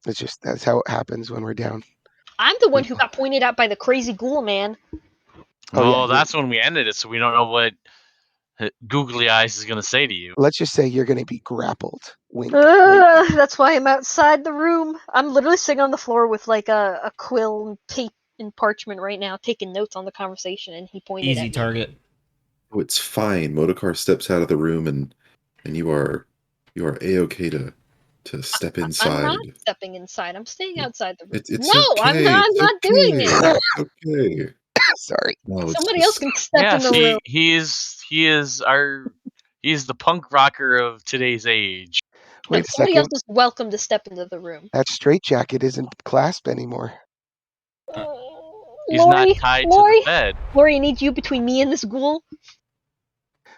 That's how it happens when we're down. I'm the one who got pointed out by the crazy ghoul man. Oh, that's when we ended it, so we don't know what Googly Eyes is going to say to you. Let's just say you're going to be grappled. Wink. That's why I'm outside the room. I'm literally sitting on the floor with like a quill and tape and parchment right now, taking notes on the conversation, and he pointed at me. Easy target. Oh, it's fine. Modokar steps out of the room, and you are a-okay to step inside. I'm not stepping inside. I'm staying outside the room. It's no, okay. I'm not. I'm not doing it. Okay. Sorry. No, Somebody else can step in the room. He's the punk rocker of today's age. Wait a Somebody second. else is welcome to step into the room. That straitjacket isn't Clasp anymore. He's Lori, not tied to the bed. Lori, need you between me and this ghoul.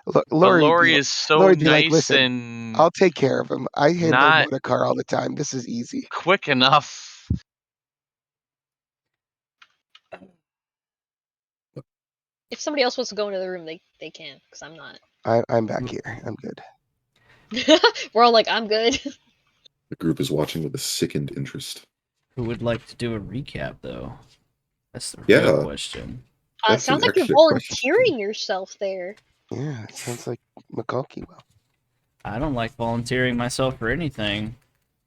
Look, Lori is so Lori'd be nice like, listen, and I'll take care of him. I handle not Modokar all the time. This is easy. quick enough. If somebody else wants to go into the room, they can, because I'm not. I'm back here. I'm good. We're all like, I'm good. The group is watching with a sickened interest. Who would like to do a recap, though? That's the real question. Sounds like you're volunteering yourself there. Yeah, it sounds like McCulkey will. I don't like volunteering myself for anything.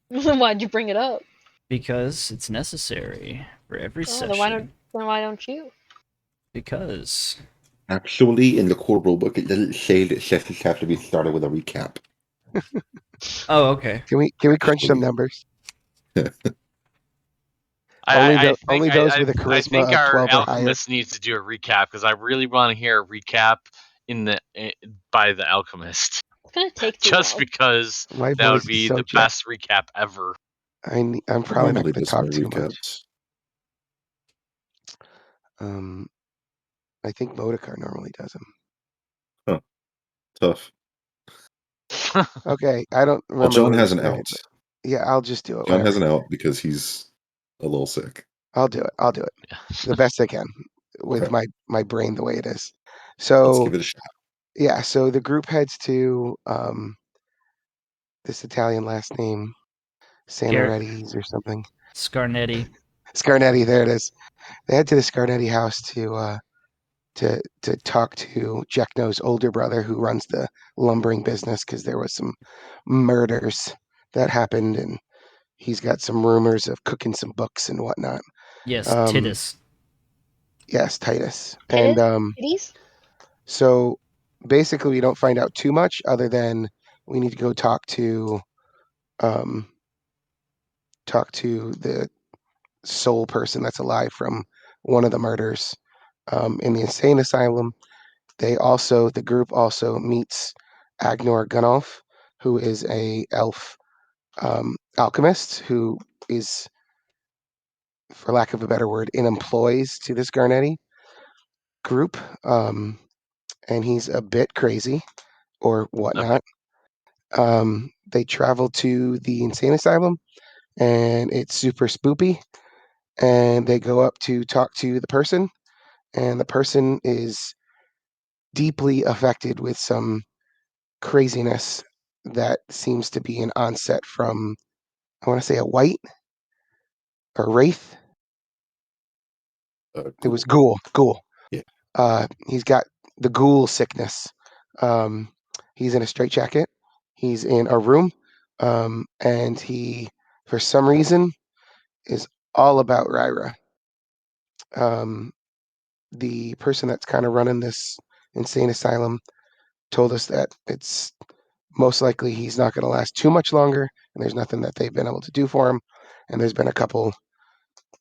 Why'd you bring it up? Because it's necessary for every session. Then why don't you? Because... Actually, in the core rulebook, it doesn't say that sessions have to be started with a recap. Oh, okay. Can we crunch some numbers? Only those with a charisma of 12 or higher. Alchemist needs to do a recap because I really want to hear a recap by the Alchemist. It's gonna take too just long. Because that would be the best recap ever. I'm probably not going to talk too much. I think Modokar normally does them. Huh. Tough. Okay, I don't remember. Well, John has an out. Yeah, I'll just do it. John has an out because he's a little sick. I'll do it. The best I can with my brain the way it is. So let's give it a shot. Yeah, so the group heads to this Italian last name, Sanaretti's or something. Scarnetti. Scarnetti, there it is. They head to the Scarnetti house to talk to Jekno's older brother who runs the lumbering business because there was some murders that happened and he's got some rumors of cooking some books and whatnot. Yes, Titus. Yes, Titus. And so basically we don't find out too much other than we need to go talk to the sole person that's alive from one of the murders in the insane asylum. The group also meets Agnor Gunnolf, who is a elf alchemist who is, for lack of a better word, in employs to this Garnetti group. And he's a bit crazy or whatnot. They travel to the insane asylum and it's super spoopy. And they go up to talk to the person, and the person is deeply affected with some craziness that seems to be an onset from, I want to say, a white or wraith. It was ghoul. Yeah. He's got the ghoul sickness. He's in a straitjacket. He's in a room, and he, for some reason, is all about Ryra. The person that's kind of running this insane asylum told us that it's most likely he's not going to last too much longer, and there's nothing that they've been able to do for him. And there's been a couple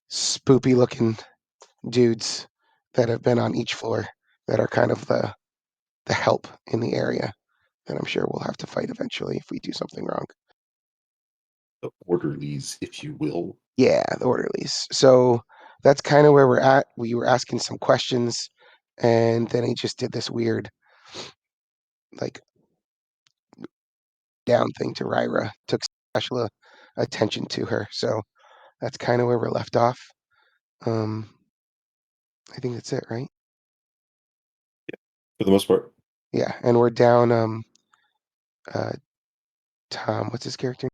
spoopy looking dudes that have been on each floor that are kind of the help in the area that I'm sure we'll have to fight eventually if we do something wrong. The orderlies, if you will. Yeah, the orderlies. So that's kind of where we're at. We were asking some questions, and then he just did this weird, like, down thing to Ryra, took special attention to her. So that's kind of where we're left off. I think that's it, right? Yeah, for the most part. Yeah, and we're down Tom, what's his character?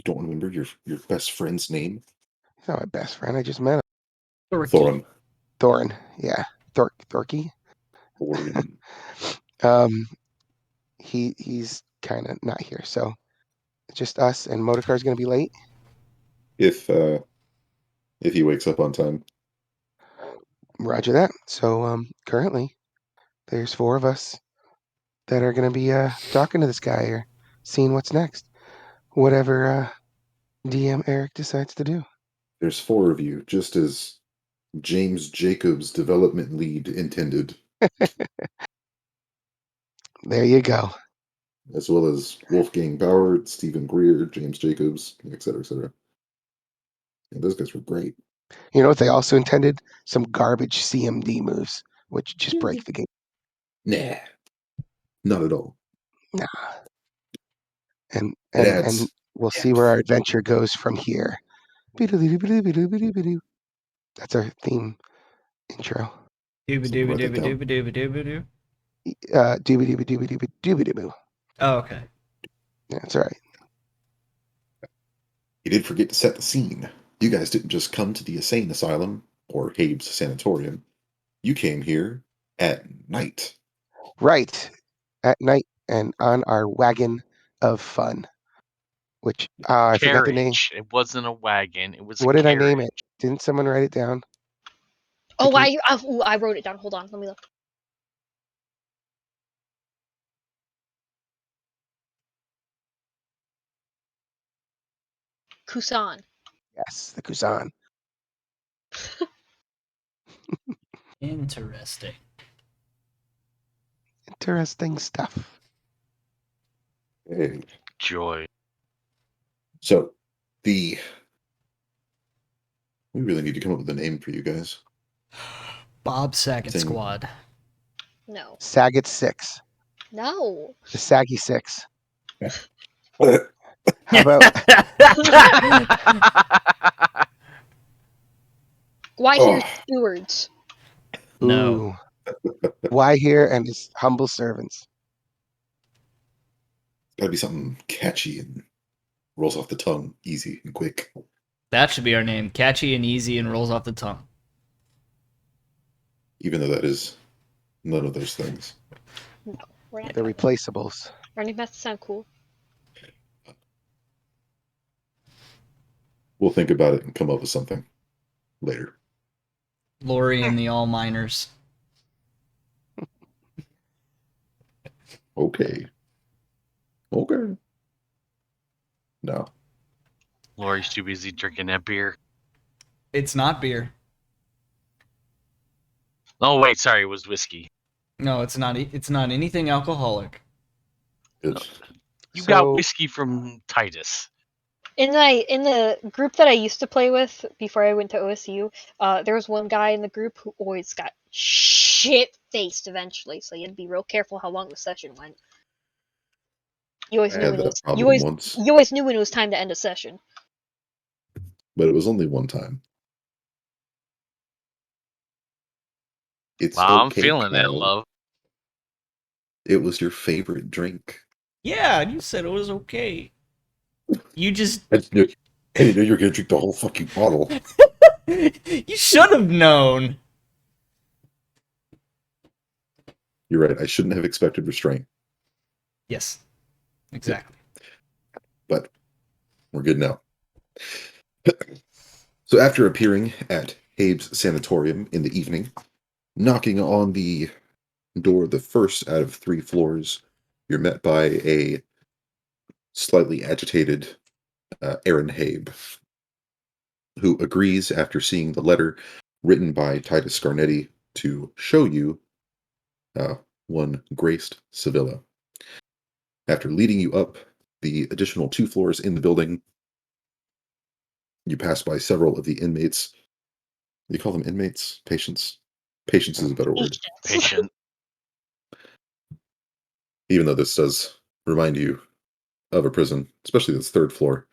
don't remember your best friend's name? He's not my best friend. I just met him. Thorin. Thorin. Yeah. Thorky. Thorin. He's kind of not here, so it's just us, and Motorcar's gonna be late. If he wakes up on time. Roger that. So currently, there's 4 of us that are gonna be talking to this guy or seeing what's next. Whatever DM Eric decides to do. There's 4 of you, just as James Jacobs, development lead, intended. There you go. As well as Wolfgang Bauer, Stephen Greer, James Jacobs, etc., etc. Yeah, those guys were great. You know what they also intended? Some garbage CMD moves, which just break the game. Nah, not at all. Nah. And It adds we'll see where our adventure goes from here. That's our theme intro. Dooba Someone dooba write that dooba down. dooba dooba dooba doo. Doobie doobie doobie doobie doobie doobie. Oh, okay. Yeah, that's all right. You did forget to set the scene. You guys didn't just come to the insane asylum or Habe's sanatorium. You came here at night. Right. At night and on our wagon of fun. Which I forgot the name. Carriage. It wasn't a wagon. It was What a did I carriage. name it? Didn't someone write it down? Oh, Vicky? I wrote it down. Hold on, let me look. Kusan. Yes, the Kuzan. Interesting. Interesting stuff. Hey. Joy. So, we really need to come up with a name for you guys. Bob Saget Sing. Squad. No. Saget 6. No. The Saggy 6. How How about Why Oh. here's stewards? No. Ooh. Why here and his humble servants? Gotta be something catchy and rolls off the tongue easy and quick. That should be our name. Catchy and easy and rolls off the tongue. Even though that is none of those things. No. We're not The doing that. replaceables. Our name has to sound cool. We'll think about it and come up with something later. Lori and the All Miners. Okay. No. Lori's too busy drinking that beer. It's not beer. Oh wait, sorry, it was whiskey. No, it's not. It's not anything alcoholic. Good. You So- got whiskey from Titus. In the group that I used to play with before I went to OSU, there was one guy in the group who always got shit faced eventually, so you had to be real careful how long the session went. You always I I knew had when it that was problem once, you always knew when it was time to end a session. but it was only one time. It's Wow, I'm okay, feeling that Cal. love. It was your favorite drink. Yeah, you said it was okay. You just I didn't know you were gonna drink the whole fucking bottle. you should have known. You're right. I shouldn't have expected restraint, Yes, exactly. but we're good now. So after appearing at Habe's sanatorium in the evening, knocking on the door of the first out of 3 floors, you're met by a slightly agitated Aaron Habe, who agrees after seeing the letter written by Titus Scarnetti to show you one Graced Sevilla. After leading you up the additional 2 floors in the building, you pass by several of the inmates. You call them inmates? Patients? Patience is a better word. Patient. Even though this does remind you of a prison, especially this 3rd floor.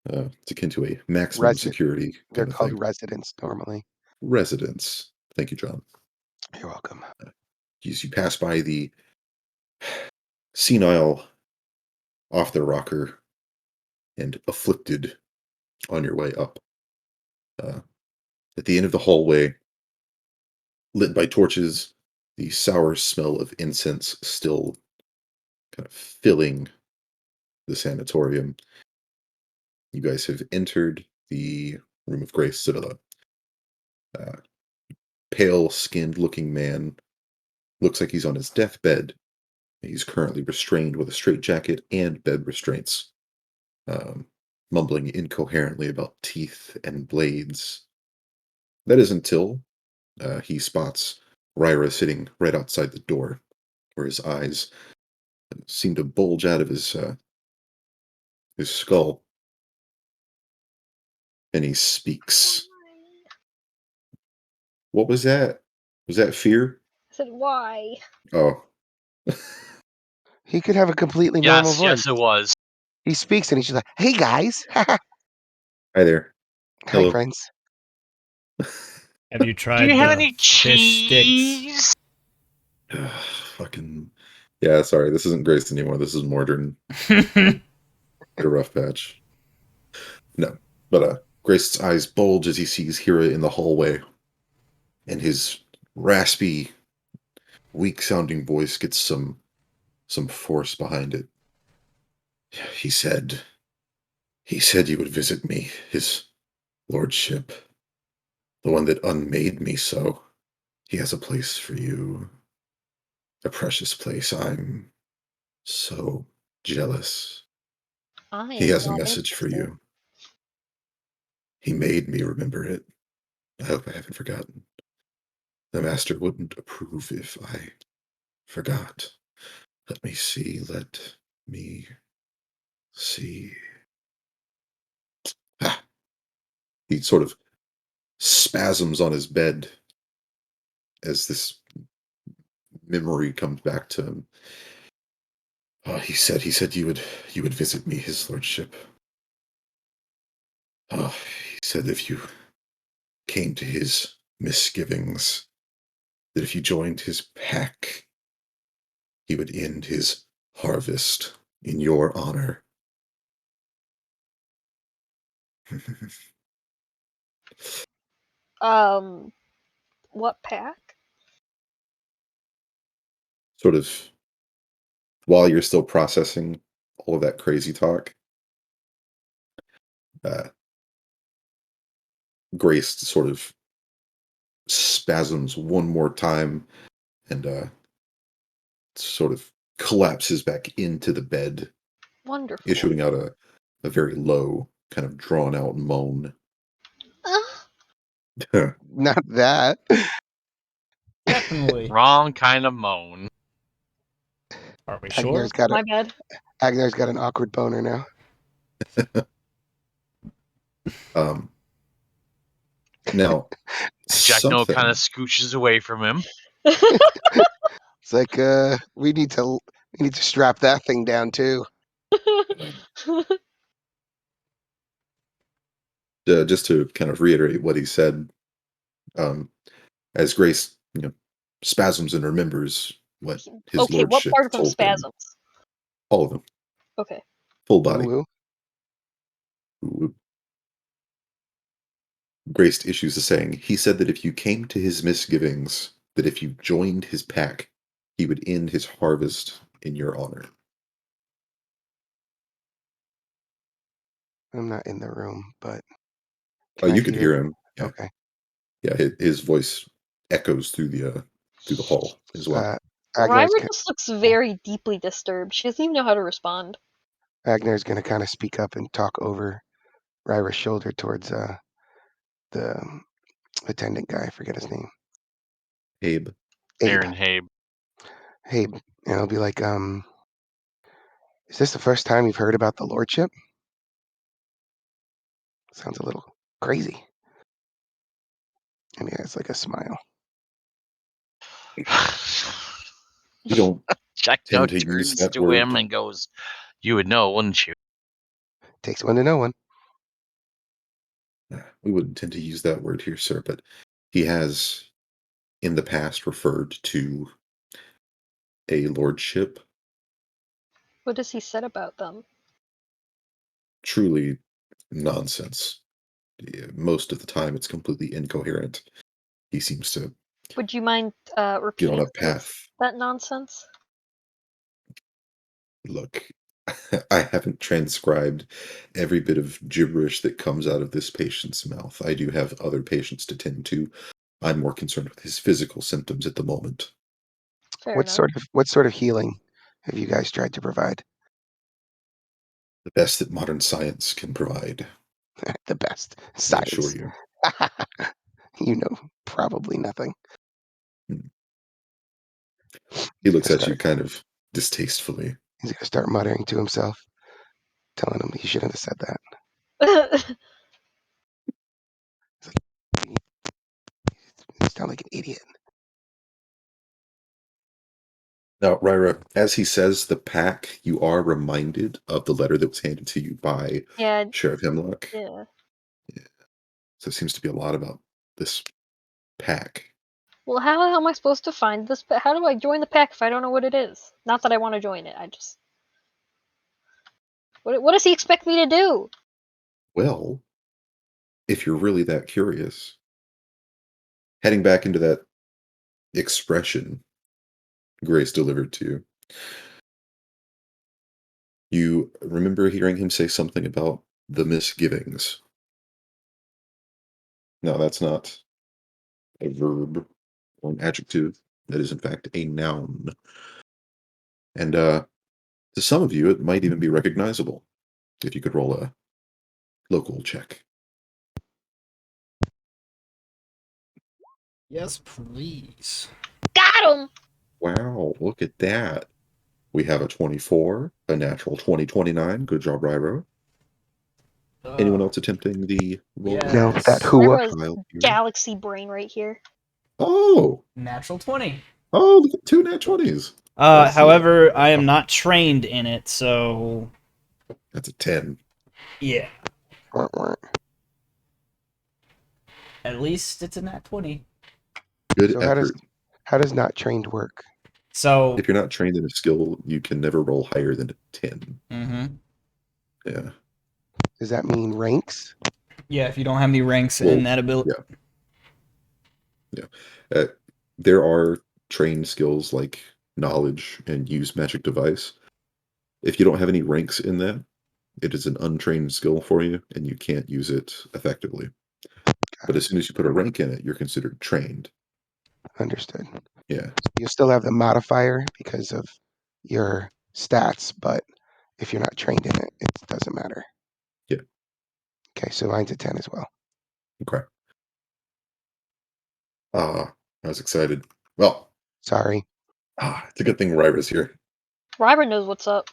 It's akin to a maximum security They're kind of called thing. residents normally. Residence. Thank you, John. You're welcome. You pass by the senile, off the rocker and afflicted on your way up. At the end of the hallway, lit by torches, the sour smell of incense still kind of filling the sanatorium. You guys have entered the Room of Grace Citadel. Pale-skinned looking man looks like he's on his deathbed. He's currently restrained with a straitjacket and bed restraints, mumbling incoherently about teeth and blades. That is until he spots Ryra sitting right outside the door, where his eyes seem to bulge out of his skull. And he speaks. What was that? Was that fear? I said, why? Oh. He could have a completely normal Yes, voice. yes, it was. He speaks and he's just like, "Hey guys, Hi there. hi Hello. friends." Have you Do tried you have the any fish sticks? cheese? Fucking. Yeah, sorry. This isn't Grace anymore. This is Mordrin. A rough patch. No. But Grace's eyes bulge as he sees Hira in the hallway. And his raspy, weak-sounding voice gets some force behind it. He said you would visit me, his lordship. The one that unmade me so. He has a place for you. A precious place. I'm so jealous. I He am has a not message for interested. you. He made me remember it. I hope I haven't forgotten. The master wouldn't approve if I forgot. Let me see. Let me see. Ah. He sort of spasms on his bed as this memory comes back to him. Oh, he said you would visit me, his lordship. Oh, he said if you came to his misgivings, that if you joined his pack, he would end his harvest in your honor. What pack? Sort of while you're still processing all of that crazy talk, uh, Grace sort of spasms one more time and sort of collapses back into the bed, Wonderful. issuing out a very low, kind of drawn out moan. Not that. Definitely. Wrong kind of moan. Are we Agnar's sure? got My bad. an awkward boner now. um, now, Jack No something. kind of scooches away from him. It's like we need to strap that thing down too. Just to kind of reiterate what he said, as Grace, spasms and remembers what his Okay, what lordship part of him told them. spasms? All of them. Okay. Full body. Ooh, Ooh. Grace issues a saying. He said that if you came to his misgivings, that if you joined his pack, he would end his harvest in your honor. I'm not in the room, but Oh, can I you could hear hear? him. Yeah, Okay. yeah. His voice echoes through the hall as well. Ryra Agnar's just looks very deeply disturbed. She doesn't even know how to respond. Agnar's gonna kind of speak up and talk over Ryra's shoulder towards the attendant guy. I forget his name. Abe. Abe. Aaron Habe. Abe. And I'll be like, is this the first time you've heard about the lordship? Sounds a little crazy. And he has like a smile. We don't Jack No tend to use turns that to word. him and goes, "You would know, wouldn't you?" Takes one to know one. We wouldn't tend to use that word here, sir, but he has in the past referred to a lordship. What has he said about them? truly nonsense. Most of the time, it's completely incoherent. He seems to Would you mind get on repeating a some of path. that nonsense? Look, I haven't transcribed every bit of gibberish that comes out of this patient's mouth. I do have other patients to tend to. I'm more concerned with his physical symptoms at the moment. Fair What enough. sort of healing have you guys tried to provide? The best that modern science can provide, The best I assure science. you. You know, probably nothing. Hmm. He looks Gonna at you start, kind of distastefully. he's gonna start muttering to himself, telling him he shouldn't have said that. You sound like an idiot. Now, Ryra, as he says the pack, you are reminded of the letter that was handed to you by Yeah, Sheriff Hemlock. yeah. Yeah. So it seems to be a lot about this pack. Well, how am I supposed to find this? How do I join the pack if I don't know what it is? Not that I want to join it. I just. What does he expect me to do? Well, if you're really that curious, heading back into that expression Grace delivered to you, you remember hearing him say something about the misgivings. No, that's not a verb or an adjective. That is, in fact, a noun. And to some of you, it might even be recognizable if you could roll a local check. Yes, please. Got him! Wow, look at that. We have a 24, a natural 2029. Good job, Ryro. Anyone else attempting the roll No, that Yes. whoa. Lyra's pile here? galaxy brain right here. Oh, Natural 20. look at 2 nat 20s. Let's see. However, I am not trained in it, so That's a 10. yeah. Wah, wah. At least it's a nat 20. Good So effort. how does not trained work? So, If you're not trained in a skill, you can never roll higher than a 10. Yeah. Does that mean ranks? yeah, if you don't have any ranks Well, in that ability. yeah. There are trained skills like knowledge and use magic device. If you don't have any ranks in that, it is an untrained skill for you, and you can't use it effectively. But as soon as you put a rank in it, you're considered trained. Understood. Yeah. You still have the modifier because of your stats, but if you're not trained in it, it doesn't matter. Yeah. Okay, so mine's a 10 as well. Okay. I was excited. Well, Sorry. it's a good thing Ryra's here. Ryber knows what's up.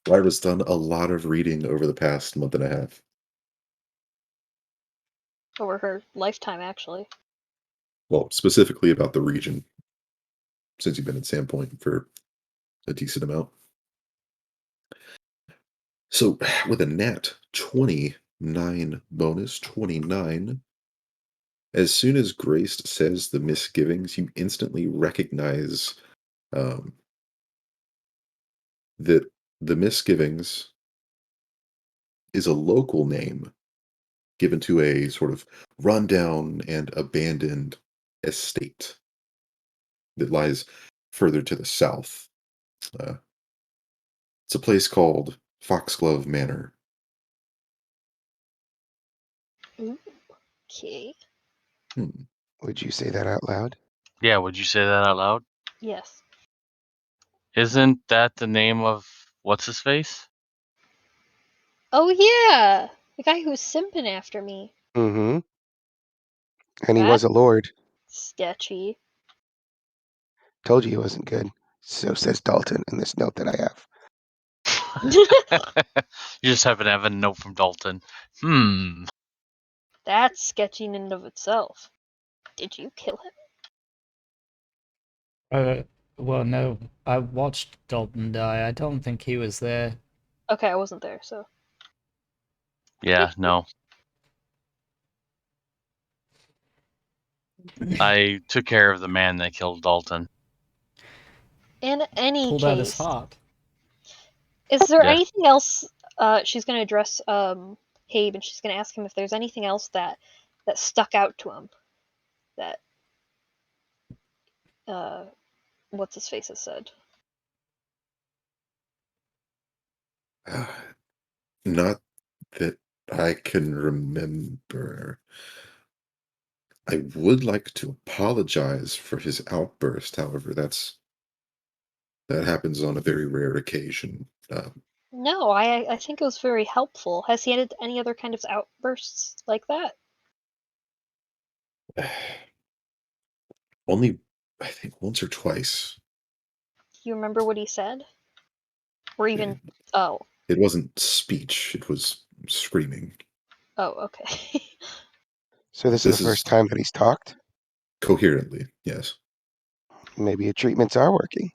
Ryra's done a lot of reading over the past month and a half. Over her lifetime, actually. Well, specifically about the region, since you've been at Sandpoint for a decent amount. So, with a nat 29 bonus, 29, as soon as Grace says the misgivings, you instantly recognize um, that the misgivings is a local name given to a sort of rundown and abandoned estate that lies further to the south. Uh, it's a place called Foxglove Manor. Ooh, okay. Would you say that out loud? Yeah, would you say that out loud? Yes. Isn't that the name of what's his face? Oh yeah, the guy who was simping after me. Mm-hmm. And he That's was a lord. sketchy. Told you he wasn't good. So says Dalton in this note that I have. You just happen to have a note from Dalton. That's sketchy in and of itself. Did you kill him? Well, no. I watched Dalton die. I don't think he was there. Okay, I wasn't there, so. Yeah, no. I took care of the man that killed Dalton. In any Pulled out his case, heart. is there Yeah. anything else she's gonna address Habe, and she's gonna ask him if there's anything else that stuck out to him that what's his face has said. Not that I can remember. I would like to apologize for his outburst. However, that happens on a very rare occasion. No, I think it was very helpful. Has he had any other kind of outbursts like that? Only, I think, once or twice. Do you remember what he said? Or even oh. It wasn't speech, it was screaming. Oh, okay. So this is This the first is time that he's talked? coherently, yes. Maybe your treatments are working.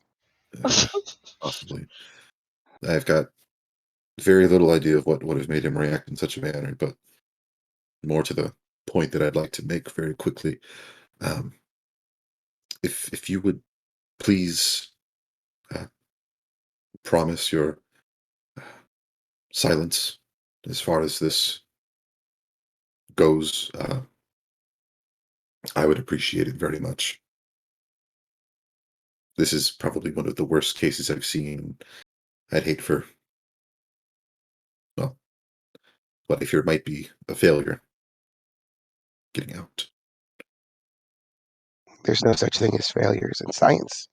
Possibly. I've got very little idea of what would have made him react in such a manner, but more to the point that I'd like to make very quickly. Um, if you would please uh, promise your silence as far as this goes, I would appreciate it very much. This is probably one of the worst cases I've seen. I'd hate for, well, what if it might be a failure getting out. There's no such thing as failures in science.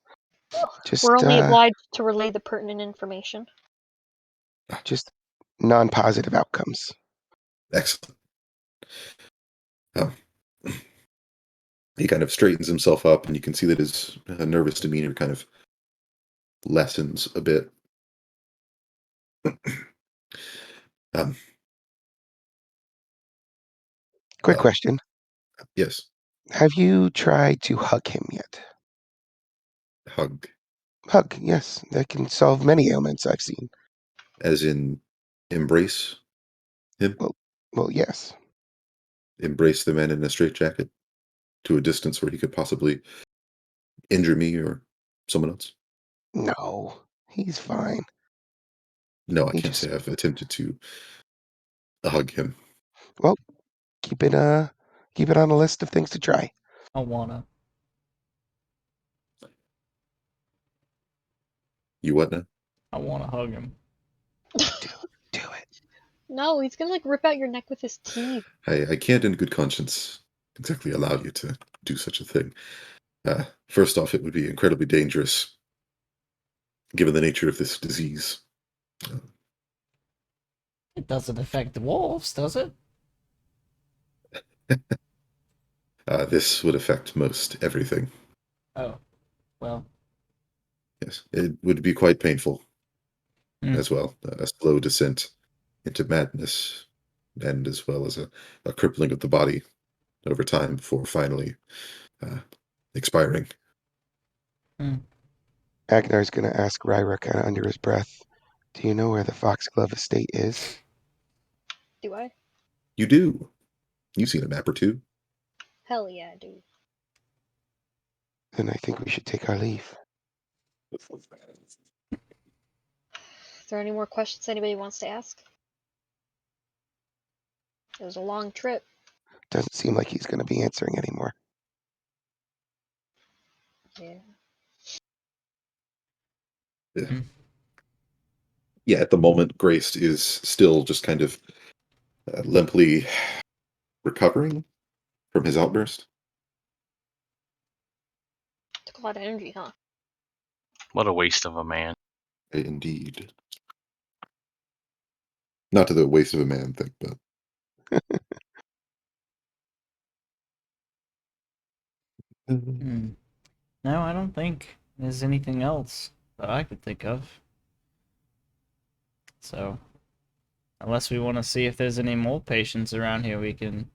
We're Just, only obliged to relay the pertinent information. just non-positive outcomes. Excellent. Um, he kind of straightens himself up, and you can see that his nervous demeanor kind of lessens a bit. um, Quick question. yes, Have you tried to hug him yet? hug, Hug, yes. That can solve many ailments I've seen. as in embrace him, Well, yes. embrace the man in a straitjacket to a distance where he could possibly injure me or someone else. No, he's fine. No, I He can't just, say I've attempted to hug him. well, keep it on a list of things to try. I wanna. You what now? I wanna hug him. Do it. No, he's gonna like rip out your neck with his teeth. I can't in good conscience exactly allow you to do such a thing. First off, it would be incredibly dangerous given the nature of this disease. It doesn't affect the wolves, does it? This would affect most everything. Oh, well. Yes, it would be quite painful Hmm. as well. A slow descent into madness, and as well as a crippling of the body over time before finally expiring. Agnar's gonna ask Ryra kind of under his breath, do you know where the Foxglove estate is? Do I? You do. You've seen a map or two. Hell yeah, I do. Then I think we should take our leave. Is there any more questions anybody wants to ask? It was a long trip. Doesn't seem like he's gonna be answering anymore. Yeah. Yeah. Hmm. Yeah, at the moment, Grace is still just kind of limply recovering from his outburst. Took a lot of energy, huh? What a waste of a man. Indeed. Not to the waste of a man thing, but Hmm. No, I don't think there's anything else that I could think of. So, unless we want to see if there's any more patients around here we can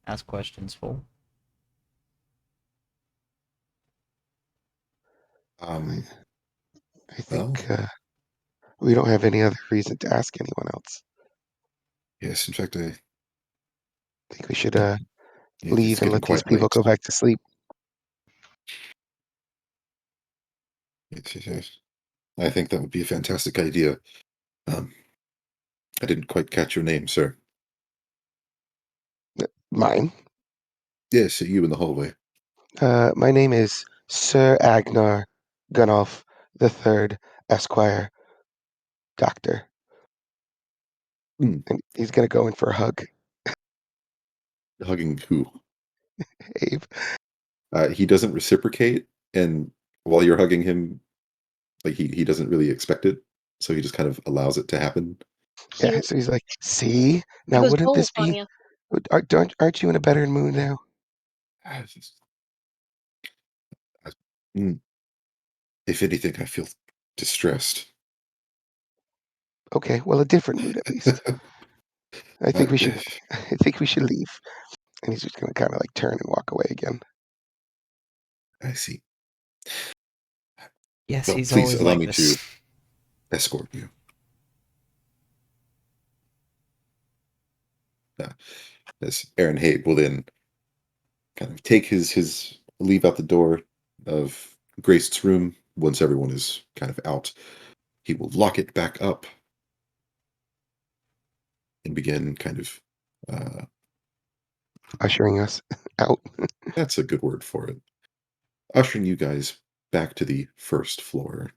ask questions for. um, I well, think we don't have any other reason to ask anyone else. yes. In fact, I think we should it's leave and getting let these quite people late. go back to sleep. Yes, yes, yes. I think that would be a fantastic idea. Um, I didn't quite catch your name, sir. Mine. Yes, you in the hallway. My name is Sir Agnar Gunolf the Third, Esquire, Doctor. Hmm. And he's gonna go in for a hug. Hugging who? Abe. He doesn't reciprocate, and while you're hugging him, like he doesn't really expect it, so he just kind of allows it to happen. Yeah, so he's like, see? He Now goes wouldn't this both on be you. aren't you in a better mood now? I just- I- mm, If anything, I feel distressed. Okay, well a different mood at least. I think we should I think we should leave. And he's just gonna kinda like turn and walk away again. I see. Yes, Well, he's please always allow like me this. to escort you. As Aaron Habe will then kind of take his leave out the door of Grace's room once everyone is kind of out. He will lock it back up and begin kind of Ushering us out. that's a good word for it. Ushering you guys back to the first floor.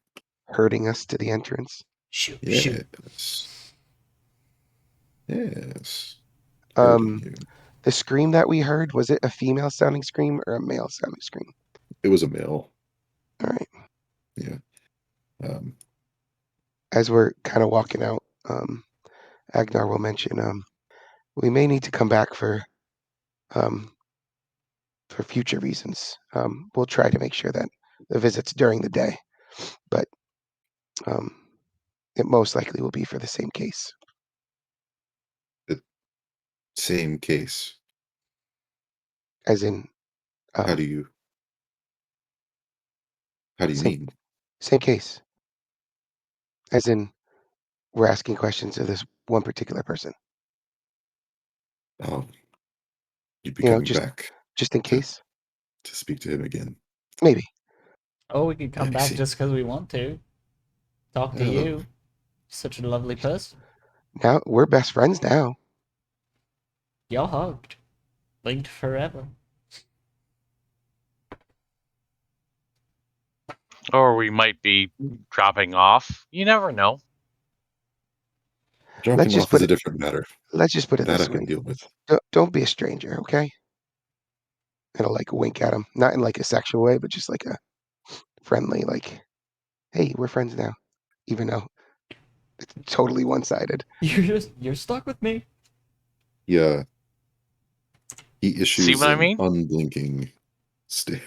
Herding us to the entrance. Shoot, shoot. Yes. Yes. Hurting Um you. the scream that we heard, was it a female sounding scream or a male sounding scream? It was a male. Alright. Yeah. Um, As we're kind of walking out, Agnar will mention, we may need to come back um, for future reasons. We'll try to make sure that the visit's during the day, but um, it most likely will be for the same case. the same case. As in, How um, do you how do you same mean? same case. As in, we're asking questions of this one particular person. Oh, you'd be You know, coming just back just in to case. speak to him again. Maybe. Oh, we could come I back see. just because we want to. Talk to Oh, you. Such a lovely person. Now we're best friends now. Y'all hugged. Linked forever. Or we might be dropping off. You never know. Let's dropping just off put is a it. different matter. Let's just put it That I this can way. deal with. Don't be a stranger, okay? And I'll like wink at him, not in like a sexual way, but just like a friendly, like, hey, we're friends now, even though it's totally one-sided. You're stuck with me. Yeah, he See issues what I an mean? unblinking stare.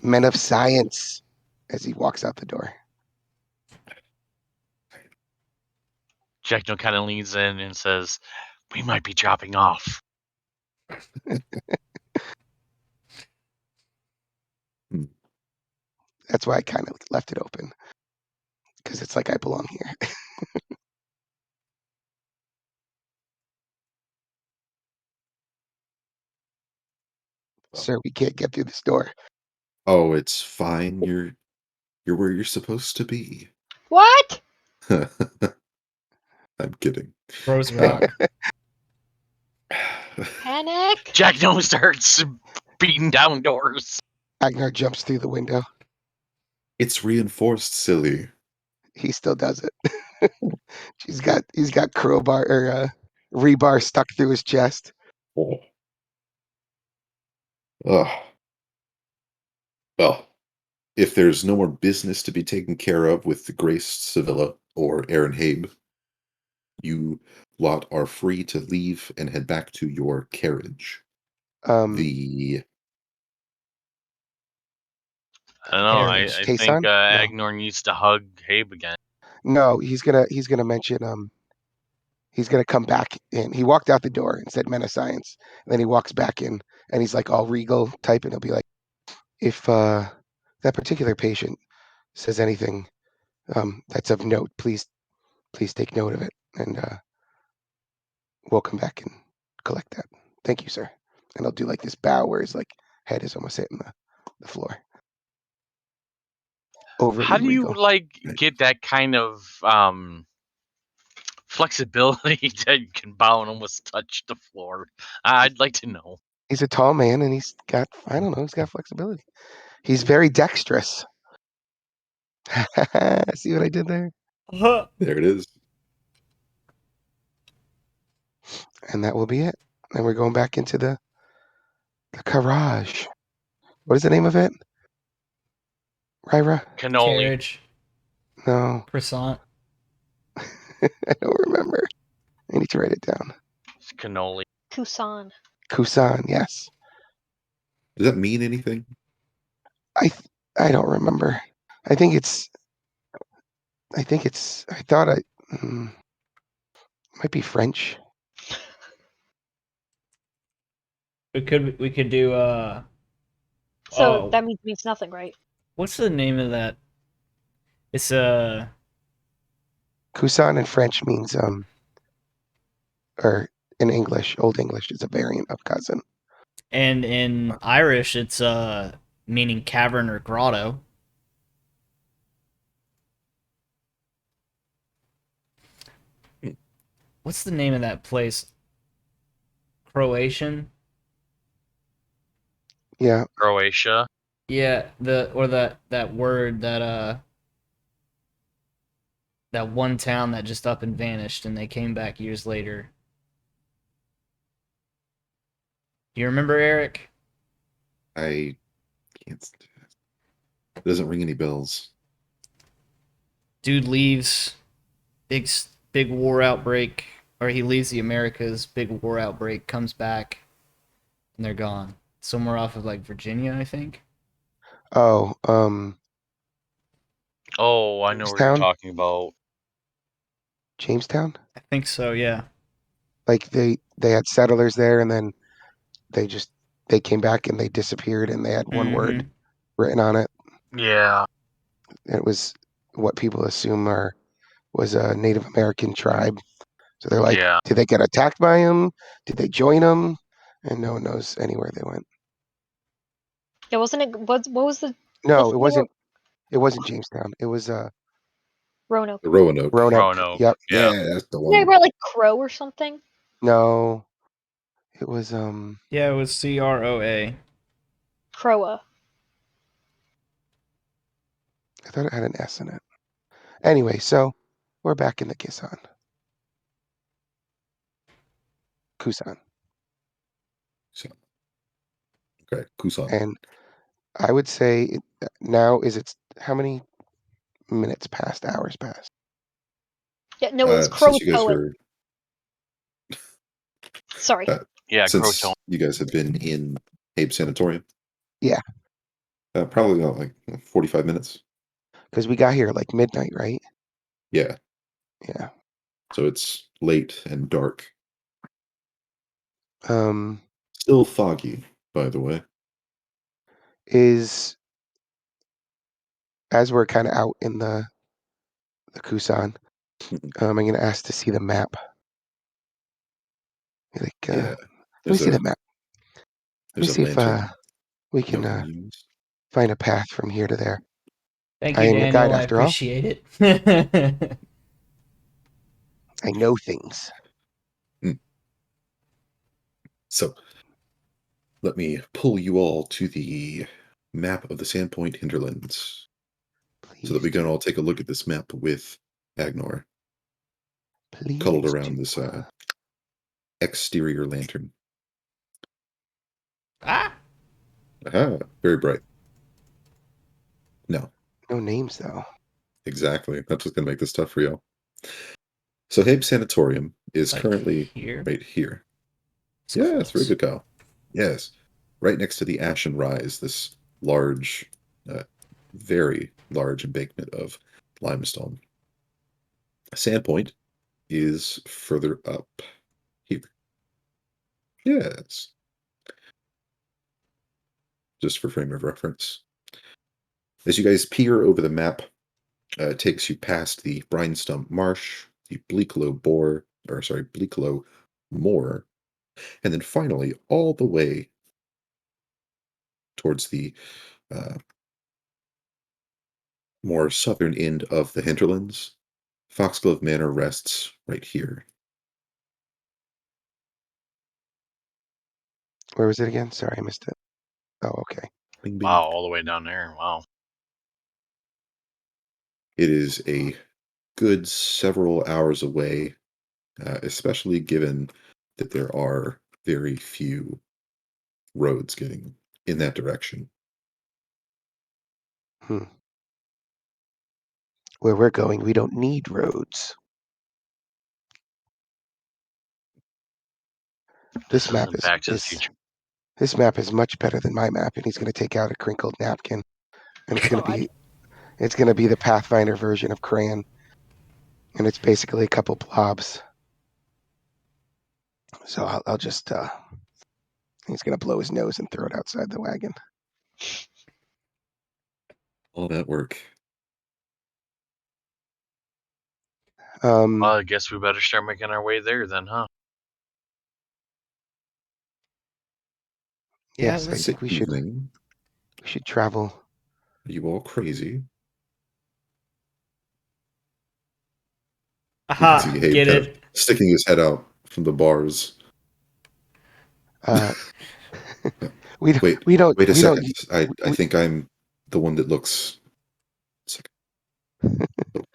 Men of science, as he walks out the door. Jackno kind of leans in and says, "We might be dropping off." Hmm. That's why I kind of left it open, because it's like I belong here. Sir, we can't get through this door. Oh, it's fine. You're where you're supposed to be. What? I'm kidding. Throws rock. Panic? Jackno starts beating down doors. Agnar jumps through the window. It's reinforced, silly. He still does it. He's got crowbar or rebar stuck through his chest. Oh. Ugh. Well, if there's no more business to be taken care of with Grace Sevilla or Aaron Habe, you lot are free to leave and head back to your carriage. Um, The I don't know. Carriage. I think Kason? No, Agnor needs to hug Habe again. no. He's gonna mention he's gonna come back in. He walked out the door and said men of science. And then he walks back in and he's like all regal type and he'll be like, if that particular patient says anything that's of note, please take note of it. And we'll come back and collect that. Thank you, sir. And I'll do like this bow where his like head is almost hitting the floor. How Overly do you regal. like get that kind of flexibility that you can bow and almost touch the floor? I'd like to know. He's a tall man, and he's got, I don't know, he's got flexibility. He's very dexterous. See what I did there? There it is. And that will be it. And we're going back into the garage. What is the name of it? Ryra? Cannoli. Carriage, No, croissant. I don't remember. I need to write it down. It's cannoli. Kusan. Kusan, yes. Does that mean anything? I don't remember. I think it's. I thought might be French. We could do So Oh. that means nothing, right? what's the name of that? It's Kusan in French means or in English, Old English is a variant of cousin. and in Irish it's meaning cavern or grotto. What's the name of that place? Croatian? Yeah, Croatia. Yeah, that word that one town that just up and vanished and they came back years later. Do you remember, Eric? I can't. It doesn't ring any bells. Dude leaves, big war outbreak, or he leaves the Americas, big war outbreak, comes back, and they're gone. Somewhere off of like Virginia, I think. Oh, Oh, I know what you're Jamestown? talking about. Jamestown? I think so, yeah. Like they had settlers there, and then they came back and they disappeared, and they had one word written on it. Yeah. It was what people assume was a Native American tribe. So they're like, Yeah. did they get attacked by him? Did they join him? And no one knows anywhere they went. Yeah, wasn't it? What was the No, place it they wasn't. were? It wasn't Jamestown. It was Roanoke. The Roanoke. Roanoke. Roanoke. Yep. Yeah. Yeah, that's the Didn't they one. write like Crow or something? No, it was Yeah, it was CROA. Crowa. I thought it had an S in it. Anyway, so we're back in the Kisan. Kusan. So, okay, Kusan. And I would say now it's how many minutes past, hours past? Yeah, no, it was Since you guys Croatoan. were, Sorry. Yeah, since Croton. you guys have been in Abe Sanatorium. Yeah. Probably about like 45 minutes. Because we got here at like midnight, right? Yeah. Yeah. So it's late and dark. Um, Still foggy, by the way. is as we're kind of out in the Kusan, I'm gonna ask to see the map. Like, Yeah. let me There's see a the map. Let me there's a see if lantern we y'all can can use. find a path from here to there. Thank I you, am your guide Daniel. I after all. appreciate it. I know things. So let me pull you all to the map of the Sandpoint Hinderlands Please, so that we can all take a look at this map with Agnor please cuddled around do. this exterior lantern. Ah! Aha, very bright. No, No names though. exactly. That's what's going to make this tough for you. So Habe Sanatorium is Like currently here? right here. So Yeah, that's very close. good, Kyle. Yes, right next to the Ashen Rise, this large, very large embankment of limestone. Sandpoint is further up here. Yes. Just for frame of reference. As you guys peer over the map, it takes you past the Brinestump Marsh, the Bleaklow Moor, and then finally all the way towards the more southern end of the hinterlands, Foxglove Manor rests right here. Where was it again? Sorry, I missed it. Oh, okay. Bing, bing. Wow, all the way down there. Wow. It is a good several hours away, especially given that there are very few roads getting in that direction. Where we're going, we don't need roads. This map isn't Back to the Future. this map is much better than my map, and he's going to take out a crinkled napkin, and it's going to God. be the Pathfinder version of crayon, and it's basically a couple blobs. So I'll just he's going to blow his nose and throw it outside the wagon. All that work. Well, I guess we better start making our way there then, huh? Yeah, Yes, I let's- think we should travel. Are you all crazy? You can Aha, see Abe get kind of it? sticking his head out from the bars. Uh, we Wait, we don't wait a we don't second. I think I'm the one that looks. we don't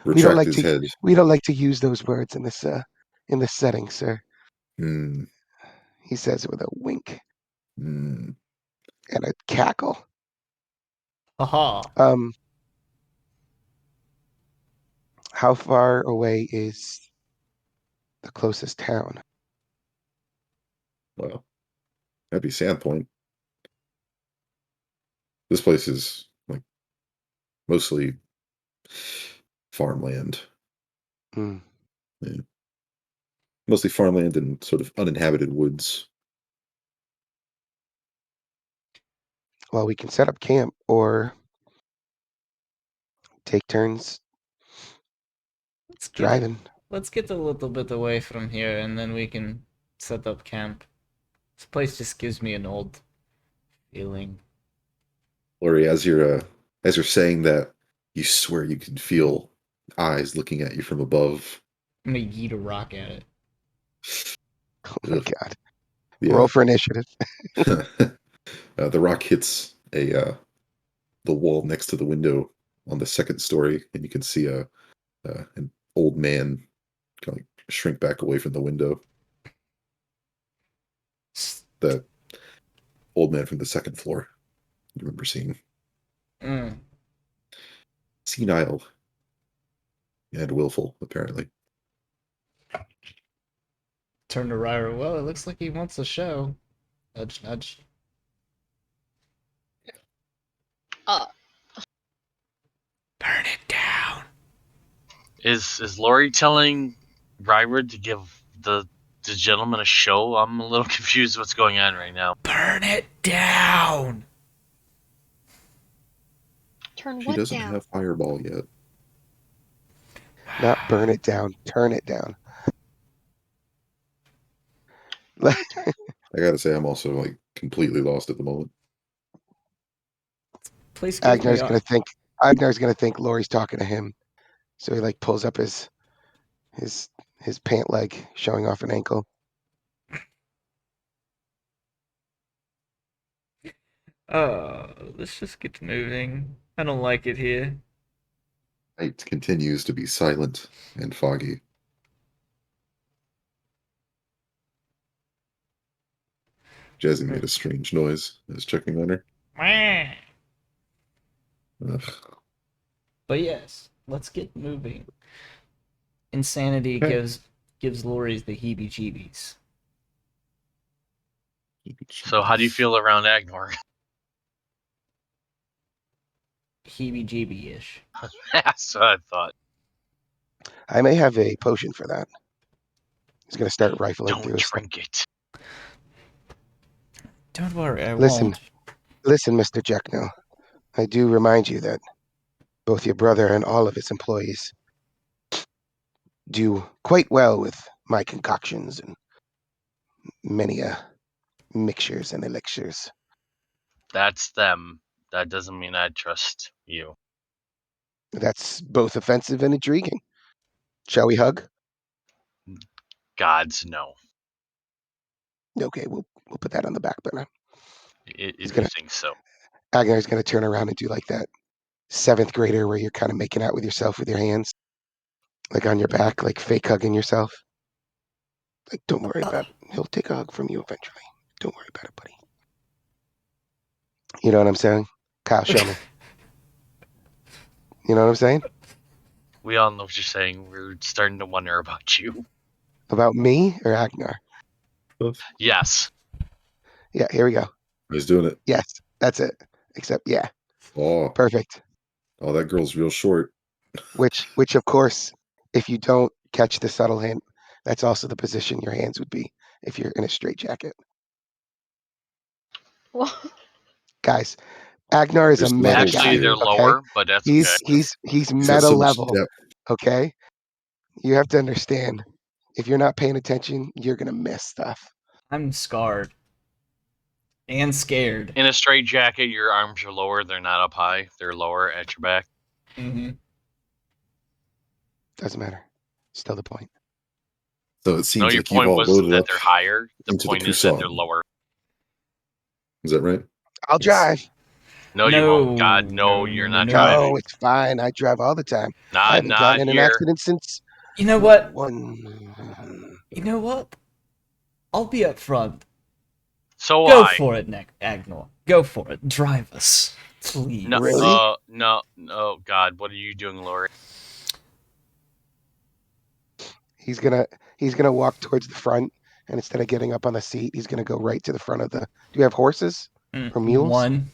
Retract like his to head. we don't like to use those words in this setting, sir. Hmm. He says with a wink Hmm. and a cackle. Aha. How far away is the closest town? Well, that'd be Sandpoint. This place is like mostly farmland. Hmm. Yeah. Mostly farmland and sort of uninhabited woods. Well, we can set up camp or take turns Let's get it. driving. Let's get a little bit away from here, and then we can set up camp. This place just gives me an old feeling. Lori, as you're saying that, you swear you can feel eyes looking at you from above. I'm gonna yeet a rock at it. Oh my Ugh. god! Yeah. Roll for initiative. The rock hits the wall next to the window on the second story, and you can see an old man kind of like shrink back away from the window. The old man from the second floor. You remember seeing Mm. senile and willful, apparently. Turn to Ryra. Well, it looks like he wants a show. Nudge, nudge. Uh, Burn it down. Is Lori telling Ryward to give the gentleman a show? I'm a little confused what's going on right now. Burn it down. turn She what doesn't down? have Fireball yet. Not burn it down. Turn it down. I gotta say, I'm also like completely lost at the moment. Place gives me Agnar's gonna think Lori's talking to him, so he like pulls up his pant leg, showing off an ankle. Let's just get moving. I don't like it here. Night continues to be silent and foggy. Jazzy made a strange noise. I was checking on her. Ugh. But yes, let's get moving. Insanity Okay. gives Lori's the heebie-jeebies. So how do you feel around Agnor? Heebie-jeebie-ish. That's what I thought. I may have a potion for that. He's gonna start rifling through Don't his stuff. drink it. Don't worry, I Listen. won't. Listen, Mr. Jeckno, I do remind you that both your brother and all of his employees do quite well with my concoctions and many mixtures and elixirs. That's them. That doesn't mean I trust you. That's both offensive and intriguing. Shall we hug? Gods, no. Okay, we'll put that on the back burner. If He's you gonna think so. Agnar's gonna turn around and do like that 7th grader where you're kind of making out with yourself with your hands, like on your back, like fake hugging yourself. Like, don't worry about it. He'll take a hug from you eventually. Don't worry about it, buddy. You know what I'm saying? Kyle, show me. You know what I'm saying? We all know what you're saying. We're starting to wonder about you. About me or Agnar? Yes. Yeah, here we go. He's doing it. Yes, that's it. Except, yeah, Oh, perfect. oh, that girl's real short. Which of course, if you don't catch the subtle hint, that's also the position your hands would be if you're in a straitjacket. Well, Guys, Agnar is a There's meta levels Actually, guy. they're here. Okay, lower, but that's okay. he's He's got meta so much level. depth. Okay, you have to understand. If you're not paying attention, you're gonna miss stuff. I'm scarred and scared. In a straight jacket, your arms are lower. They're not up high. They're lower at your back. Mm-hmm. Doesn't matter. Still the point. So it No, seems your like you've point all was loaded that up they're higher. The into the point is that they're Kusan. lower. Is that right? I'll Yes. drive. No, you won't. God, no, you're not driving. No, it's fine. I drive all the time. I Not haven't gotten in an here. accident since You know what? one. You know what? I'll be up front. So Go I. for it, Agnor. Go for it. Drive us, please. No, Really? no. God, what are you doing, Lori? He's gonna walk towards the front, and instead of getting up on the seat, he's gonna go right to the front of the. Do you have horses or mules? One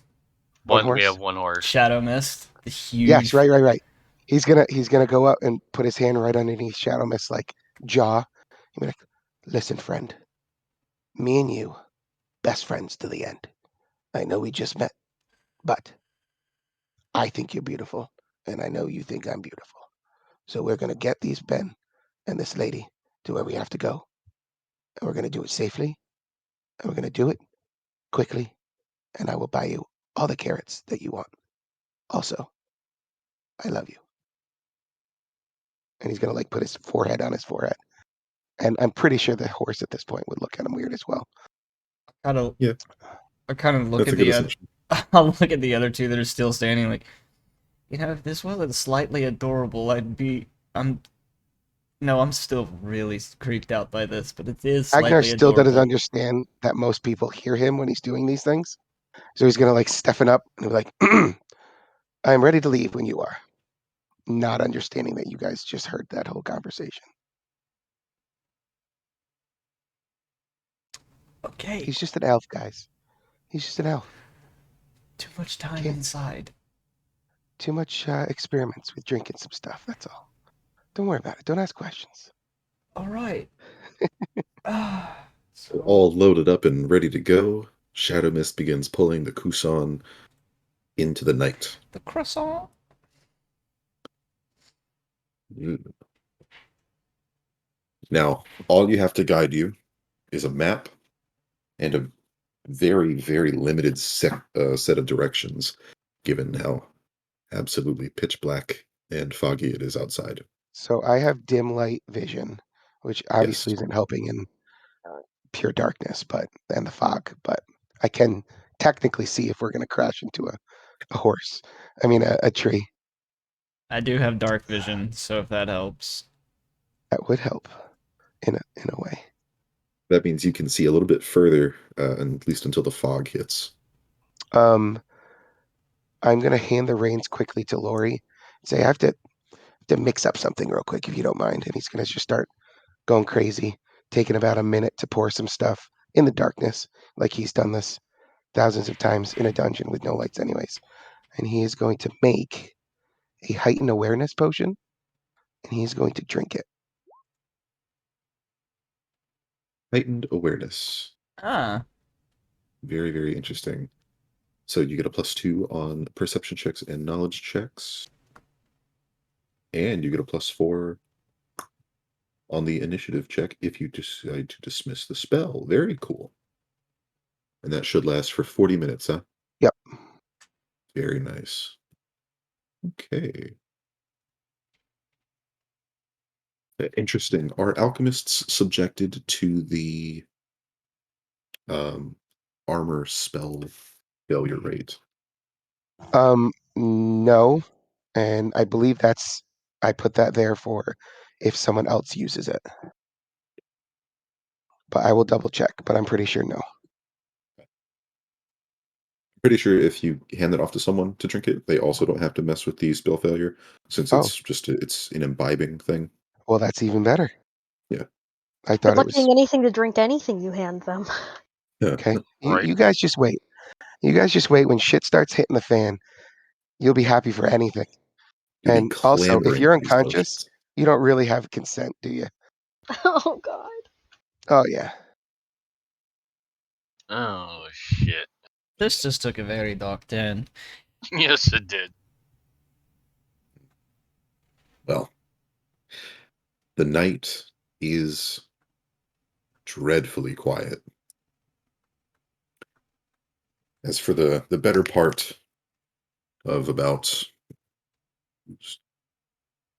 One We horse. have one horse. Shadow Mist, the huge. Yes, right. He's gonna go up and put his hand right underneath Shadow Mist's like jaw. He'll be like, "Listen, friend. Me and you, best friends to the end. I know we just met, but I think you're beautiful, and I know you think I'm beautiful. So we're gonna get these men and this lady to where we have to go, and we're gonna do it safely, and we're gonna do it quickly, and I will buy you all the carrots that you want. Also, I love you." And he's gonna like put his forehead on his forehead. And I'm pretty sure the horse at this point would look at him weird as well. Yeah. I kind of look That's a at good the other. assumption. I'll look at the other two that are still standing. Like, if this wasn't slightly adorable, I'd be. I'm still really creeped out by this, but it is Agnar slightly still adorable. doesn't understand that most people hear him when he's doing these things. So he's gonna like stiffen up and be like, "I'm ready to leave when you are." Not understanding that you guys just heard that whole conversation. Okay. He's just an elf, guys. He's just an elf. Too much time Can't- inside. Too much experiments with drinking some stuff. That's all. Don't worry about it. Don't ask questions. All right. So all loaded up and ready to go, Shadow Mist begins pulling the Kusan into the night. The croissant. Mm. Now, all you have to guide you is a map and a very, very limited set of directions, given how absolutely pitch black and foggy it is outside. So I have dim light vision, which obviously Yes. isn't helping in pure darkness, and the fog. But I can technically see if we're going to crash into a horse. I mean, a tree. I do have dark vision, so if that helps. That would help in a way. That means you can see a little bit further, at least until the fog hits. I'm going to hand the reins quickly to Lori. Say, I have to mix up something real quick, if you don't mind. And he's going to just start going crazy, taking about a minute to pour some stuff in the darkness, like he's done this thousands of times in a dungeon with no lights, anyways. And he is going to make a heightened awareness potion, and he's going to drink it. Heightened awareness. Ah. Very, very interesting. So you get a +2 on perception checks and knowledge checks. And you get a +4 on the initiative check if you decide to dismiss the spell. Very cool. And that should last for 40 minutes, huh? Yep. Very nice. Okay. Interesting. Are alchemists subjected to the armor spell failure rate? No, and I believe I put that there for if someone else uses it. But I will double check, but I'm pretty sure no. Pretty sure if you hand it off to someone to drink it, they also don't have to mess with the spell failure, since Oh, it's an imbibing thing. well, that's even better. Yeah. I Good thought it luck was getting anything to drink anything you hand them. Yeah. okay. Right. You guys just wait. You guys just wait. When shit starts hitting the fan, you'll be happy for anything. You'll be And also, if clamoring you're for these unconscious, potions. you don't really have consent, do you? Oh god. Oh yeah. Oh shit. This just took a very dark turn. Yes, it did. Well, the night is dreadfully quiet. As for the better part of about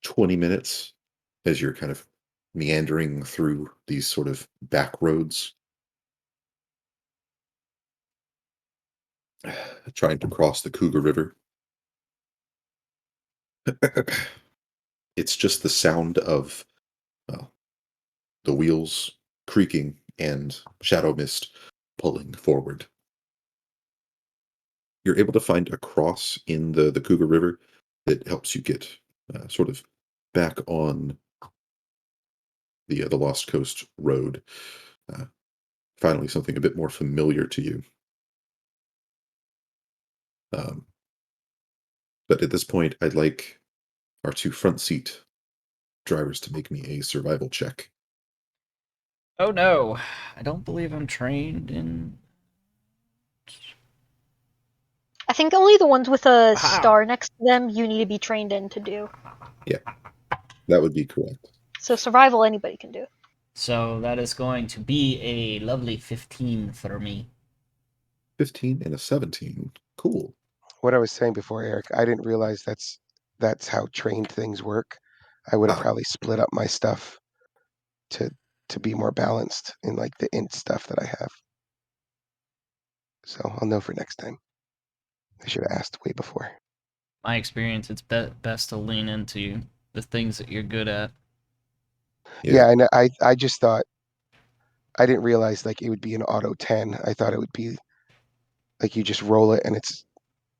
20 minutes, as you're kind of meandering through these sort of back roads, trying to cross the Cougar River, it's just the sound of uh, the wheels creaking and shadow mist pulling forward. You're able to find a cross in the Cougar River that helps you get sort of back on the Lost Coast Road. Uh, Finally, something a bit more familiar to you. Um, but at this point, I'd like our two front seat drivers to make me a survival check. Oh no, I don't believe I'm trained in. I think only the ones with a Aha. star next to them you need to be trained in to do. Yeah, that would be correct. So survival anybody can do. So that is going to be a lovely 15 for me. 15 and a 17. Cool. What I was saying before, Eric, I didn't realize that's how trained things work. I would have Ah, probably split up my stuff to to be more balanced in like the int stuff that I have. So I'll know for next time. I should have asked way before. My experience, it's best to lean into the things that you're good at. yeah. Yeah, and I just thought I didn't realize like it would be an auto 10. I thought it would be like you just roll it and it's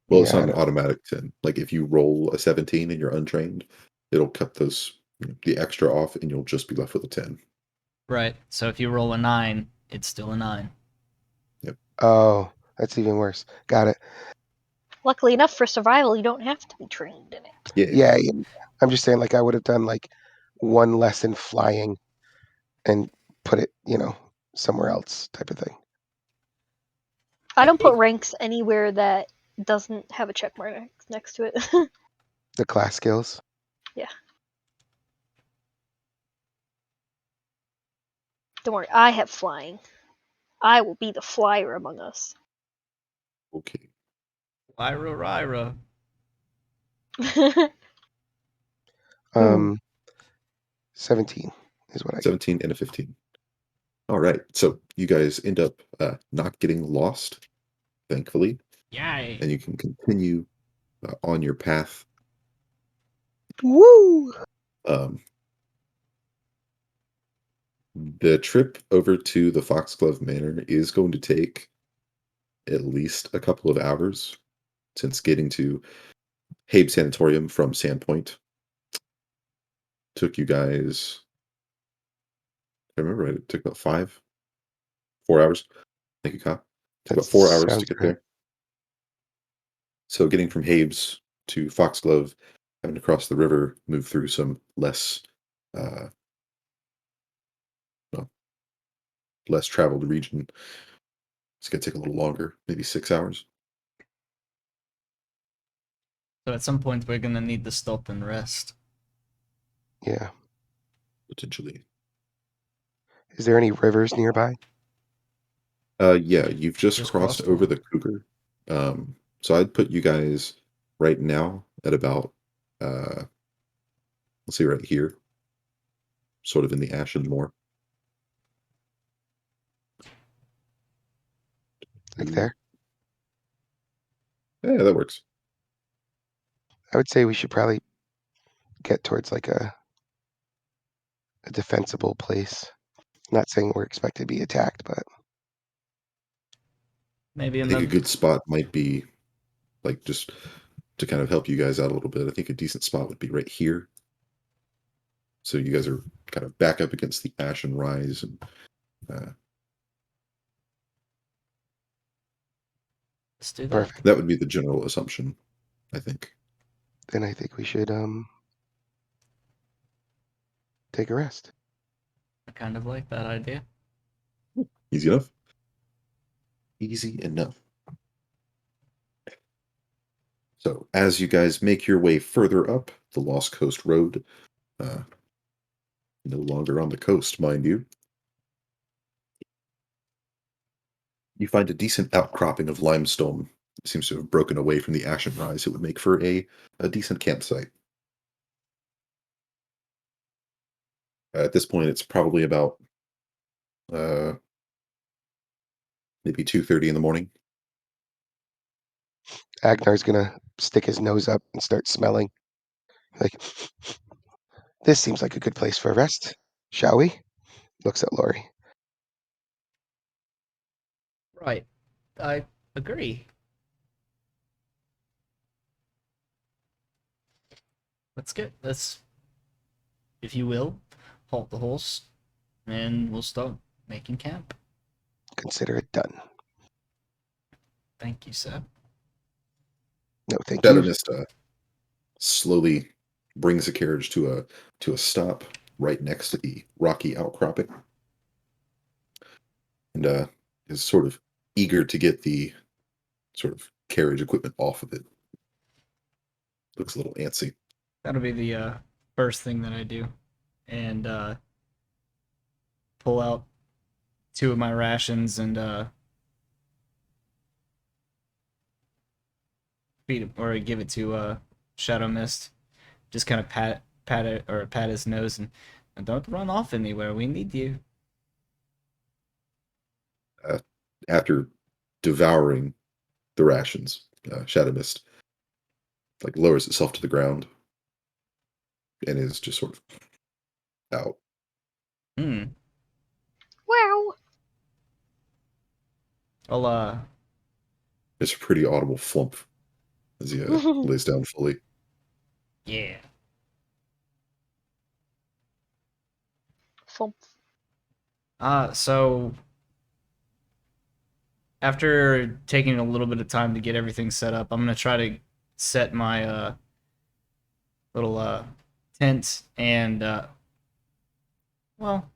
Well, it's yeah, not I an don't know. automatic 10. Like if you roll a 17 and you're untrained, it'll cut the extra off and you'll just be left with a 10. Right. So if you roll a 9, it's still a 9. Yep. Oh, that's even worse. Got it. Luckily enough for survival, you don't have to be trained in it. Yeah. Yeah, yeah. I'm just saying like I would have done like one lesson flying and put it, somewhere else type of thing. I don't put ranks anywhere that doesn't have a check mark next to it. The class skills. Yeah. Don't worry, I have flying. I will be the flyer among us. Okay. Lyra. Um 17 is what I got. 17 and a 15. All right. So you guys end up not getting lost, thankfully, Yay. and you can continue on your path. Woo! Um, the trip over to the Foxglove Manor is going to take at least a couple of hours, since getting to Habe Sanatorium from Sandpoint took you guys, I remember right, it took about 4 hours. Thank you, Kyle. Took That about 4 hours to sounds get right. there. So getting from Habes to Foxglove, having to cross the river, move through some uh, well, less traveled region. It's gonna take a little longer, maybe 6 hours. So at some point we're gonna need to stop and rest. Yeah. Potentially. Is there any rivers nearby? Yeah, you've just Just crossed crossed over one. the Cougar. So I'd put you guys right now at about let's see, right here. sort of in the ashen more. Like there. Yeah, that works. I would say we should probably get towards like a defensible place. Not saying we're expected to be attacked, but Maybe I think a another. good spot might be like just to kind of help you guys out a little bit. I think a decent spot would be right here. So you guys are kind of back up against the ashen rise, and Let's do that. perfect. that would be the general assumption, I think. Then I think we should take a rest. I kind of like that idea. Easy enough. Easy enough. So as you guys make your way further up the Lost Coast Road, no longer on the coast, mind you, you find a decent outcropping of limestone. It seems to have broken away from the ashen rise. It would make for a decent campsite. At this point, it's probably about uh, maybe 2:30 in the morning. Agnar's gonna stick his nose up and start smelling. Like, this seems like a good place for a rest. Shall we? Looks at Lori. Right. I agree. Let's, if you will, halt the horse, and we'll start making camp. Consider it done. Thank you, sir. No, thank Shadow you. Mist slowly brings the carriage to a stop right next to the rocky outcropping, and is sort of eager to get the sort of carriage equipment off of it. Looks a little antsy. That'll be the first thing that I do, and pull out 2 of my rations and feed it or give it to Shadow Mist. Just kind of pat it or pat his nose and don't run off anywhere. We need you. After devouring the rations, Shadow Mist like lowers itself to the ground and is just sort of out. Hmm. Wow. I'll It's a pretty audible flump as he lays down fully. yeah. Thump. So after taking a little bit of time to get everything set up, I'm gonna try to set my little tent and well,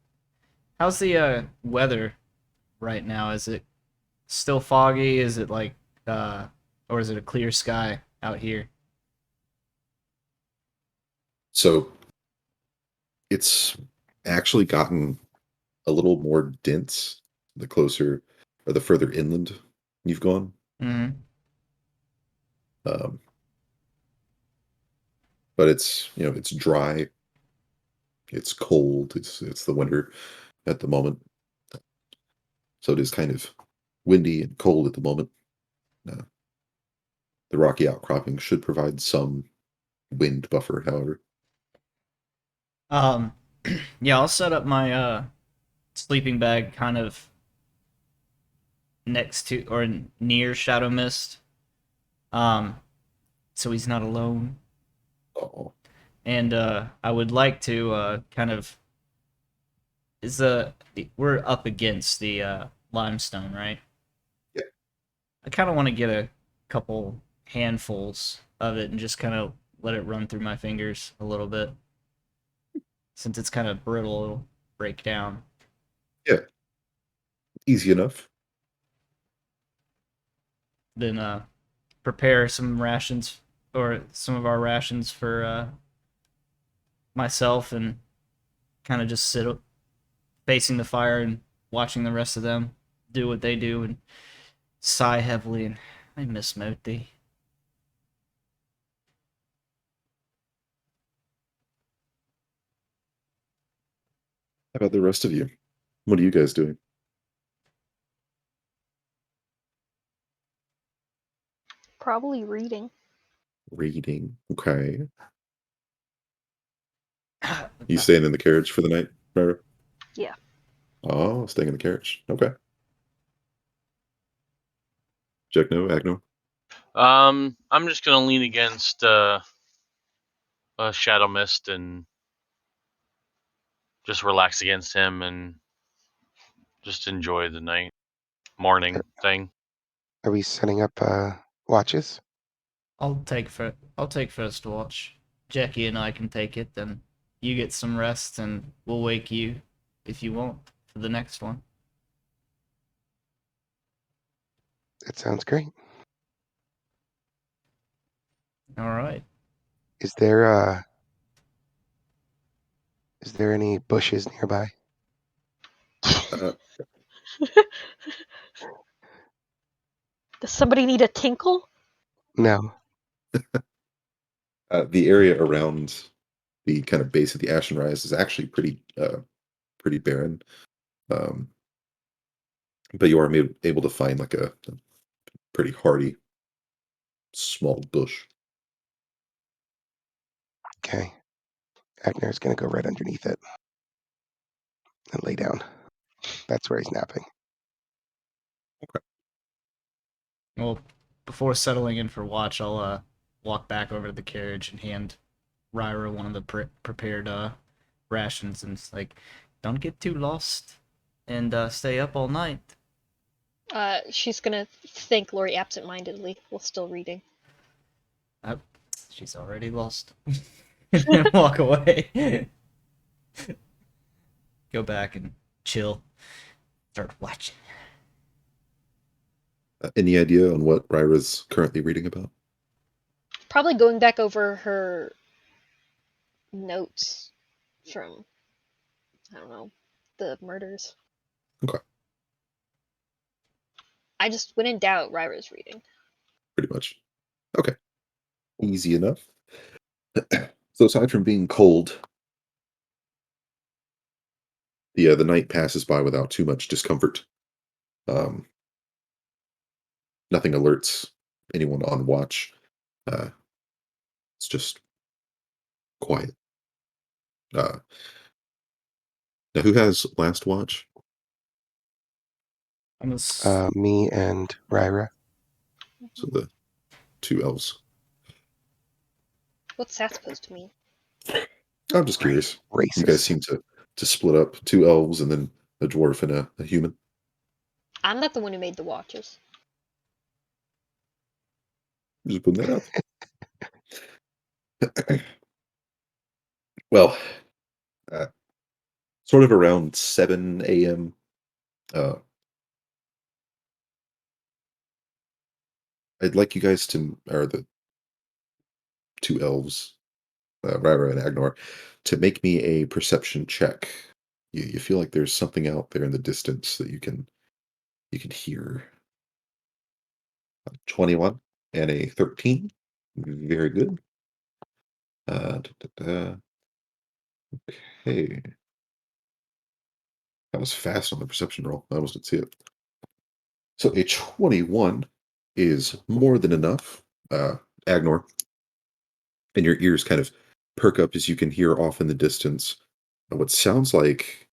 how's the weather right now? Is it still foggy? Is it like or is it a clear sky out here? So it's actually gotten a little more dense the closer or the further inland you've gone. Mm-hmm. Um, but it's it's dry, it's cold, it's the winter at the moment, so it is kind of windy and cold at the moment. Uh, the rocky outcropping should provide some wind buffer, however. Um, yeah, I'll set up my sleeping bag kind of next to or near Shadow Mist, um, so he's not alone. Oh, And I would like to kind of we're up against the limestone, right? yeah, I kind of want to get a couple handfuls of it and just kind of let it run through my fingers a little bit. Since it's kind of brittle, it'll break down. yeah, easy enough. Then prepare some rations or some of our rations for myself and kind of just sit facing the fire and watching the rest of them do what they do and sigh heavily and I miss Moti. about the rest of you? What are you guys doing? Probably reading. Reading. Okay. You staying in the carriage for the night, Myra? Yeah. Oh, staying in the carriage. Okay. Jack, no, Agno. I'm just gonna lean against a Shadow Mist and just relax against him and just enjoy the morning thing. Are we setting up watches? I'll take first watch. Jackie and I can take it, then you get some rest, and we'll wake you if you want for the next one. That sounds great. All right. Is there any bushes nearby? Uh, Does somebody need a tinkle? No. the area around the kind of base of the Ashen Rise is actually pretty barren. But you are able to find like a pretty hardy small bush. Okay. Agner's gonna go right underneath it and lay down. That's where he's napping. Well, before settling in for watch, I'll walk back over to the carriage and hand Ryra one of the prepared rations, and it's like, don't get too lost and stay up all night. She's gonna thank Lori absentmindedly while still reading. She's already lost. And walk away. Go back and chill. Start watching. Any idea on what Ryra's currently reading about? Probably going back over her notes from, I don't know, the murders. Okay. I just, when in doubt, Ryra's reading. Pretty much. Okay. Easy enough. So aside from being cold, the night passes by without too much discomfort. Um, Nothing alerts anyone on watch. It's just quiet. Uh, Now, who has last watch? Me and Ryra. So the two elves. What's that supposed to mean? I'm just curious. Racist. You guys seem to split up, two elves and then a dwarf and a human. I'm not the one who made the watches. Just putting that out there. Well, uh, sort of around 7 a.m. Uh, I'd like you guys or the two elves, Ryra and Agnor, to make me a perception check. You feel like there's something out there in the distance that you can hear. 21 and a 13. Very good. Da, da, da. Okay. That was fast on the perception roll. I almost didn't see it. So a 21 is more than enough. Agnor, and your ears kind of perk up as you can hear off in the distance what sounds like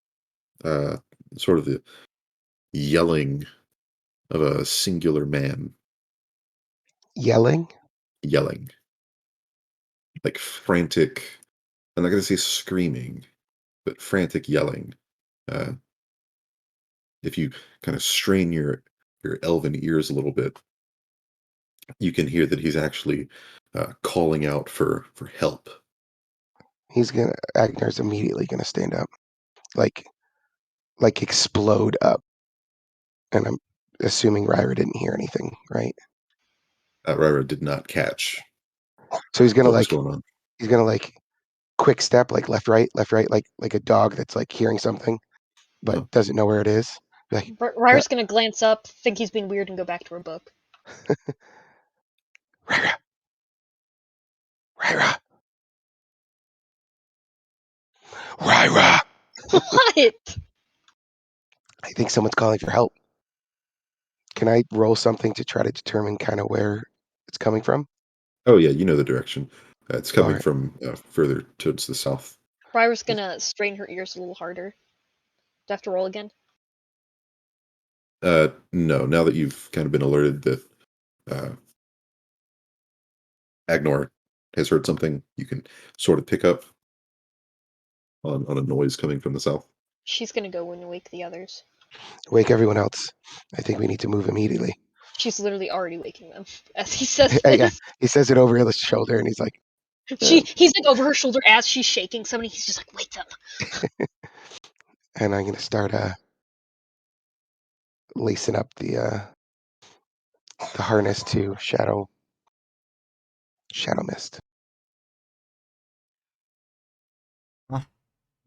uh, sort of the yelling of a singular man. Yelling? Yelling. Like frantic, I'm not going to say screaming, but frantic yelling. Uh, if you kind of strain your elven ears a little bit, you can hear that he's actually calling out for help. Agner's immediately gonna stand up, like explode up. And I'm assuming Ryra didn't hear anything, right? Ryra did not catch So he's gonna what was going on. quick step, like left, right, like a dog that's like hearing something but Oh. doesn't know where it is. Like, Ryra's gonna glance up, think he's being weird, and go back to her book. Ryra, Ryra, Ryra. What? I think someone's calling for help. Can I roll something to try to determine kind of where it's coming from? Oh yeah, you know the direction. It's coming Alright. from further towards the south. Ryra's gonna strain her ears a little harder. Do I have to roll again? No, now that you've kind of been alerted that Agnor has heard something, you can sort of pick up on a noise coming from the south. She's gonna go and wake the others. Wake everyone else. I think we need to move immediately. She's literally already waking them as he says Yeah, this. he says it over his shoulder, and he's like, He's like over her shoulder as she's shaking somebody. He's just like, wake them. and I'm gonna start lacing up the harness to shadow mist.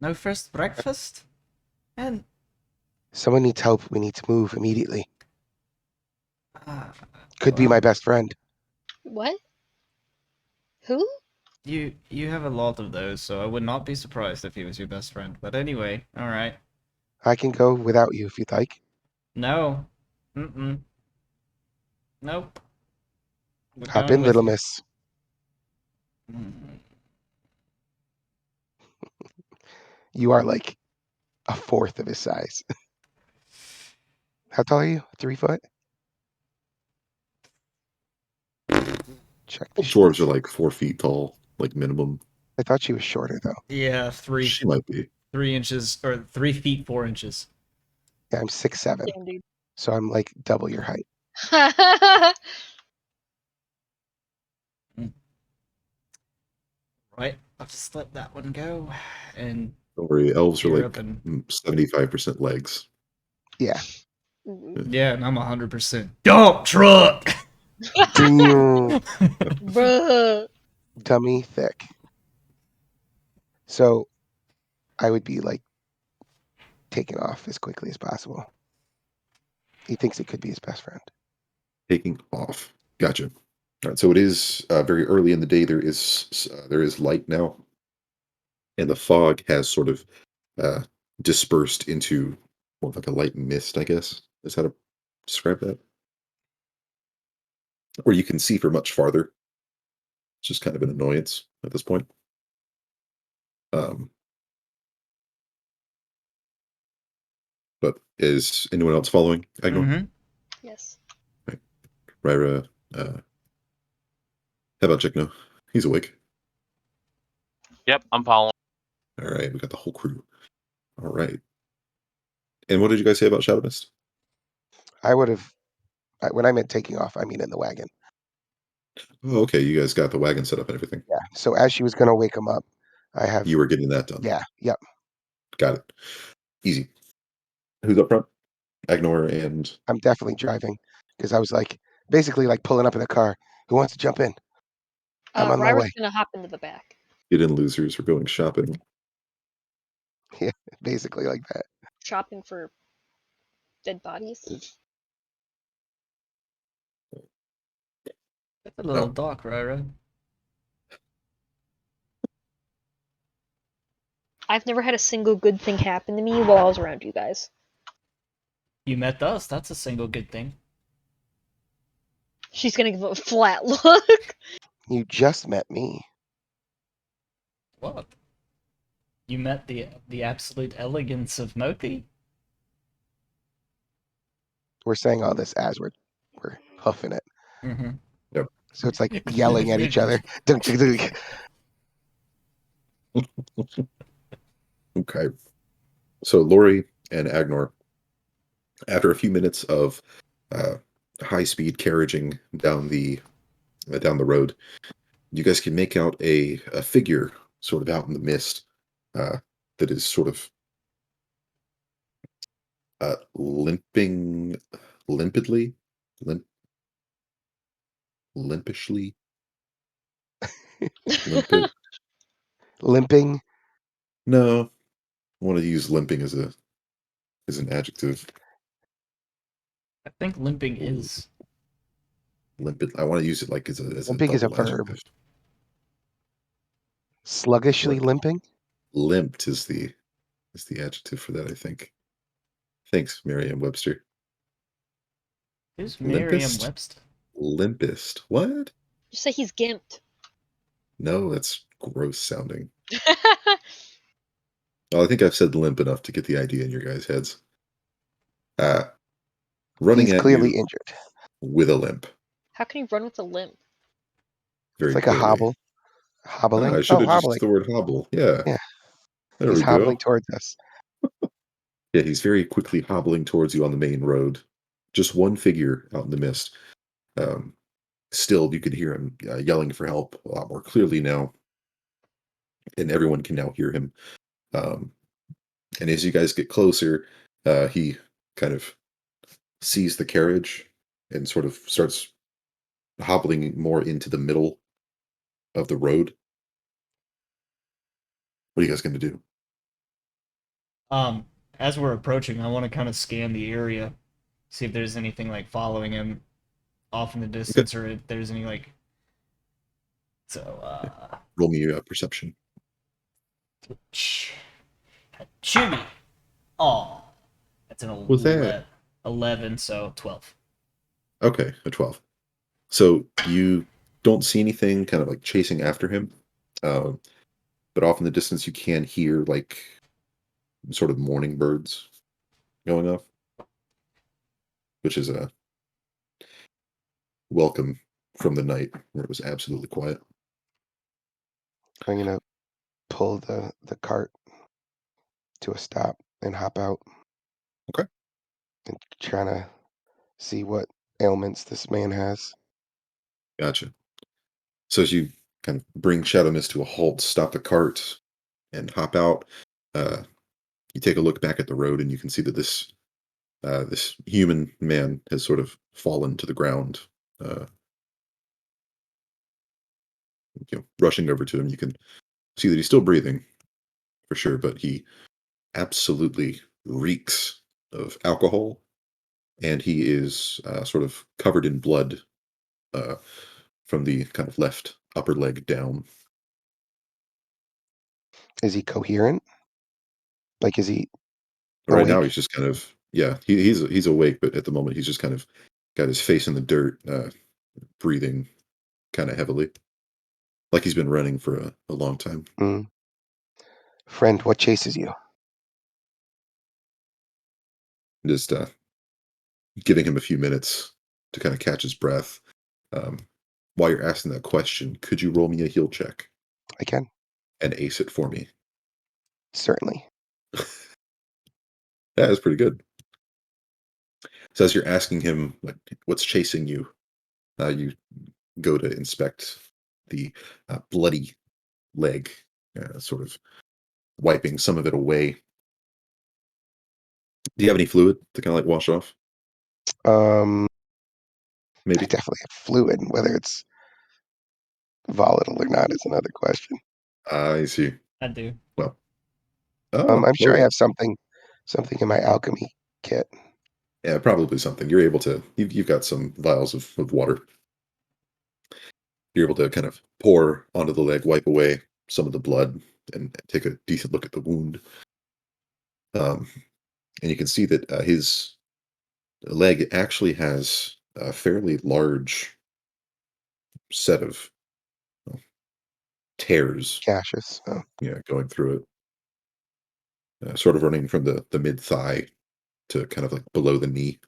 No first breakfast? And Someone needs help. We need to move immediately. uh, Could be my best friend. What? Who? you have a lot of those, so I would not be surprised if he was your best friend. But anyway, all right. I can go without you if you'd like. No. Mm-mm. Nope. We're Hop going in, with little you. miss. Mm. You are like a fourth of his size. How tall are you? 3 foot? Check the Dwarves sheets. are like 4 feet tall, like minimum. I thought she was shorter though. Yeah, She might be. 3 inches or 3 feet 4 inches. Yeah, I'm 6'7", Damn, dude. so I'm like double your height. Right. I'll just let that one go. And Don't worry, elves are gear like up and 75% legs. Yeah. Ooh. yeah, and I'm 100% dump truck. Damn. Bruh. Tummy thick. So I would be like taking off as quickly as possible. He thinks it could be his best friend. Taking off. Gotcha. All right, so it is very early in the day. There is light now, and the fog has sort of uh, dispersed into more of like a light mist, I guess, is how to describe that. Or you can see for much farther. It's just kind of an annoyance at this point. Um, but is anyone else following Agnor? Mm-hmm. Yes. Ryra, how about Chikno? He's awake. Yep, I'm following. All right, we got the whole crew. All right. And what did you guys say about Shadow Mist? I would have, when I meant taking off, I mean in the wagon. Oh, okay, you guys got the wagon set up and everything. Yeah. So as she was going to wake him up, I have. You were getting that done. Yeah. Yep. Got it. Easy. Who's up front? Agnor and I'm definitely driving because I was like basically like pulling up in a car. Who wants to jump in? I'm on my Ryra's way. gonna hop into the back. Get In Losers are going shopping. Yeah, basically like that. Shopping for dead bodies. That's a little No. dark, Rara. I've never had a single good thing happen to me while I was around you guys. You met us. That's a single good thing. She's gonna give a flat look. You just met me. What? You met the absolute elegance of Moti. We're saying all this as we're huffing it. Mm-hmm. Yep. So it's like yelling at each other. Dunk, dunk, dunk. Okay. So Lori and Agnor, after a few minutes of high-speed carriaging down the road, you guys can make out a figure sort of out in the mist that is sort of limping limpidly, limpishly, limpid. Limping. No, I want to use limping as an adjective. I think limping is. Limpid. I want to use it like as a Limping is a double verb. adjective. Sluggishly Like limping. limped is the is the adjective for that, I think. Thanks, Merriam-Webster. Who's Limpest? Merriam-Webster? Limpest. What? Just say he's gimped. No, that's gross sounding. Well, I think I've said limp enough to get the idea in your guys' heads. Running He's at clearly you injured. with a limp. How can he run with a limp? Very It's like a clearly. hobble. Hobbling? I should have just hobbling. used the word hobble. Yeah. Yeah. There He's we hobbling go. towards us. Yeah, he's very quickly hobbling towards you on the main road. Just one figure out in the mist. Still, you could hear him yelling for help a lot more clearly now. And everyone can now hear him. And as you guys get closer, he kind of sees the carriage and sort of starts hobbling more into the middle of the road. What are you guys going to do? As we're approaching, I want to kind of scan the area, see if there's anything like following him off in the distance, or if there's any like. So, Roll me a perception. Chewy. Oh, that's an What's that? 11, so 12. Okay, a 12. So you don't see anything kind of like chasing after him, but off in the distance you can hear like sort of morning birds going off, which is a welcome from the night where it was absolutely quiet. I'm going to pull the cart to a stop and hop out. Okay. And trying to see what ailments this man has. Gotcha. So as you kind of bring Shadow Mist to a halt, stop the cart, and hop out, you take a look back at the road, and you can see that this human man has sort of fallen to the ground. Rushing over to him, you can see that he's still breathing, for sure, but he absolutely reeks of alcohol, and he is sort of covered in blood from the kind of left upper leg down. Is he coherent? Like, is he Right now, awake? he's just kind of he's awake, but at the moment he's just kind of got his face in the dirt, breathing kind of heavily, like he's been running for a long time. Mm. Friend, what chases you? Just giving him a few minutes to kind of catch his breath. While you're asking that question, could you roll me a heal check I can. and ace it for me? Certainly. That is pretty good. So as you're asking him, like, what's chasing you, you go to inspect the bloody leg, sort of wiping some of it away. Do you have any fluid to kind of like wash off? I Maybe. definitely have fluid. Whether it's volatile or not is another question. I see. I do. Well, I'm sure I well, have something in my alchemy kit. yeah, probably something. You're able to. You've got some vials of water. You're able to kind of pour onto the leg, wipe away some of the blood, and take a decent look at the wound. And you can see that his leg actually has a fairly large set of tears, Cassius. Oh, going through it, sort of running from the mid thigh to kind of like below the knee.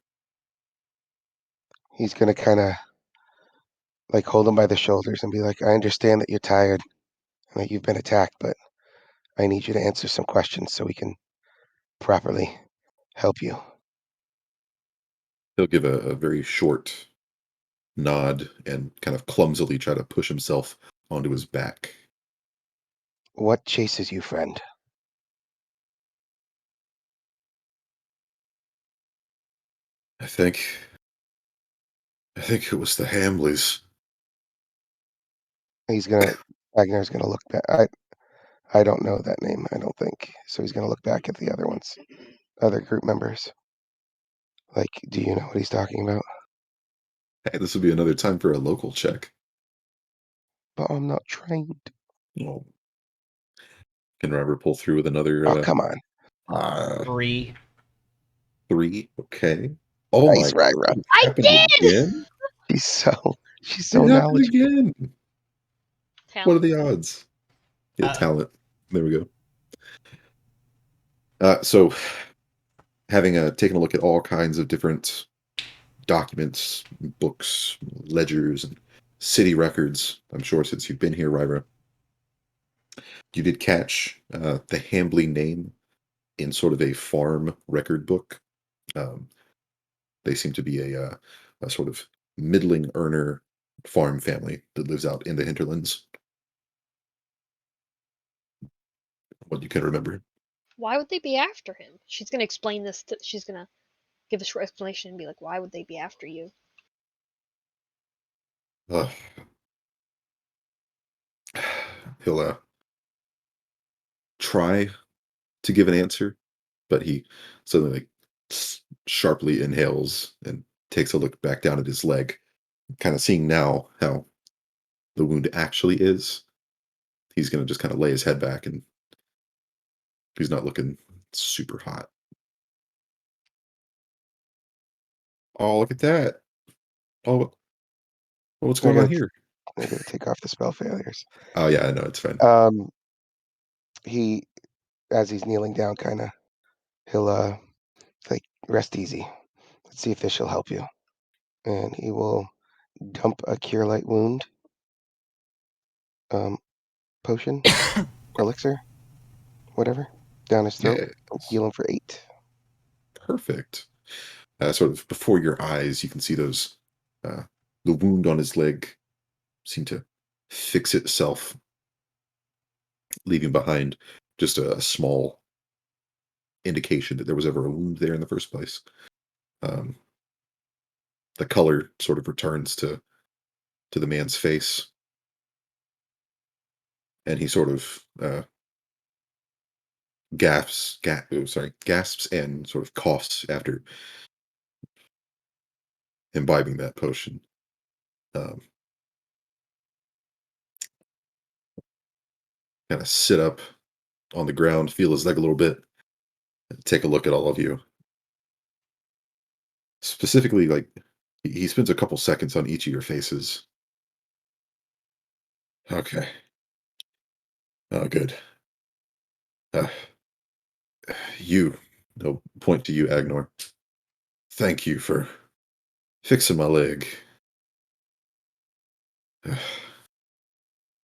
he's gonna kind of like hold him by the shoulders and be like, "I understand that you're tired and that you've been attacked, but I need you to answer some questions so we can properly help you." He'll give a very short nod and kind of clumsily try to push himself onto his back. What chases you, friend? I think it was the Hamleys. Agnar's gonna look back. I don't know that name. I don't think so. He's gonna look back at the other ones, other group members. Like, do you know what he's talking about? Hey, this would be another time for a local check. But I'm not trained. Oh, can Robert pull through with another Oh, come on. 3. 3. Okay. Oh Nice, my! Ryra. It I happened did! again. She's It so happened knowledgeable. again. What are Talent. the odds? Yeah, Uh, talent. There we go. So, having taken a look at all kinds of different documents, books, ledgers, and city records, I'm sure since you've been here, Ryra, you did catch the Hambly name in sort of a farm record book. Um, they seem to be a sort of middling earner farm family that lives out in the hinterlands. What you can remember. Why would they be after him? She's gonna explain this. She's gonna give a short explanation and be like, "Why would they be after you?" Uh, he'll try to give an answer, but he suddenly like sharply inhales and takes a look back down at his leg, kind of seeing now how the wound actually is. He's gonna just kind of lay his head back, and he's not looking super hot. Oh, look at that! Oh, what's I going on gotta, here? I gotta take off the spell failures. Oh yeah, I know it's fine. He, as he's kneeling down, he'll like rest easy. Let's see if this will help you. And he will dump a cure light wound potion, elixir, whatever, down his throat. Yeah, Heal him for 8. perfect. Sort of before your eyes, you can see those the wound on his leg seem to fix itself, leaving behind just a small indication that there was ever a wound there in the first place. Um, the color sort of returns to the man's face, and he sort of gasps and sort of coughs after imbibing that potion. Um, kind of sit up on the ground, feel his leg a little bit, and take a look at all of you. Specifically, like he spends a couple seconds on each of your faces. Okay. Oh, good. Uh, you. They'll point to you, Agnor. Thank you for fixing my leg.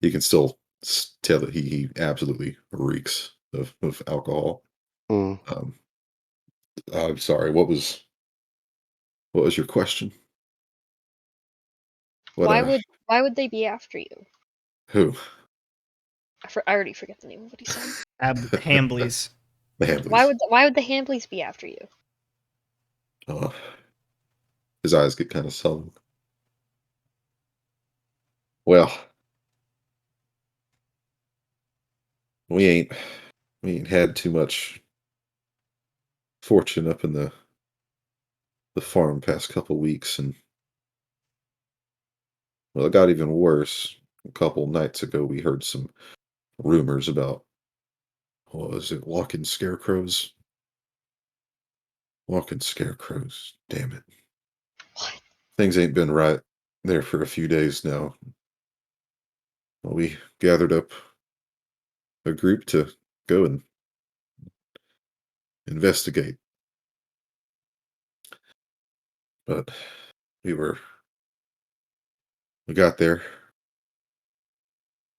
You can still tell that he absolutely reeks of alcohol. Mm. Um, I'm sorry. What was your question? What Why would they be after you? who? I already forget the name of what he said. Hamblies. The Why would the Hambleys be after you? Uh, his eyes get kind of sullen. Well, we ain't we ain't had too much fortune up in the farm past couple weeks, and well, it got even worse. A couple nights ago, we heard some rumors about what was it, walking scarecrows? Walking scarecrows. Damn it. What? Things ain't been right there for a few days now. Well, we gathered up a group to go and investigate, but we were we got there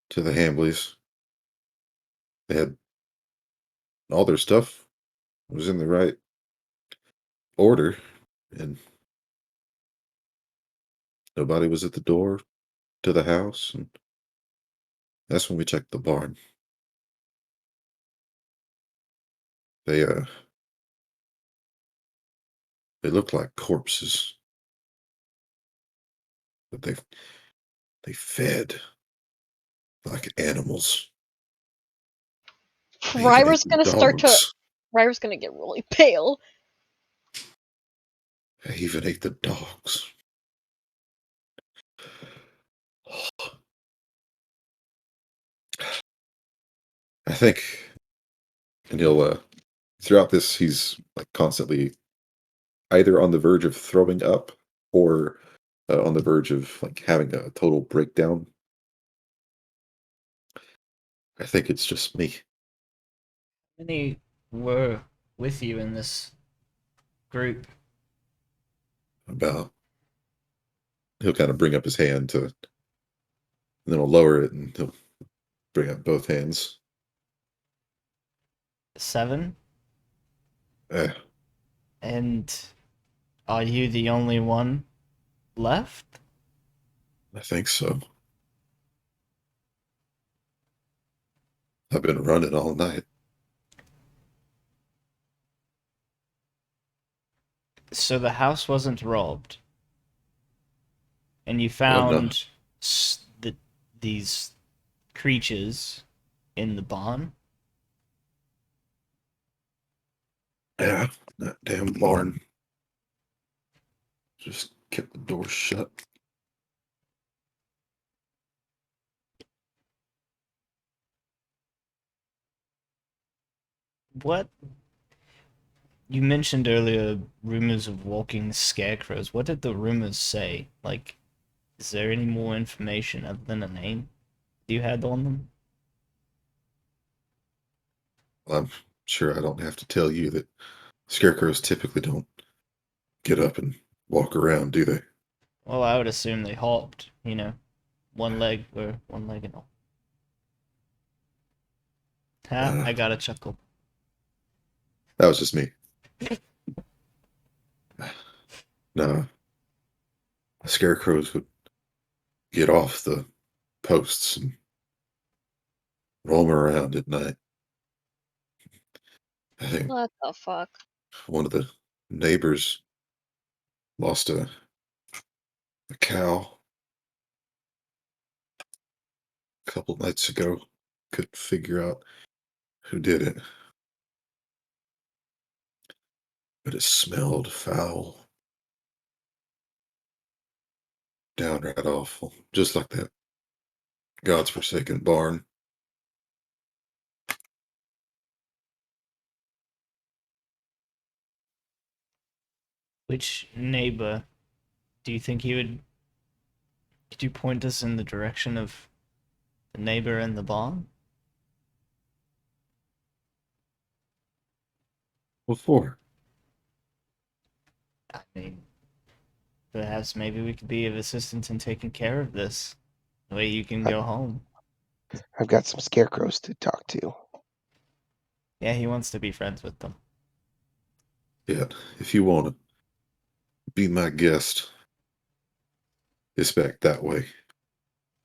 to the Hambleys. They had all their stuff was in the right order, and nobody was at the door to the house, and that's when we checked the barn. They they looked like corpses, but they fed like animals. They even ate Ryra's the gonna start to. dogs. Ryra's gonna get really pale. They even ate the dogs. I think, and he'll Throughout this, he's like constantly either on the verge of throwing up or on the verge of like having a total breakdown. I think it's just me. How many were with you in this group? About he'll kind of bring up his hand to, and then he'll lower it, and he'll bring up both hands. 7? Eh, And are you the only one left? I think so. I've been running all night. So the house wasn't robbed, and you No. found these creatures in the barn? Yeah, that damn barn. Just kept the door shut. What? You mentioned earlier rumors of walking scarecrows. What did the rumors say? Like, is there any more information other than a name you had on them? Well, I'm sure I don't have to tell you that scarecrows typically don't get up and walk around, do they? Well, I would assume they hopped, one leg or one leg and all. Ha, Uh, I got a chuckle. that was just me. No, scarecrows would get off the posts and roam around at night. I think What the fuck? one of the neighbors lost a cow a couple nights ago. Couldn't figure out who did it, but it smelled foul. Downright awful. Just like that God's forsaken barn. Which neighbor do you think you would? Could you point us in the direction of the neighbor in the barn? What for? I mean, perhaps maybe we could be of assistance in taking care of this. The way you can I, go home. I've got some scarecrows to talk to. Yeah, he wants to be friends with them. Yeah, if you want to be my guest, it's back that way.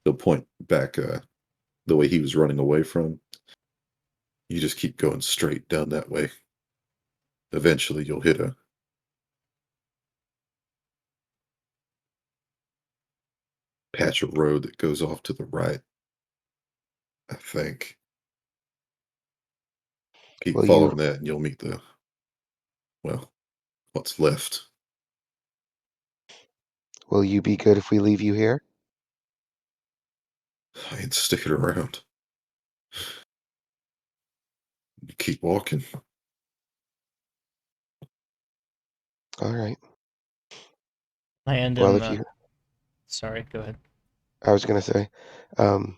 He'll point back the way he was running away from. You just keep going straight down that way. Eventually, you'll hit a patch of road that goes off to the right, I think. Keep Will you following that, and you'll meet well, what's left. will you be good if we leave you here? I ain't sticking around. You keep walking. All right. I hand Well, him. if you, Sorry, go ahead. I was gonna say, um,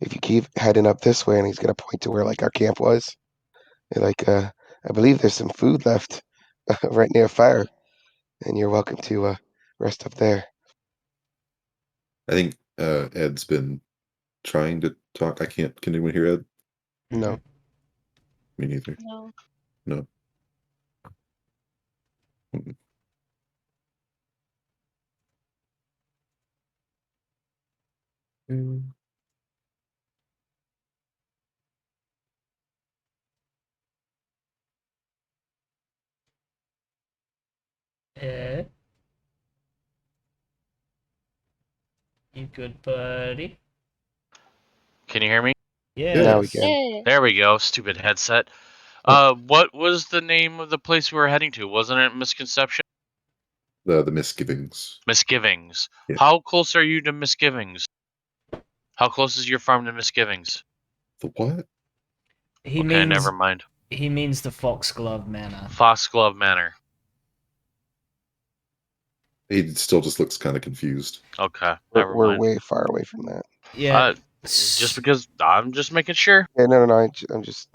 if you keep heading up this way, and he's gonna point to where like our camp was, like I believe there's some food left right near a fire, and you're welcome to rest up there. I think Ed's been trying to talk. I can't. Can anyone hear Ed? No, Me neither. No. No. Mm-mm. Mm. Ed, you good, buddy? Can you hear me? now we Yes. can. Yeah. There we go. Stupid headset. What was the name of the place we were heading to? Wasn't it Misconception? The misgivings. Misgivings. Yeah. How close are you to Misgivings? How close is your farm to Misgivings? The what? He Okay, means never mind. He means the Foxglove Manor. Foxglove Manor. He still just looks kind of confused. Okay, We're, never we're mind. way far away from that. Yeah. Just because I'm just making sure. Yeah, no. I'm just.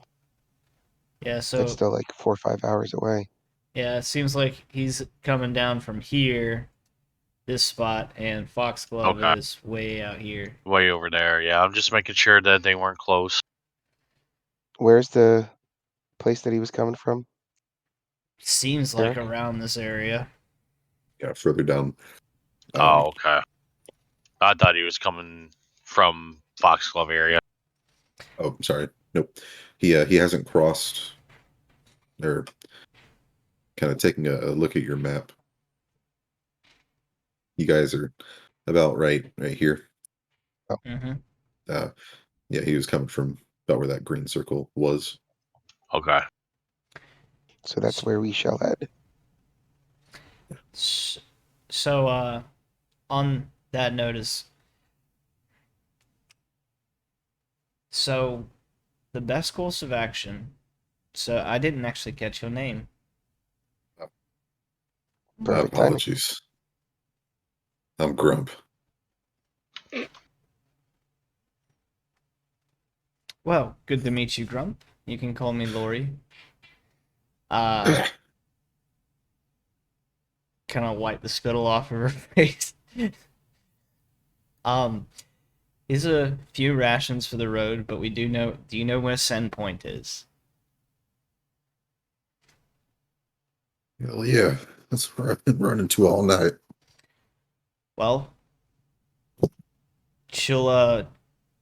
Yeah, That's so still like 4 or 5 hours away. yeah, it seems like he's coming down from here, this spot, and Foxglove Okay. is way out here. Way over there. Yeah, I'm just making sure that they weren't close. Where's the place that he was coming from? Seems like Eric? around this area. Yeah, further down. Oh, okay. I thought he was coming from Foxglove area. Oh, sorry. Nope. He hasn't crossed. Or kind of taking a look at your map. You guys are about right here. Mm-hmm. Yeah, he was coming from about where that green circle was. Okay. So that's where we shall head. So, on that notice, so the best course of action. So I didn't actually catch your name. Perfect timing. Apologies. I'm Grump. Well, good to meet you, Grump. You can call me Lori. Kind of wipe the spittle off of her face. Here's a few rations for the road, but we do know. Do you know where Sandpoint is? Hell yeah. That's where I've been running to all night. Well, she'll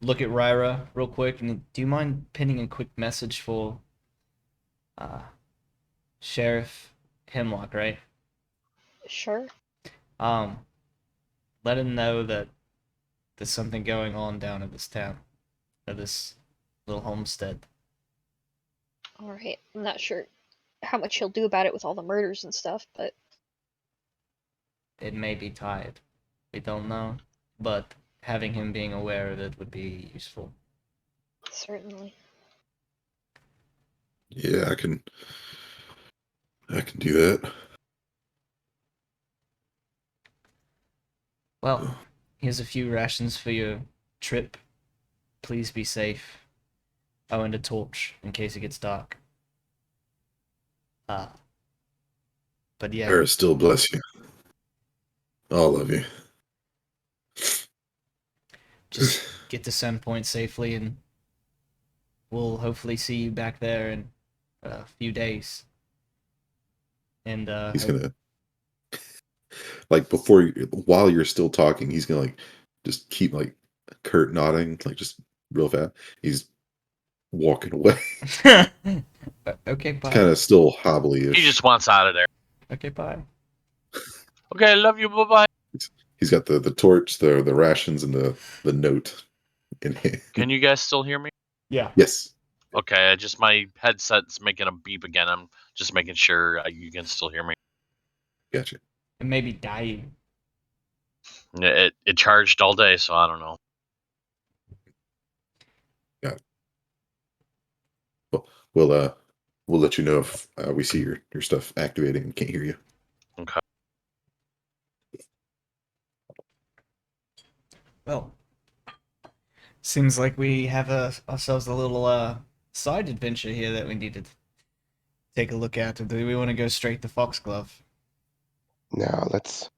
look at Ryra real quick, and do you mind pinning a quick message for Sheriff Hemlock, right? Sure. Let him know that there's something going on down at this town, at this little homestead. All right. I'm not sure how much he'll do about it with all the murders and stuff, but It may be tied. We don't know, but having him being aware of it would be useful. certainly. Yeah, I can do that. Well, here's a few rations for your trip. Please be safe. Oh, and a torch in case it gets dark. But yeah, Paris still bless you. All of you. just get to Sandpoint safely, and we'll hopefully see you back there in a few days. And He's gonna like while you're still talking, he's gonna like just keep like Kurt nodding, like just real fast. He's walking away. Okay, bye. Kind of still hobbly-ish. He just wants out of there. Okay, bye. Okay, love you. Bye bye. He's got the torch, the rations, and the note in hand. Can you guys still hear me? Yeah. Yes. Okay, just my headset's making a beep again. I'm just making sure you can still hear me. Gotcha. It may be dying. It charged all day, so I don't know. Got it. Well, we'll let you know if we see your stuff activating and can't hear you. Okay. Well, seems like we have ourselves a little side adventure here that we need to take a look at. Do we want to go straight to Foxglove? No, let's.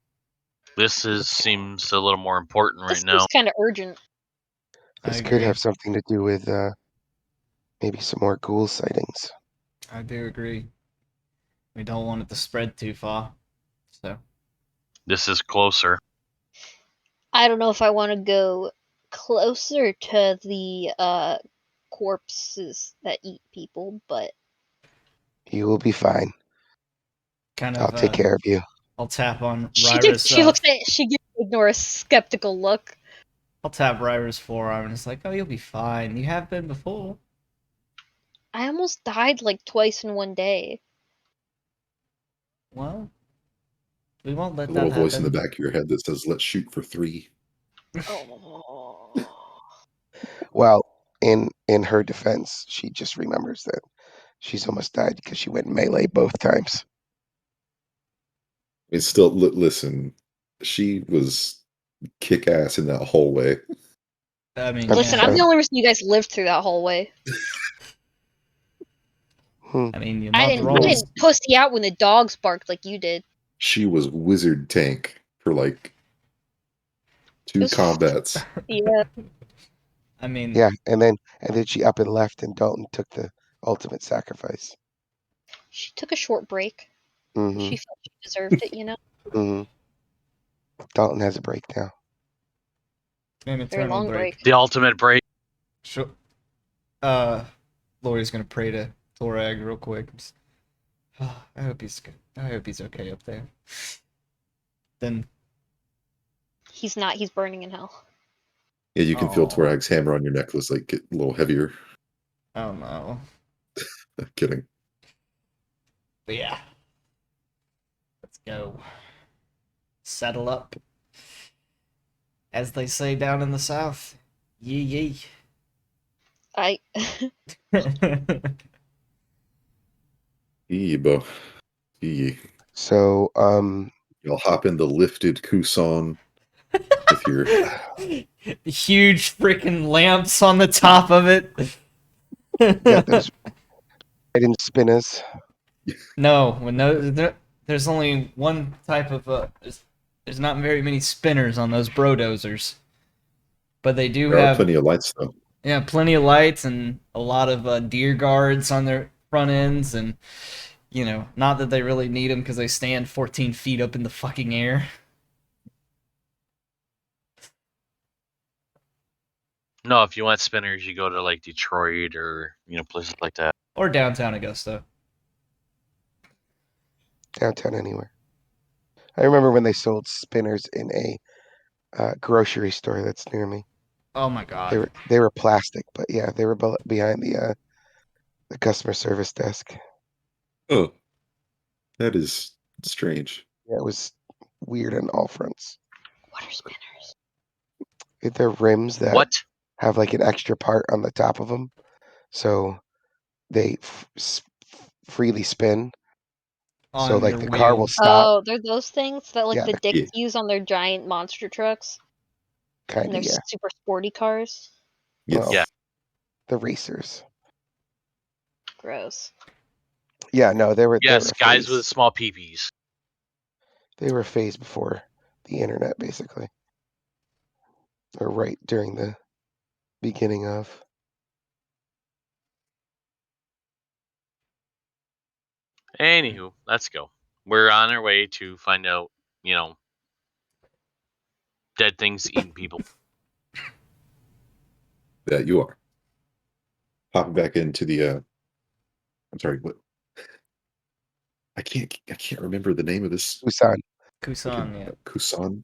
Seems a little more important This right now. seems kind of urgent. I This agree. could have something to do with maybe some more ghoul sightings. I do agree. We don't want it to spread too far. So This is closer. I don't know if I want to go closer to the corpses that eat people, but You will be fine. kind I'll of take care of you. I'll tap on she Ryra's looks at it, she gives Ignore a skeptical look. I'll tap Ryra's forearm and it's like, oh, you'll be fine. You have been before. I almost died like twice in one day. Well, we won't let A that little voice in the happen. back of your head that says, "Let's shoot for 3." Oh. Well, in her defense, she just remembers that She's almost died because she went melee both times. It's still listen. She was kick ass in that hallway. I mean, I'm Listen, yeah. I'm the sorry. only reason you guys lived through that hallway. I mean, you're I not didn't. wrong. I didn't pussy out when the dogs barked like you did. She was wizard tank for like It 2 was combats. yeah. I mean, Yeah, and then she up and left, and Dalton took the ultimate sacrifice. She took a short break. Mm-hmm. She felt she deserved it, you know. Mm-hmm. Dalton has a break now. an Very eternal long break. break. The ultimate break. Sure. Lori's gonna pray to Torag real quick. I hope he's good. I hope he's okay up there. Then, He's not. He's burning in hell. Yeah, you can feel oh, Torag's hammer on your necklace like get a little heavier. oh no. Kidding. But yeah, let's go. Settle up, as they say down in the south. Yee I. yee. Bo. Yee. So, You'll hop in the lifted Kusan with your Huge freaking lamps on the top of it. got those hidden spinners. No, there's only one type of there's not very many spinners on those brodozers, but they do there are have plenty of lights though. plenty of lights and a lot of deer guards on their front ends, and not that they really need them because they stand 14 feet up in the fucking air. No, if you want spinners, you go to like Detroit or places like that. Or downtown Augusta. Downtown anywhere. I remember when they sold spinners in a grocery store that's near me. Oh my god. They were plastic, but yeah, they were behind the customer service desk. Oh, that is strange. Yeah, it was weird on all fronts. What are spinners? They're rims that What? have like an extra part on the top of them, so they freely spin. So On like your the car will wheel. stop. Oh, they're those things that like Yeah, the dicks Yeah. use on their giant monster trucks kind and of, their yeah. super sporty cars. Yes. Well, Yeah. the racers. Gross. Yeah, no, they were Yes, guys with phased. small peepees. They were phased before the internet, basically, or right during the beginning of. Anywho, let's go. We're on our way to find out, dead things eating people. That you are. Hopping back into the I'm sorry, what I can't remember the name of this Busan, Kusan, yeah. Kusan.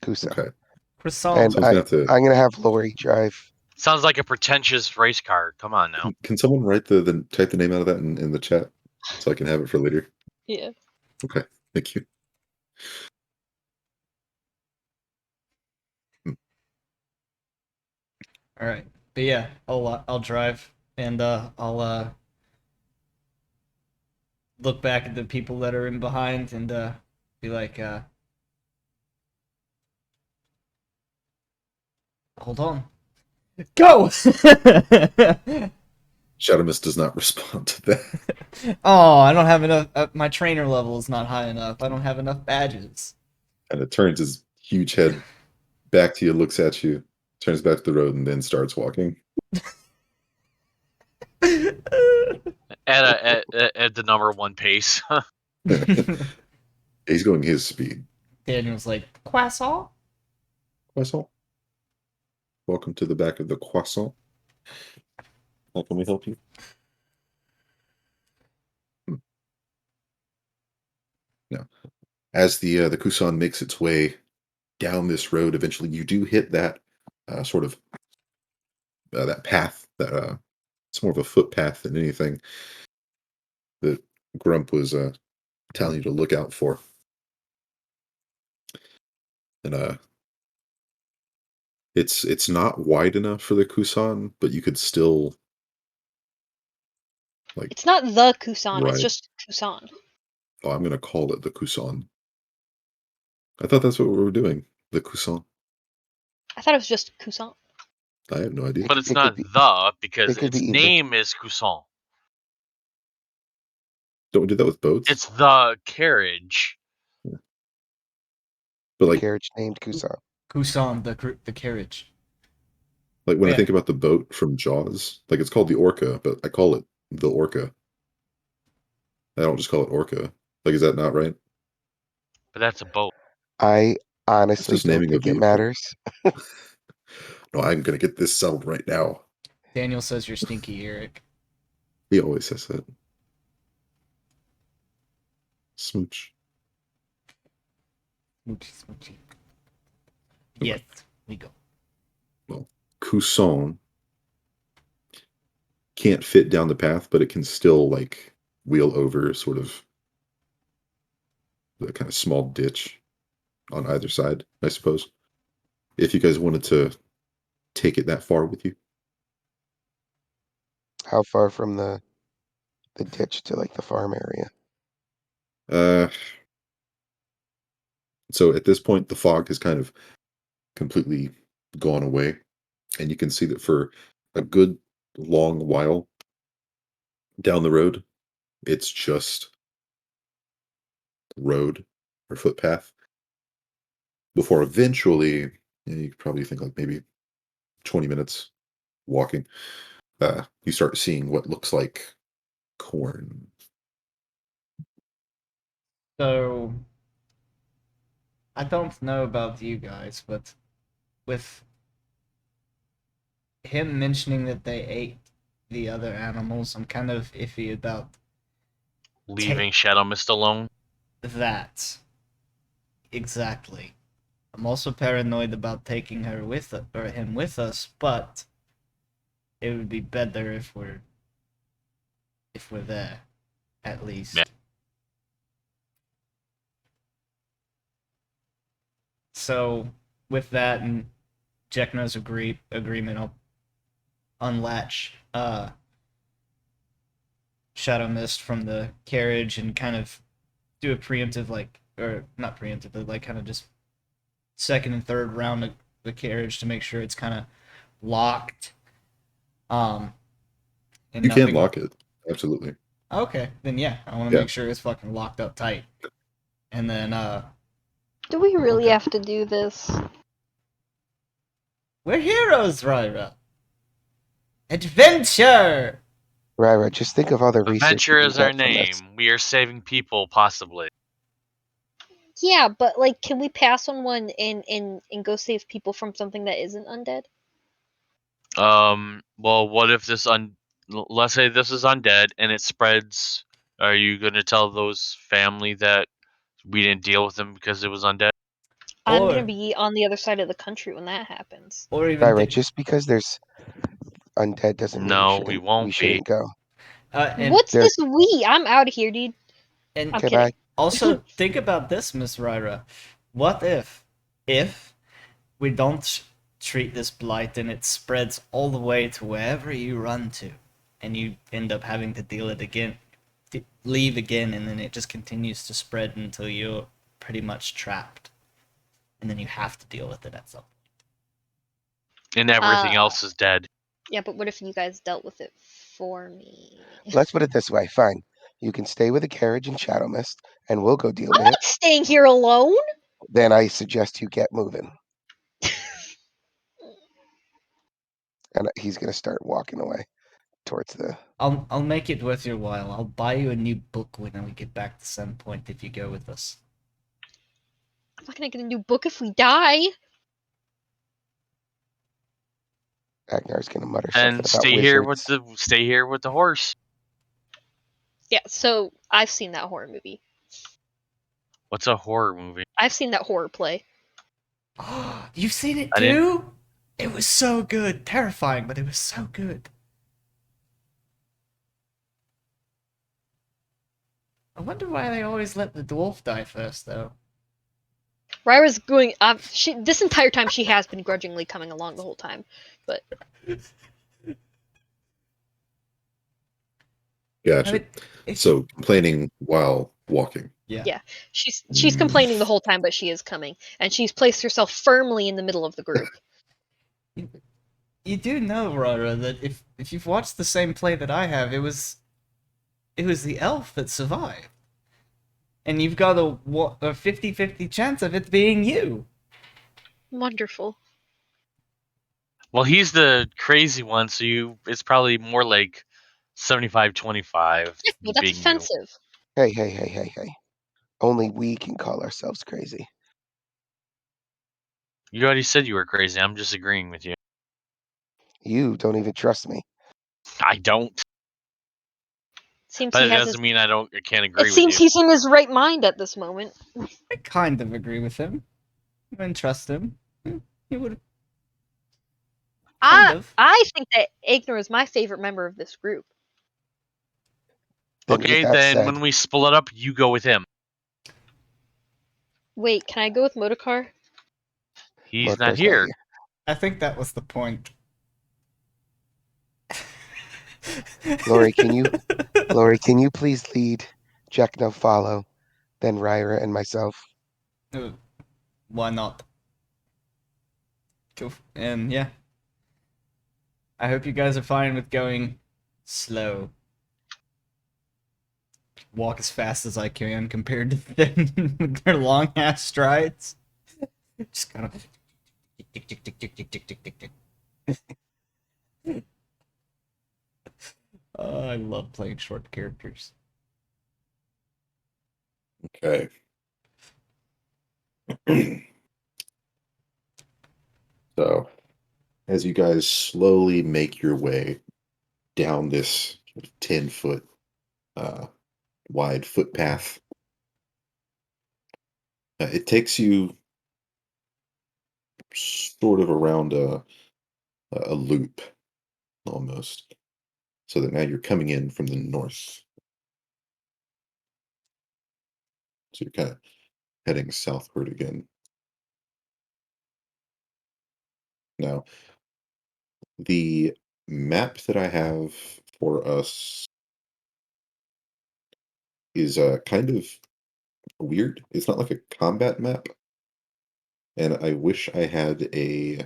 Kusa. Okay. Croissant. And So I was gonna have to I'm gonna have Lori drive. Sounds like a pretentious race car. Come on now. can someone write the type the name out of that in the chat so I can have it for later? Yeah. Okay. Thank you. All right. But yeah, I'll drive and I'll look back at the people that are in behind and be like hold on. Go. Shadowmist does not respond to that. Oh, I don't have enough my trainer level is not high enough. I don't have enough badges. And it turns his huge head back to you, looks at you, turns back to the road, and then starts walking. At the number 1 pace. He's going his speed. Daniel's like, croissant? Croissant. Welcome to the back of the croissant. How can we help you? No. As the Kusan makes its way down this road, eventually you do hit that sort of that path that it's more of a footpath than anything that Grump was telling you to look out for. And it's not wide enough for the Kusan, but you could still Like, It's not the Kusan, it's right. just Kusan. Oh, I'm gonna call it the Kusan. I thought that's what we were doing. The Kusan. I thought it was just Kusan. I have no idea. But it's It could not be. the because It could be its either. name is Cousin. Don't we do that with boats? It's the carriage. But The like, carriage named Kusan. Kusan, the carriage. when I Yeah. think about the boat from Jaws, like it's called the Orca, but I call it the Orca. I don't just call it Orca. Like, is that not right? But that's a boat. I It's honestly just don't naming a think it vehicle. matters. No, I'm gonna get this settled right now. Daniel says you're stinky, Eric. He always says that. Smooch. Smoochy, smoochy. Yes, we go. Well, Couson can't fit down the path, but it can still like wheel over sort of the kind of small ditch on either side, I suppose. If you guys wanted to take it that far with you. How far from the ditch to like the farm area? Uh so at this point the fog has kind of completely gone away, and you can see that for a good long while down the road, it's just road or footpath before eventually, you could probably think like maybe 20 minutes walking, you start seeing what looks like corn. So, I don't know about you guys, but with him mentioning that they ate the other animals, I'm kind of iffy about Leaving Shadow Mist alone. that. Exactly. I'm also paranoid about taking her with or him with us, but it would be better if we're there, at least. Yeah. So, with that and Jekno's agreement, I'll unlatch Shadow Mist from the carriage and kind of do a preemptive, or not preemptive, but kind of just second and third round of the carriage to make sure it's kind of locked. And You can nothing. lock it, absolutely. Okay, then yeah, I want to Yeah. make sure it's fucking locked up tight. And then, Do we really Okay. have to do this? we're heroes, Ryra. Adventure! Right. Just think of all the research you Adventure can is our get from this. name. We are saving people, possibly. Yeah, but like, can we pass on one and go save people from something that isn't undead? Well, what if let's say this is undead and it spreads? Are you gonna tell those family that we didn't deal with them because it was undead? I'm Or gonna be on the other side of the country when that happens. or even Right. Just because there's undead doesn't mean No, we we won't be. shouldn't go. and What's There. this we? I'm out of here, dude. and I'm Okay. kidding. Bye. also think about this, Miss Ryra. What if we don't treat this blight and it spreads all the way to wherever you run to, and you end up having to deal it again, leave again, and then it just continues to spread until you're pretty much trapped, and then you have to deal with it at some point. And everything Uh, else is dead. Yeah, but what if you guys dealt with it for me? Let's put it this way. Fine. You can stay with the carriage and Shadow Mist, and we'll go deal I'm with it. not staying here alone. Then I suggest you get moving. And he's gonna start walking away towards the. I'll make it worth your while. I'll buy you a new book when we get back to Sandpoint if you go with us. I'm not gonna get a new book if we die. Agnar's gonna mutter something And about stay wizards. here with the horse. Yeah, so I've seen that horror movie. What's a horror movie? I've seen that horror play. You've seen it I didn't- too? It was so good. Terrifying, but it was so good. I wonder why they always let the dwarf die first, though. Ryra's going. This entire time she has been grudgingly coming along the whole time, but Gotcha. I mean, if So complaining while walking. Yeah. She's complaining the whole time, but she is coming, and she's placed herself firmly in the middle of the group. you do know, Rara, that if you've watched the same play that I have, it was the elf that survived. And you've got a 50-50 chance of it being you. Wonderful. Well, he's the crazy one, so it's probably more like 75-25 Well, that's being you. offensive. Hey. Only we can call ourselves crazy. You already said you were crazy. I'm just agreeing with you. You don't even trust me. I don't, Seems but he it has his. doesn't mean I can't It agree with seems you. he's in his right mind at this moment. I kind of agree with him. I wouldn't trust him. He would. Kind of. I think that Ignor is my favorite member of this group. Then with Okay, that then said, when we split up, you go with him. Wait, can I go with Modokar? He's not Motorcar's not here. here. I think that was the point. Lori, can you please lead? Jack no follow, then Ryra and myself. Why not? Cool. And yeah. I hope you guys are fine with going slow. Walk as fast as I can compared to them with their long ass strides. Just kind of tick tick tick tick tick tick tick tick tick. I love playing short characters. Okay. So, as you guys slowly make your way down this 10-foot wide footpath, it takes you sort of around a loop almost, so that now you're coming in from the north. So you're kind of heading southward again. Now, the map that I have for us is kind of weird. It's not like a combat map, and I wish I had a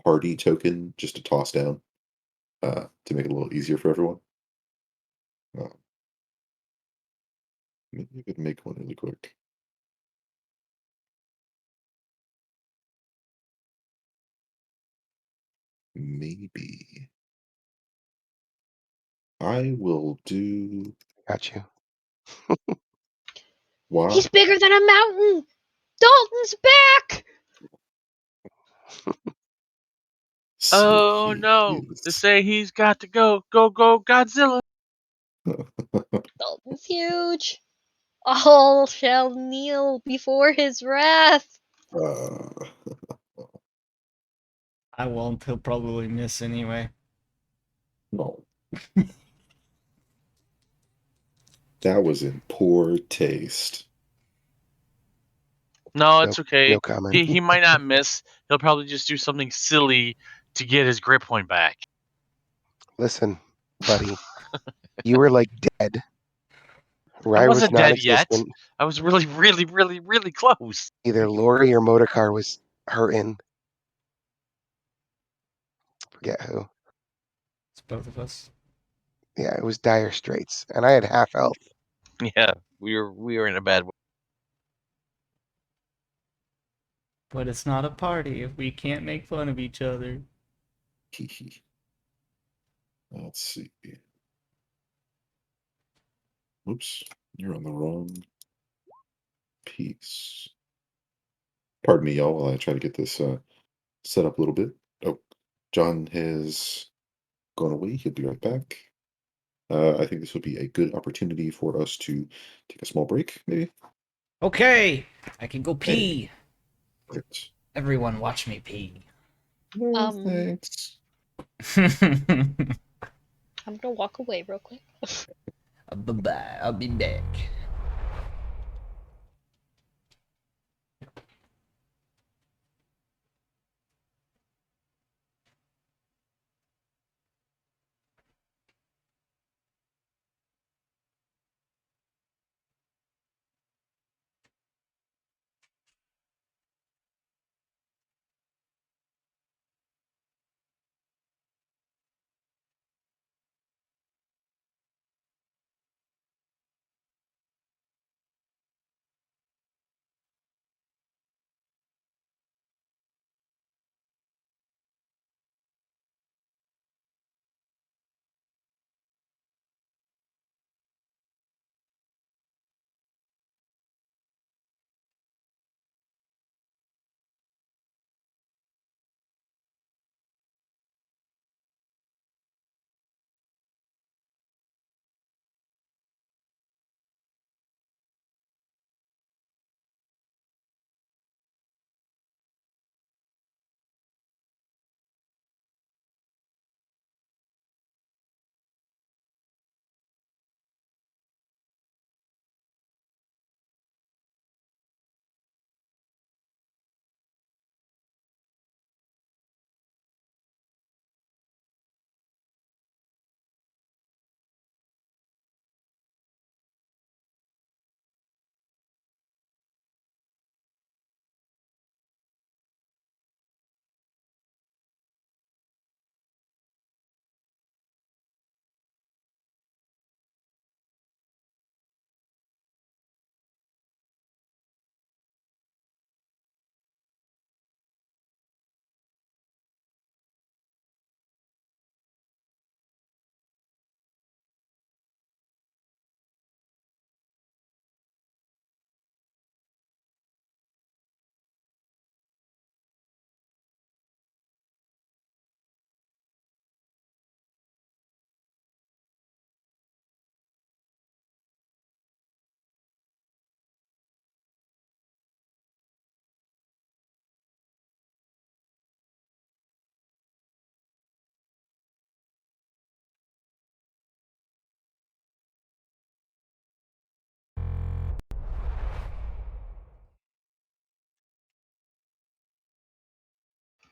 party token just to toss down to make it a little easier for everyone. Uh, maybe I could make one really quick. Maybe I will do. Got you. Why? He's bigger than a mountain! Dalton's back! So Oh he no! They is. say he's got to go. Go, go, Godzilla! Dalton's huge. All shall kneel before his wrath. uh, I won't. He'll probably miss anyway. no, that was in poor taste. No, it's okay. No comment. He might not miss. He'll probably just do something silly to get his grip point back. Listen, buddy, you were like dead. I Ryra was wasn't dead yet. non-existent. I was really, really, really, really close. Either Lori or Motorcar was hurting. Forget who. It's both of us. Yeah, it was dire straits, and I had half health. Yeah, we were in a bad way. But it's not a party if we can't make fun of each other. Let's see. Oops, you're on the wrong piece. Pardon me, y'all, while I try to get this set up a little bit. Oh, John has gone away. He'll be right back. I think this would be a good opportunity for us to take a small break, maybe. Okay, I can go Hey, pee. great. Everyone, watch me pee. No, Um, thanks. I'm gonna walk away real quick. Bye-bye. I'll be back.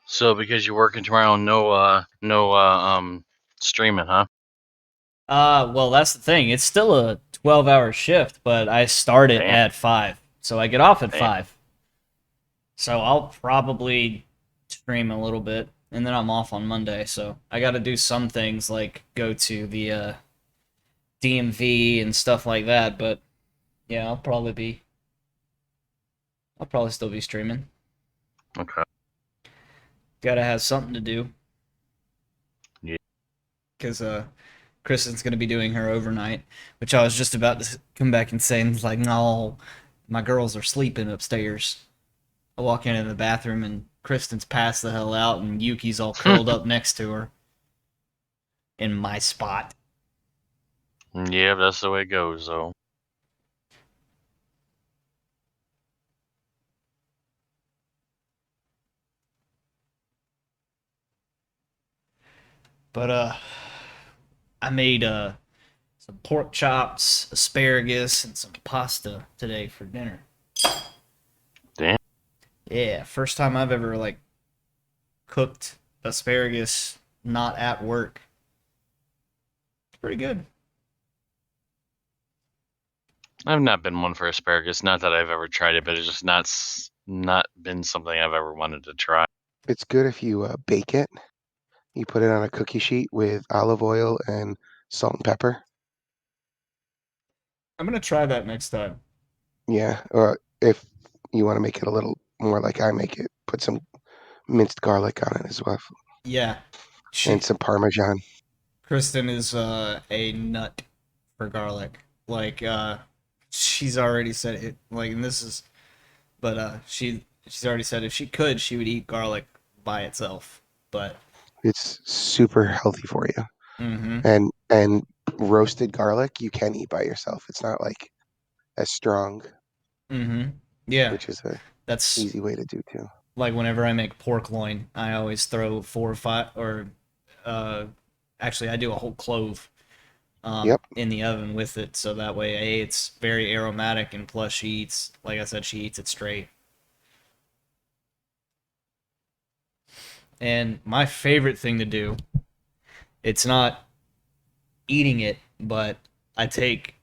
So because you're working tomorrow, no streaming, huh? Well, that's the thing. It's still a 12-hour shift, but I start it Damn. at 5. So I get off at Damn. 5. So I'll probably stream a little bit, and then I'm off on Monday. So I got to do some things like go to the DMV and stuff like that. But yeah, I'll probably still be streaming. Okay. Gotta have something to do. Yeah. Because Kristen's gonna be doing her overnight, which I was just about to come back and say, like, no, my girls are sleeping upstairs. I walk into the bathroom and Kristen's passed the hell out, and Yuki's all curled up next to her in my spot. Yeah, that's the way it goes, though. But I made some pork chops, asparagus, and some pasta today for dinner. Damn. Yeah, first time I've ever like cooked asparagus not at work. It's pretty good. I've not been one for asparagus. Not that I've ever tried it, but it's just not been something I've ever wanted to try. It's good if you bake it. You put it on a cookie sheet with olive oil and salt and pepper. I'm gonna try that next time. Yeah, or if you want to make it a little more like I make it, put some minced garlic on it as well, Yeah, and some Parmesan. Kristen is a nut for garlic. Like she's already said it. Like, and this is, but she's already said if she could, she would eat garlic by itself. But It's super healthy for you. mm-hmm. And roasted garlic you can eat by yourself. It's not like as strong, Mm-hmm. Yeah, which is a that's easy way to do too. like whenever I make pork loin, I always throw 4 or 5, or uh, actually I do a whole clove Yep. in the oven with it, so that way it's very aromatic, and plus she eats, like I said, she eats it straight. And my favorite thing to do, it's not eating it, but I take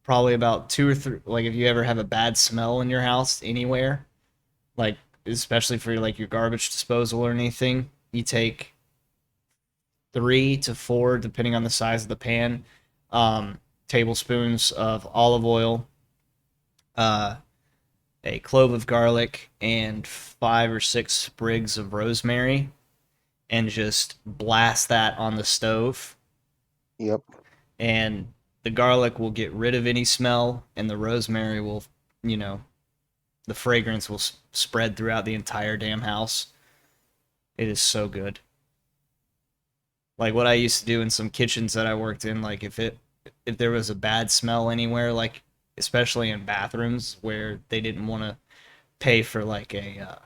probably about 2 or 3, like if you ever have a bad smell in your house anywhere, like especially for like your garbage disposal or anything, you take 3 to 4, depending on the size of the pan, tablespoons of olive oil, uh, a clove of garlic, and 5 or 6 sprigs of rosemary, and just blast that on the stove. Yep. And the garlic will get rid of any smell, and the rosemary will, the fragrance will spread throughout the entire damn house. It is so good. Like what I used to do in some kitchens that I worked in, like if there was a bad smell anywhere, like especially in bathrooms where they didn't want to pay for like a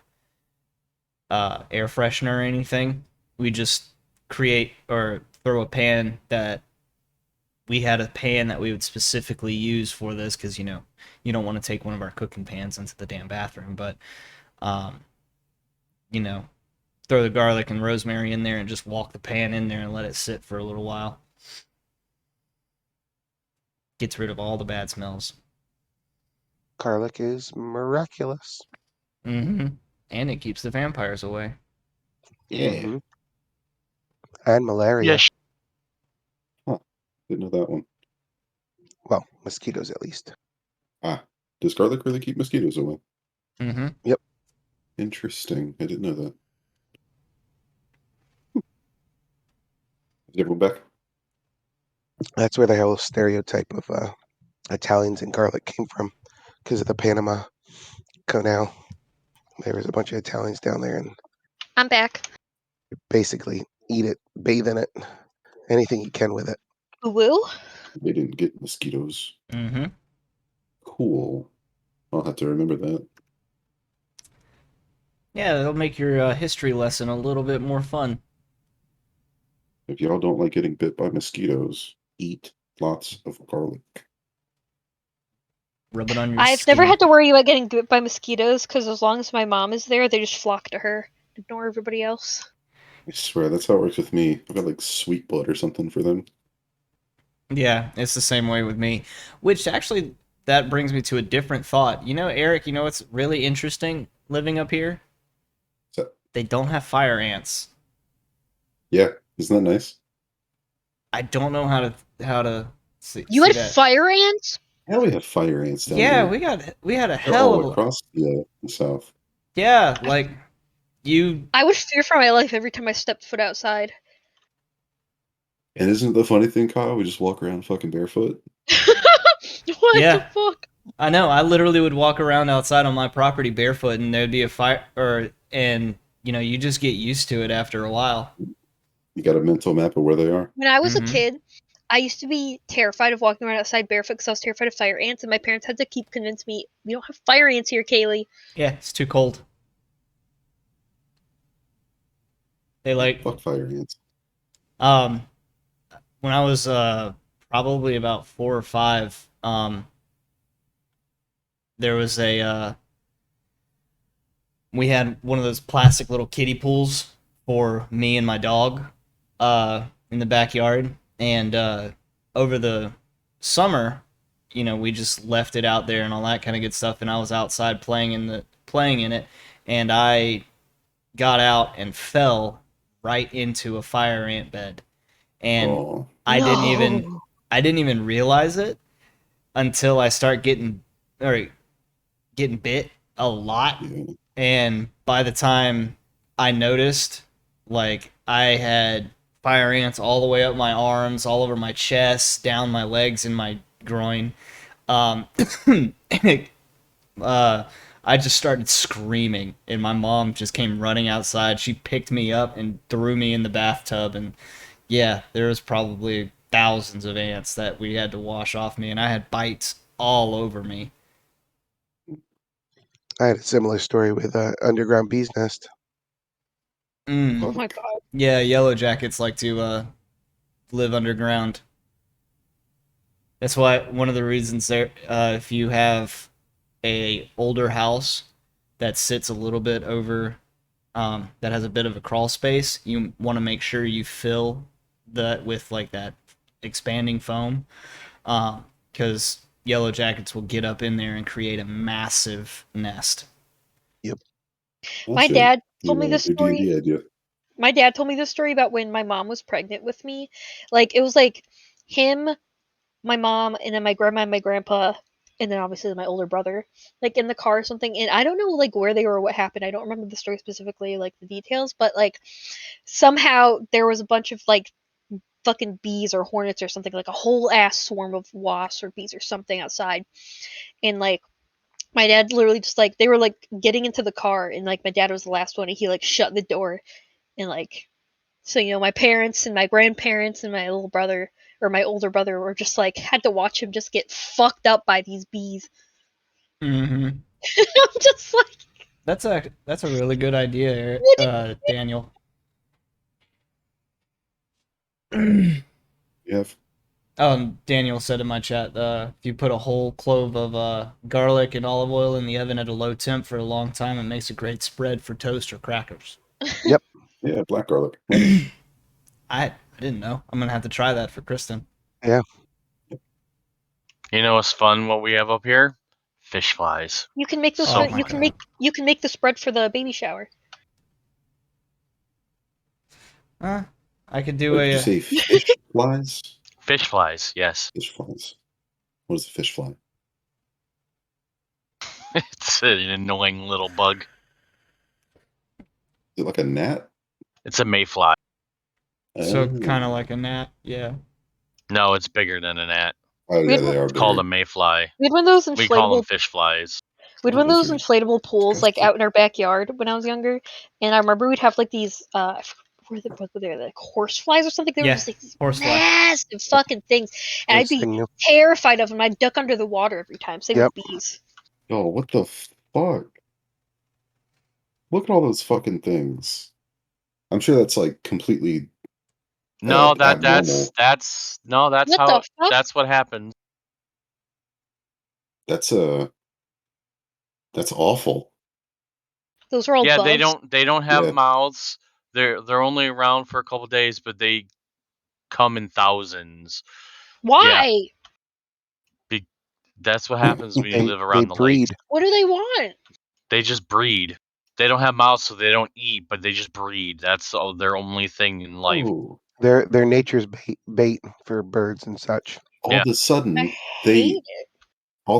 air freshener or anything, we just create or throw a pan that we had a pan that we would specifically use for this, because you don't want to take one of our cooking pans into the damn bathroom, but you know throw the garlic and rosemary in there and just walk the pan in there and let it sit for a little while. Gets rid of all the bad smells. Garlic is miraculous. Mm-hmm. And it keeps the vampires away. Yeah. Mhm. And malaria. Yes. Huh. Didn't know that one. Well, mosquitoes at least. Ah. Does garlic really keep mosquitoes away? Mm-hmm. Yep. Interesting. I didn't know that. Is everyone back? That's where the whole stereotype of Italians and garlic came from, because of the Panama Canal. There was a bunch of Italians down there, and I'm back. basically eat it, bathe in it, anything you can with it. Woo? They didn't get mosquitoes. Mm-hmm. Cool. I'll have to remember that. Yeah, that'll make your history lesson a little bit more fun. If y'all don't like getting bit by mosquitoes, eat lots of garlic. Rub it on your I've skin. never had to worry about getting bit by mosquitoes, because as long as my mom is there, they just flock to her. Ignore everybody else. I swear, that's how it works with me. I've got like sweet blood or something for them. Yeah, it's the same way with me. Which actually, that brings me to a different thought. You know, Eric, you know what's really interesting living up here? So, They don't have fire ants. yeah, isn't that nice? I don't know how to You see had that. fire ants? Yeah, we have fire ants down Yeah, here. we had a They're hell all of a across the south. yeah, like you I would fear for my life every time I stepped foot outside. And isn't it the funny thing, Kyle? We just walk around fucking barefoot. What the yeah, fuck? I know. I literally would walk around outside on my property barefoot, and there'd be a fire, and you just get used to it after a while. You got a mental map of where they are. When I was a Mm-hmm. kid, I used to be terrified of walking around outside barefoot because I was terrified of fire ants, and my parents had to keep convincing me, we don't have fire ants here, Kaylee. Yeah, it's too cold. They like Fuck fire ants. um when I was probably about 4 or 5, there was a we had one of those plastic little kiddie pools for me and my dog in the backyard, and over the summer, we just left it out there and all that kind of good stuff, and I was outside playing in it, and I got out and fell right into a fire ant bed, and Oh, I didn't even No. I didn't even realize it until I start getting bit a lot. yeah. And by the time I noticed, like, I had fire ants all the way up my arms, all over my chest, down my legs, and my groin. Um, uh, I just started screaming, and my mom just came running outside. She picked me up and threw me in the bathtub, and yeah, there was probably thousands of ants that we had to wash off me, and I had bites all over me. I had a similar story with underground bee's nest. Mm. Oh my Fuck. god. Yeah, yellow jackets like to live underground. That's why one of the reasons there, if you have a older house that sits a little bit over, that has a bit of a crawl space, you want to make sure you fill that with like that expanding foam, because yellow jackets will get up in there and create a massive nest. Yep. Oh, My shit. dad told me New, this new story. D&D idea. My dad told me this story about when my mom was pregnant with me. Like, it was like him, my mom, and then my grandma and my grandpa, and then obviously my older brother, like in the car or something. And I don't know like where they were or what happened. I don't remember the story specifically, like the details, but like somehow there was a bunch of like fucking bees or hornets or something, like a whole ass swarm of wasps or bees or something outside. And like my dad literally just like they were like getting into the car, and like my dad was the last one, and he like shut the door, and like so my parents and my grandparents and my little brother or my older brother were just like had to watch him just get fucked up by these bees. Mm-hmm. I'm just like, That's a really good idea, Daniel. Yeah. Daniel said in my chat, if you put a whole clove of garlic and olive oil in the oven at a low temp for a long time, it makes a great spread for toast or crackers. Yep. Yeah, black garlic. Yeah. I didn't know. I'm gonna have to try that for Kristen. Yeah. You know what's fun? What we have up here? Fish flies. you can make those So Oh my God. you can make the spread for the baby shower. I could do What did you a. say? Fish flies? Fish flies, yes. Fish flies. What is a fish fly? It's an annoying little bug. Is it like a gnat? It's a mayfly. So Oh. kind of like a gnat, yeah. No, it's bigger than a gnat. Oh, We yeah, had, they are It's called a bigger. mayfly. we had one of those We call them inflatable fish flies. we had Oh, one of those those are inflatable pools like disgusting. out in our backyard when I was younger, and I remember we'd have like these what were they, like horse flies or something? They were Yeah, just like these horsefly. massive fucking things, and I'd Nice be thing, Neil. terrified of them. I'd duck under the water every time. Same Yep. with bees. Oh, what the fuck? Look at all those fucking things. I'm sure that's like completely No, abnormal. that's What the fuck? that's what happens. That's that's awful. Those are all Yeah, bugs. they don't have Yeah. mouths. They're only around for a couple days, but they come in thousands. Why? That's what happens when you They live around the breed. lakes. What do they want? They just breed. They don't have mouths, so they don't eat, but they just breed. That's their only thing in life. Oh, They're nature's bait for birds and such. all Yeah. of a I sudden, hate it. all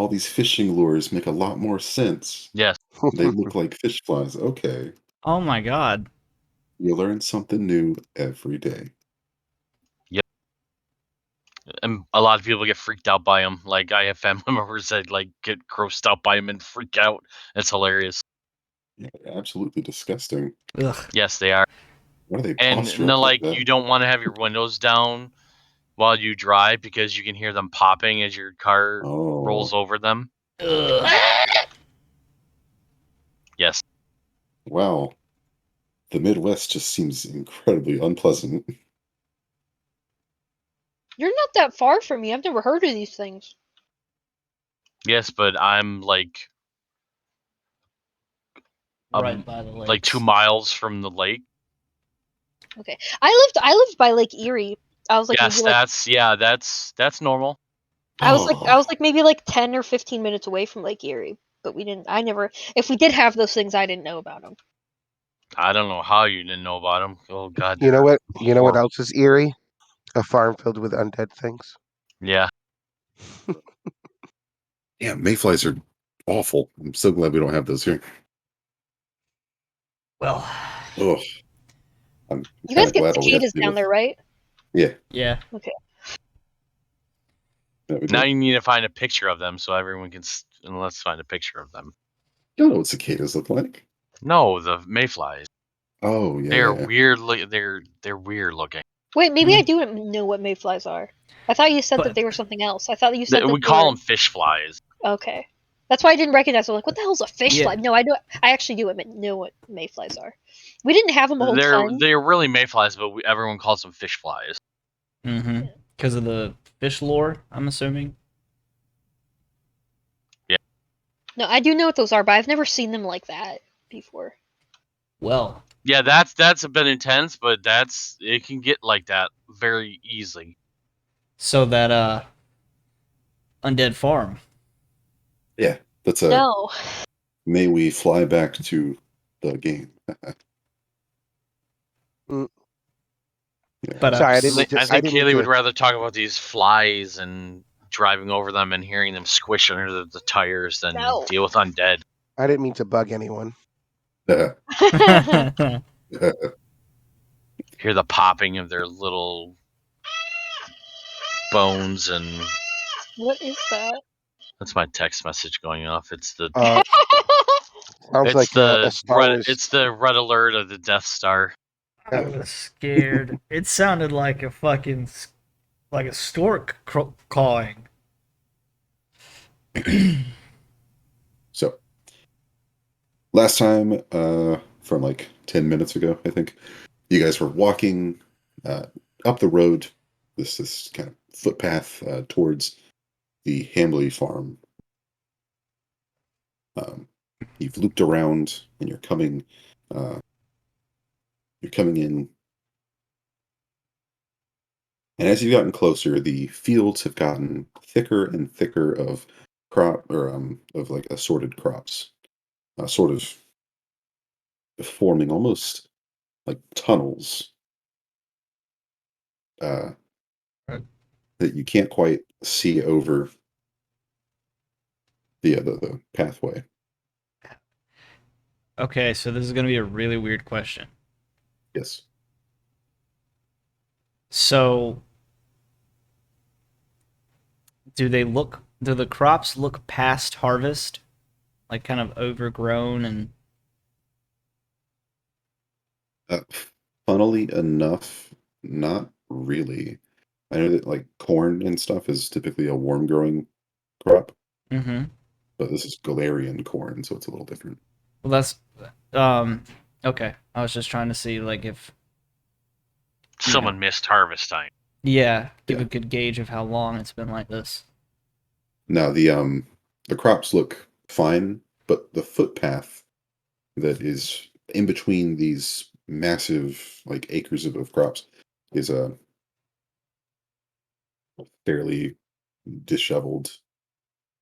these fishing lures make a lot more sense. Yes. They look like fish flies. Okay. Oh my god. You learn something new every day. And a lot of people get freaked out by them. Like I have family members that like get grossed out by them and freak out. It's hilarious. Yeah, absolutely disgusting. Ugh. Yes, they are. Why do they And posture up like you that? don't want to have your windows down while you drive because you can hear them popping as your car rolls Oh, over them. Ugh. Yes. wow. The Midwest just seems incredibly unpleasant. You're not that far from me. I've never heard of these things. Yes, but I'm like Right by the lakes. like 2 miles from the lake. Okay. I lived by Lake Erie. I was like Yes, maybe like that's normal. I was Oh, like maybe like 10 or 15 minutes away from Lake Erie, but I never if we did have those things I didn't know about them. I don't know how you didn't know about them. Oh god. You know what? they're You know what horrible. else is eerie? A farm filled with undead things. Yeah. yeah, mayflies are awful. I'm so glad we don't have those here. Well, Oh, I'm You kind guys of get glad all we have to cicadas deal down with. there, right? Yeah, yeah. Okay. yeah, we Now do. you need to find a picture of them so everyone can. And let's find a picture of them. You don't know what cicadas look like. No, the mayflies. Oh, yeah, They're yeah. weird. They're weird looking. Wait, maybe I Mm. do know what mayflies are. I thought you said that But they were something else. I thought you said We that they call were them fish flies. okay. That's why I didn't recognize them. Like, what the hell's a fish Yeah. fly? No, I do. I actually do know what mayflies are. We didn't have them a whole ton. They're really mayflies, but everyone calls them fish flies. Mm-hmm. Because of the fish lore, I'm assuming. No, I do know what those are, but I've never seen them like that before. Well, Yeah, that's a bit intense, but it can get like that very easily. so that undead farm. Yeah, that's a. No. May we fly back to the game. Yeah. But Sorry, I didn't mean to. I I think didn't mean Kaylee would to. rather talk about these flies and driving over them and hearing them squish under the tires than No. deal with undead. I didn't mean to bug anyone. Hear the popping of their little bones, and What is that? that's my text message going off. It's the Sounds it's like a the Star Wars. it's the red alert of the Death Star. I was scared. It sounded like a fucking like a stork cawing. So, last time, from like 10 minutes ago, I think, you guys were walking up the road, this kind of footpath towards the Hamley farm. You've looped around and you're coming in. And as you've gotten closer, the fields have gotten thicker and thicker of of like assorted crops, sort of forming almost like tunnels uh, Right. that you can't quite see over the pathway. Okay, so this is gonna be a really weird question. Yes. So, do the crops look past harvest? Like kind of overgrown and Uh, Funnily enough, not really. I know that like corn and stuff is typically a warm growing crop, mm-hmm. but this is Galarian corn, so it's a little different. Well, that's okay. I was just trying to see like if Someone missed harvest time. give Yeah. a good gauge of how long it's been like this. Now the crops look fine, but the footpath that is in between these massive like acres of crops is fairly disheveled.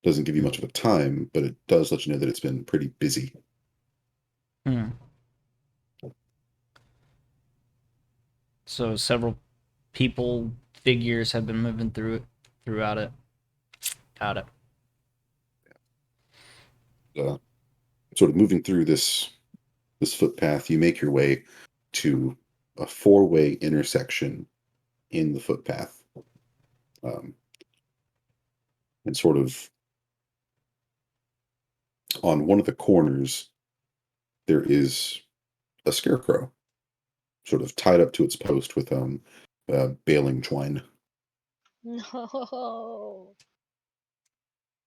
Doesn't give you much of a time, but it does let you know that it's been pretty busy. Hmm. So several people, figures have been moving throughout it. Got it. Uh, Sort of moving through this footpath, you make your way to a four-way intersection in the footpath, um, and sort of on one of the corners there is a scarecrow, sort of tied up to its post with baling twine. No.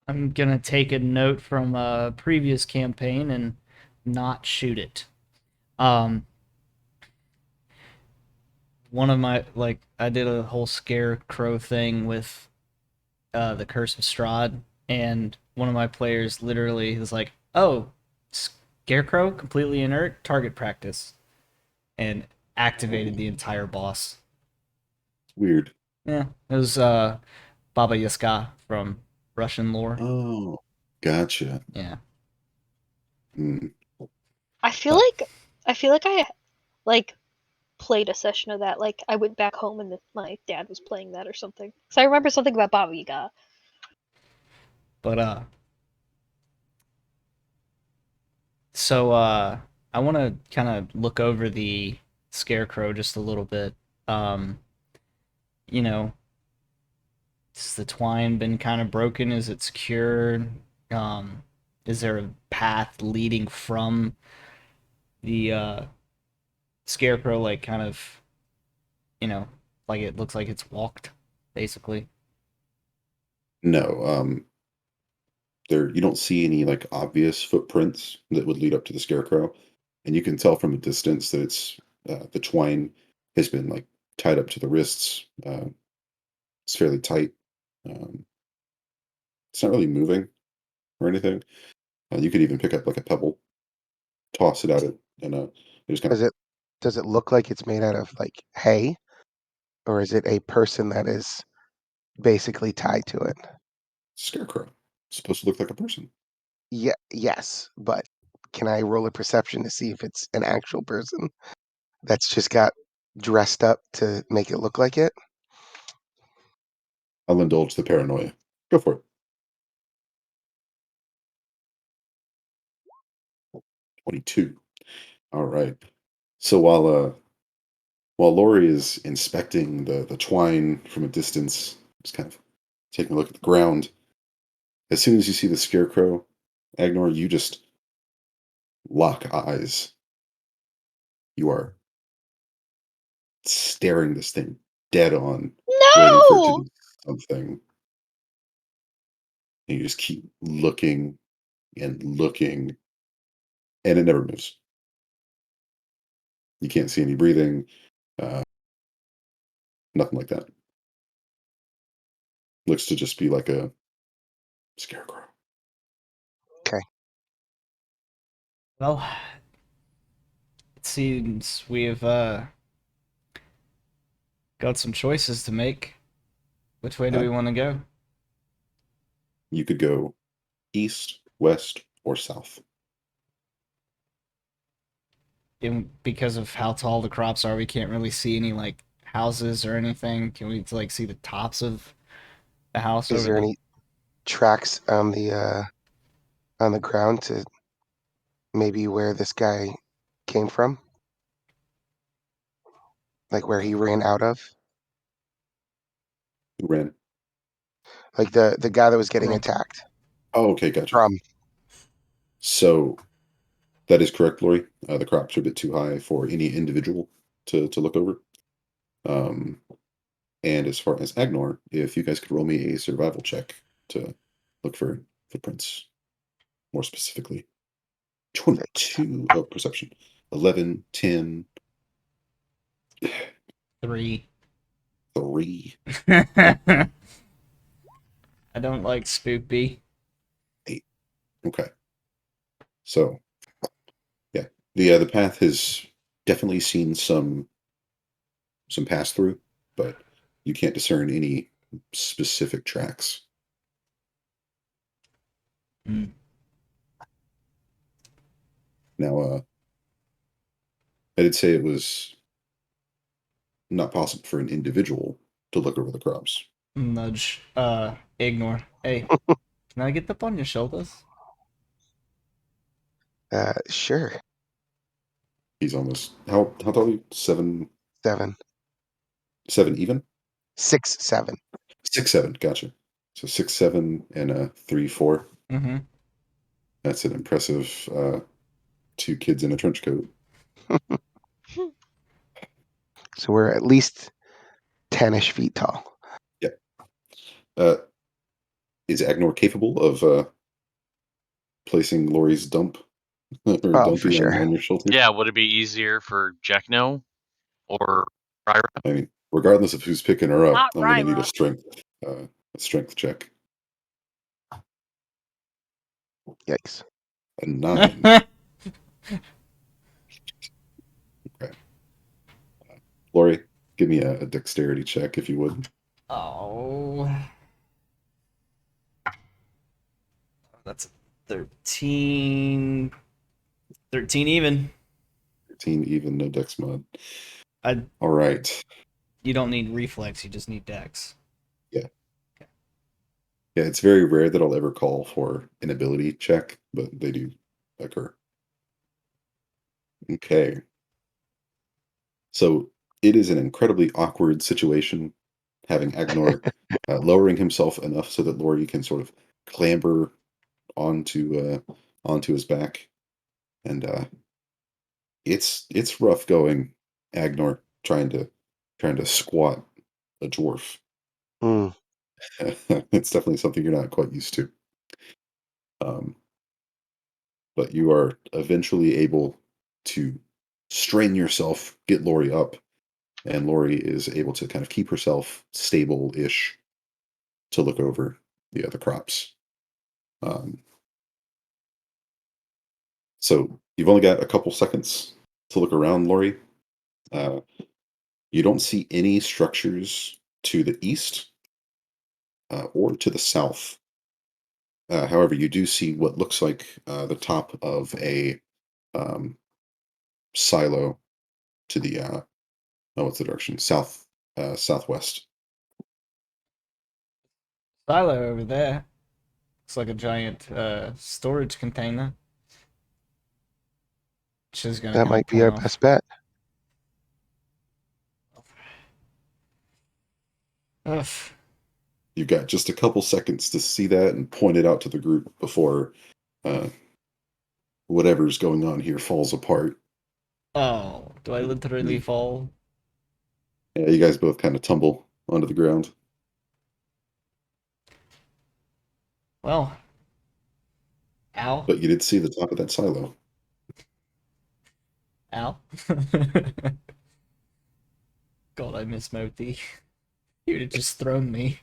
I'm gonna take a note from a previous campaign and not shoot it. Um, one of my I did a whole scarecrow thing with the Curse of Strahd, and one of my players literally was like, "Oh, scarecrow, completely inert, target practice," and activated the entire boss. Weird. Yeah, it was Baba Yaga from Russian lore. Oh, gotcha. Yeah. Mm. I feel Uh, like I like played a session of that. Like I went back home and my dad was playing that or something. So I remember something about Baba Yaga. But so I want to kind of look over the scarecrow just a little bit. Um, you know, has the twine been kind of broken? Is it secured? Is there a path leading from the scarecrow, like kind of, you know, like it looks like it's walked, basically? no, there you don't see any like obvious footprints that would lead up to the scarecrow, and you can tell from a distance that it's the twine has been like tied up to the wrists. It's fairly tight. Um, it's not really moving or anything. You could even pick up like a pebble, toss it at it, and it just kind of Does it look like it's made out of like hay, or is it a person that is basically tied to it? scarecrow. It's supposed to look like a person. Yeah, yes, but can I roll a perception to see if it's an actual person that's just got dressed up to make it look like it? I'll indulge the paranoia. Go for it. 22. All right. So while Lori is inspecting the twine from a distance, just kind of taking a look at the ground, as soon as you see the scarecrow, Agnor, you just lock eyes. You are staring this thing dead on, waiting for it to No! do something. And you just keep looking and looking, and it never moves. You can't see any breathing, uh, nothing like that. Looks to just be like a scarecrow. Okay. Well, it seems we've got some choices to make. Which way do Uh, we want to go? you could go east, west, or south. Because of how tall the crops are, we can't really see any like houses or anything. Can we like see the tops of the house Is over there the? any tracks on the ground to maybe where this guy came from? Like where he ran out of? Who ran? Like the guy that was getting From. attacked Oh, okay, gotcha. from. So that is correct, Lori. The crops are a bit too high for any individual to look over. Um, and as far as Agnor, if you guys could roll me a survival check to look for footprints more specifically. 22. Oh, perception. 11, 10, 3. 3, I don't like spoopy. 8. Okay. So, yeah, The path has definitely seen some pass through, but you can't discern any specific tracks. Hmm. Now, I did say it was not possible for an individual to look over the crops. Nudge. Ignore. Hey, can I get up on your shoulders? Sure. He's almost how tall are you? 7 7, 7 even? 6, 7. 6'7", gotcha. So 6'7" and a 3'4". Mm-hmm. That's an impressive 2 kids in a trench coat. So we're at least 10-ish feet tall. Yep. Is Agnor capable of placing Lori's dump or Oh, for dumpy sure. on your shoulder? Yeah, would it be easier for Jekno or Ryra? I mean, regardless of who's picking her up, Not I'm going to need Ryra. a strength check. Yikes. A 9. Okay. Lori, give me a dexterity check if you would. Oh. That's a 13. 13 even. 13 even, no dex mod. I. All right. You don't need reflex, you just need dex. Yeah. Yeah, it's very rare that I'll ever call for an ability check, but they do occur. Okay. So it is an incredibly awkward situation having Agnor lowering himself enough so that Lori can sort of clamber onto his back, and it's rough going. Agnor trying to squat a dwarf. Mm. It's definitely something you're not quite used to. Um, but you are eventually able to strain yourself, get Lori up, and Lori is able to kind of keep herself stable-ish to look over the other crops. Um, so you've only got a couple seconds to look around, Lori. Uh, you don't see any structures to the east or to the south. However, you do see what looks like the top of a um, silo to the what's the direction? Southwest. Silo over there. Looks like a giant storage container. She's gonna That kind of might be point our off. best bet. Ugh. You've got just a couple seconds to see that and point it out to the group before uh, whatever's going on here falls apart. Oh, do I And literally fall? yeah, you guys both kind of tumble onto the ground. Well, ow, But you did see the top of that silo. ow. God, I miss Moti. He would have just thrown me.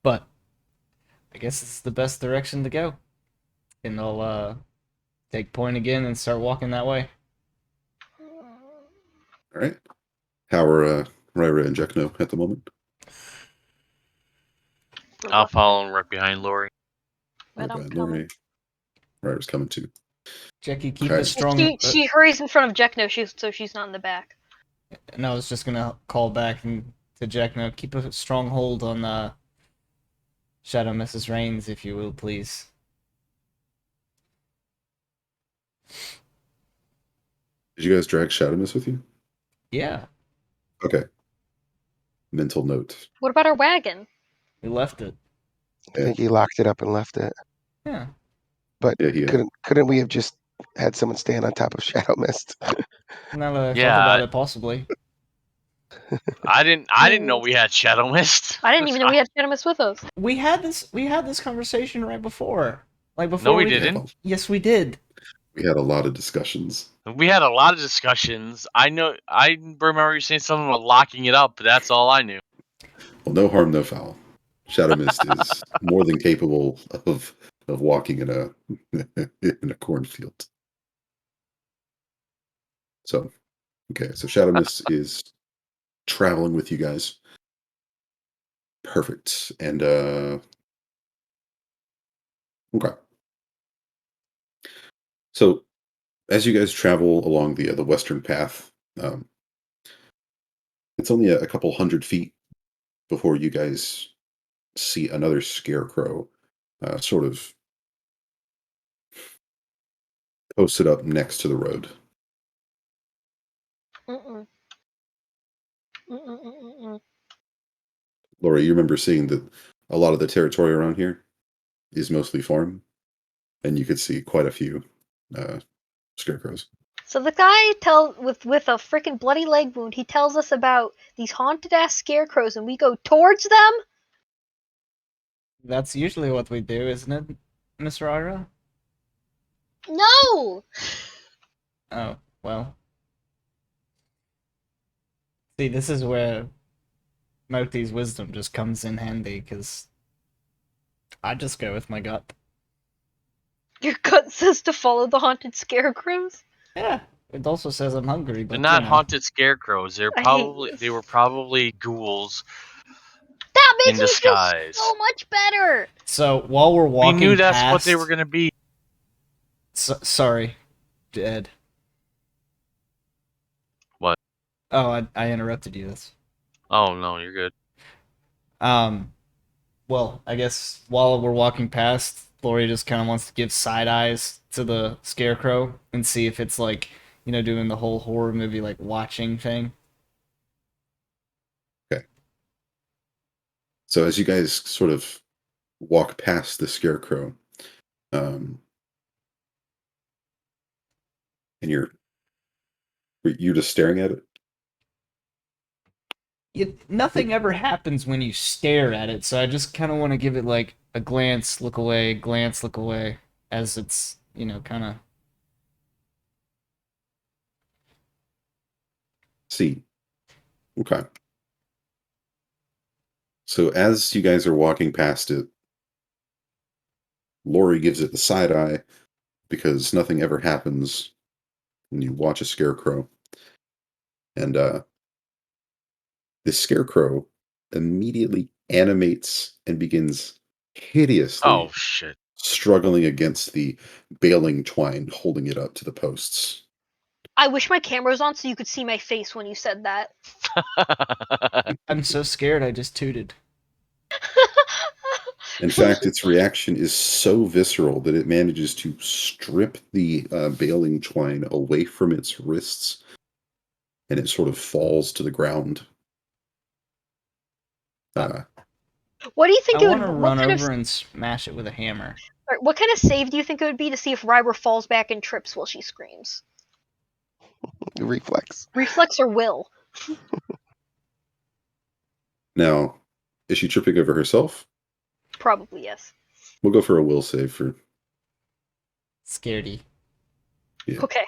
But I guess it's the best direction to go. And I'll take point again and start walking that way. All right. How are Ryra and Jekno at the moment? I'll follow right behind Lori. But I'm Right, coming. Lori. Ryra's coming too. Jackie, keep Okay. a strong. She hurries in front of Jekno, so she's not in the back. And I was just gonna call back to Jack now. Keep a strong hold on Shadow Mrs. Reigns, if you will, please. Did you guys drag Shadowmiss with you? Yeah, Okay. Mental note. What about our wagon? we left it. I think he locked it up and left it. Yeah. But Yeah, he couldn't we have just had someone stand on top of Shadow Mist? Now that I thought Yeah, about it, possibly. I didn't know we had Shadow Mist. I didn't even know we had Shadow Mist with us. We had this conversation right before. Like before No, we we didn't. Yes, we did. we had a lot of discussions. We had a lot of discussions. I remember you saying something about locking it up, but that's all I knew. Well, no harm, no foul. Shadow Mist is more than capable of of walking in a in a cornfield. So, okay, so Shadow Mist is traveling with you guys. Perfect. And okay. So as you guys travel along the western path, um, it's only a couple hundred feet before you guys see another scarecrow, sort of posted up next to the road. Mm-mm. Mm-mm-mm-mm. Laura, you remember seeing that a lot of the territory around here is mostly farm, and you could see quite a few uh, scarecrows. So the guy with a freaking bloody leg wound, he tells us about these haunted ass scarecrows, and we go towards them. That's usually what we do, isn't it, Miss Rara? No. Oh, well. See, this is where Moti's wisdom just comes in handy, because I just go with my gut. Your gut says to follow the haunted scarecrows. Yeah, it also says I'm hungry, They're but not you know. haunted scarecrows. I hate this. They were probably ghouls That makes in me feel disguise. so much better. So, while we're We walking knew that's past... what they were going to be. Sorry, Ed. What? Oh, I interrupted you. Oh no, you're good. Well, I guess while we're walking past, Lori just kind of wants to give side eyes to the scarecrow and see if it's like, doing the whole horror movie like watching thing. Okay. So as you guys sort of walk past the scarecrow, um, and you're just staring at it. Nothing ever happens when you stare at it, so I just kind of want to give it like a glance, look away, as it's, kind of. See. Okay. So as you guys are walking past it, Lori gives it the side eye because nothing ever happens when you watch a scarecrow. And the scarecrow immediately animates and begins Oh hideously shit. struggling against the baling twine holding it up to the posts. I wish my camera was on so you could see my face when you said that. I'm so scared I just tooted. In fact, its reaction is so visceral that it manages to strip the baling twine away from its wrists, and it sort of falls to the ground. What do you think I it want would? to What run kind of? over and smash it with a hammer. What kind of save do you think it would be to see if Ryber falls back and trips while she screams? Reflex. Reflex or will? Now, is she tripping over herself? Probably yes. We'll go for a will save for. Scaredy. Yeah. Okay.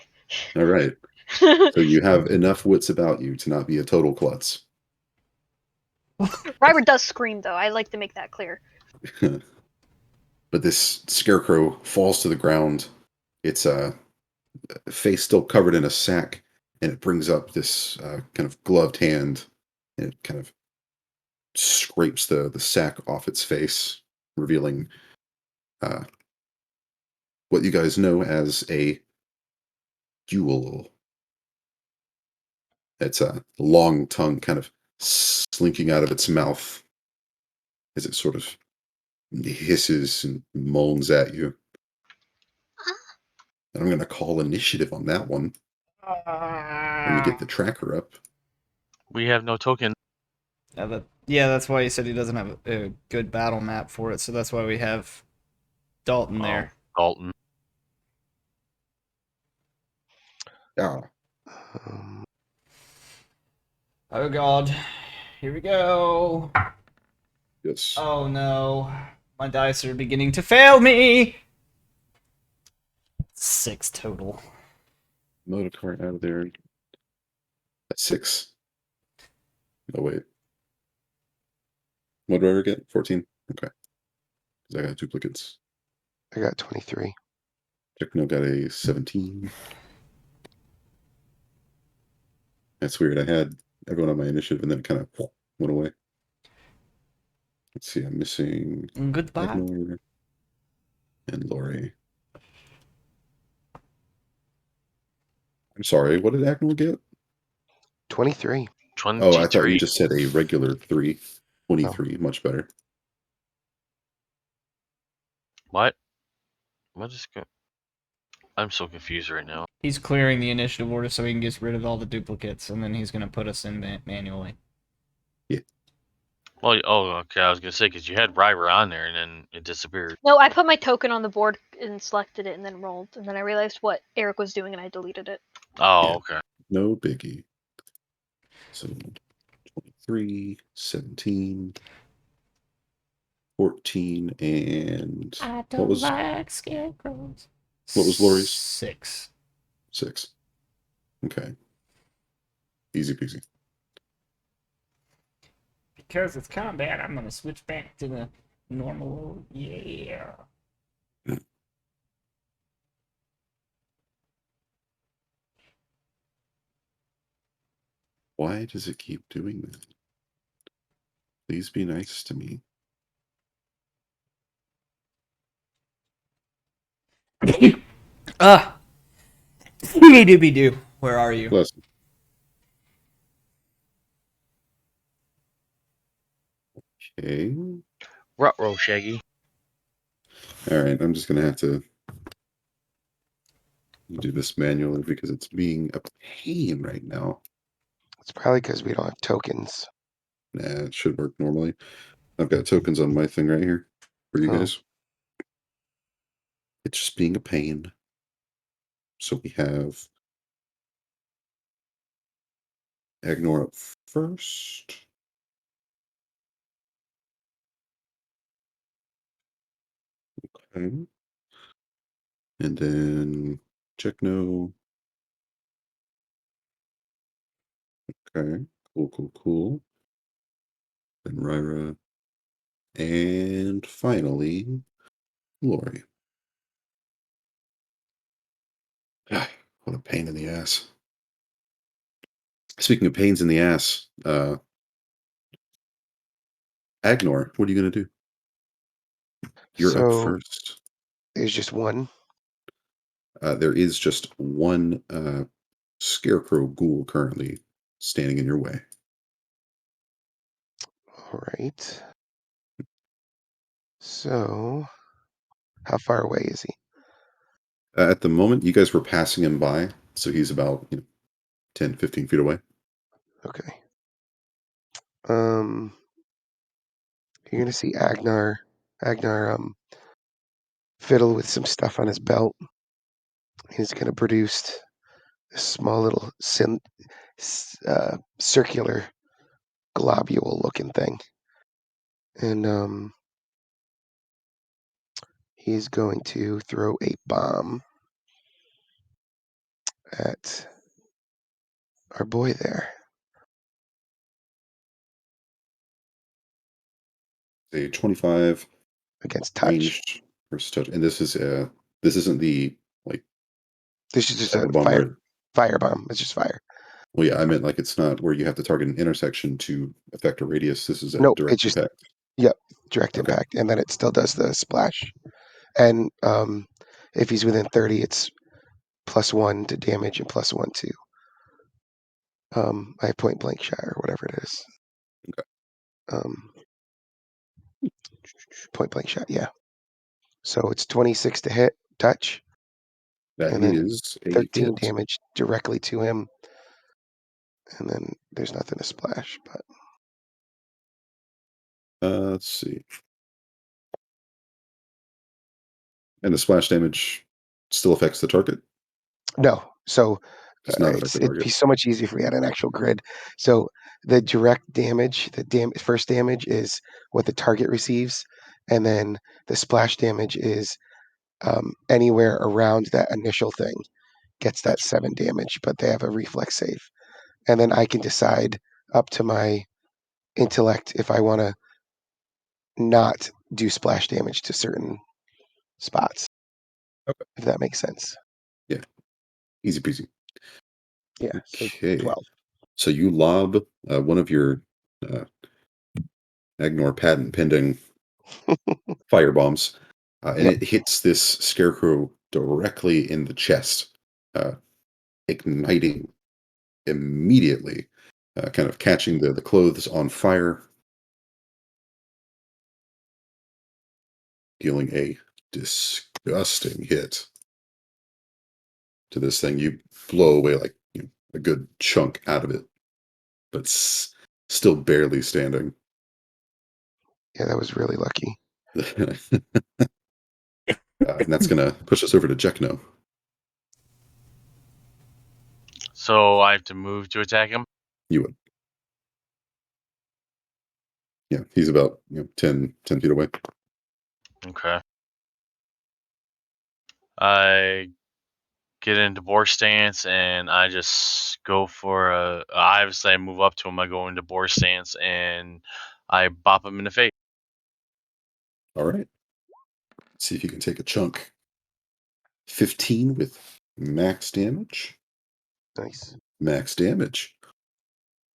All right. So you have enough wits about you to not be a total klutz. Ryber does scream though. I like to make that clear. But this scarecrow falls to the ground. Its face still covered in a sack, and it brings up this kind of gloved hand, and it kind of scrapes the sack off its face, revealing uh, what you guys know as a jewel. It's a long tongue kind of slinking out of its mouth as it sort of hisses and moans at you. And I'm going to call initiative on that one. Let me get the tracker up. We have no token. That's why he said he doesn't have a good battle map for it, so that's why we have Dalton there. Dalton. Ah, Um, Oh god. Here we go. yes. Oh no. My dice are beginning to fail me! 6 total. Load a card out of there. That's 6. Oh, wait. What did I ever get? 14? Okay. Because I got duplicates. I got 23. Techno got a 17. That's weird. I had everyone on my initiative, and then it kind of went away. Let's see. I'm missing Goodbye. Agnor and Lori. I'm sorry. What did Agnor get? 23. 23. Oh, I thought you just said a regular 3. 23. Much better. What? What is go? I'm so confused right now. He's clearing the initiative order so he can get rid of all the duplicates, and then he's going to put us in manually. Well, okay. I was gonna say because you had Ryber on there and then it disappeared. No, I put my token on the board and selected it and then rolled, and then I realized what Eric was doing and I deleted it. Oh, Yeah. okay. No biggie. So 23, 17, 14, and I what was Scarecrows. What was Lori's? 6. 6. Okay. Easy peasy. Because it's combat, I'm gonna switch back to the normal. Yeah. Why does it keep doing that? Please be nice to me. Dooby doo. Where are you? Bless. Okay. Ruh-roh, Shaggy. All right. I'm just gonna have to do this manually because it's being a pain right now. It's probably because we don't have tokens. Nah, it should work normally. I've got tokens on my thing right here for you Oh. guys. It's just being a pain. So we have Agnor up first. Okay. And then check no. Okay. Cool. Then Ryra. And finally, Lori. What a pain in the ass. Speaking of pains in the ass, Agnor, what are you going to do? You're up So first. there's just one. There is just one Scarecrow ghoul currently standing in your way. All right. So how far away is he? At the moment, you guys were passing him by, so he's about 10, 15 feet away. Okay. You're gonna see Agnar fiddle with some stuff on his belt. He's gonna produce a small little circular globule looking thing. And he's going to throw a bomb at our boy there. A 25 against touch. ranged versus touch, and this isn't the This is just type a of bomb where fire bomb. It's just fire. Well, yeah, I meant like it's not where you have to target an intersection to affect a radius. This is a Nope, direct it's just impact. direct Okay. impact, and then it still does the splash. And if he's within 30, it's +1 to damage and +1 to my point blank shot or whatever it is. Okay. Point blank shot, yeah. So it's 26 to hit, touch, That and then is a 13 hit. damage directly to him. And then there's nothing to splash, but Let's see. And the splash damage still affects the target? no. So Does not affect the it'd target. be so much easier if we had an actual grid. So the direct damage, first damage is what the target receives, and then the splash damage is anywhere around that initial thing gets that Gotcha. 7 damage, but they have a reflex save. And then I can decide up to my intellect if I want to not do splash damage to certain spots. if that makes sense. Easy peasy. Yeah, so Okay. 12. So you lob one of your Agnor patent pending fire bombs, and Yep. it hits this scarecrow directly in the chest, igniting immediately, kind of catching the clothes on fire, dealing a disgusting hit to this thing. You blow away like a good chunk out of it, but still barely standing. Yeah, that was really lucky. And that's going to push us over to Jekno. So I have to move to attack him. You would. Yeah, he's about 10 feet away. Okay. I get into boar stance and I just go for obviously I move up to him. I go into boar stance and I bop him in the face. All right. See if you can take a chunk. 15 with max damage. Nice. Max damage.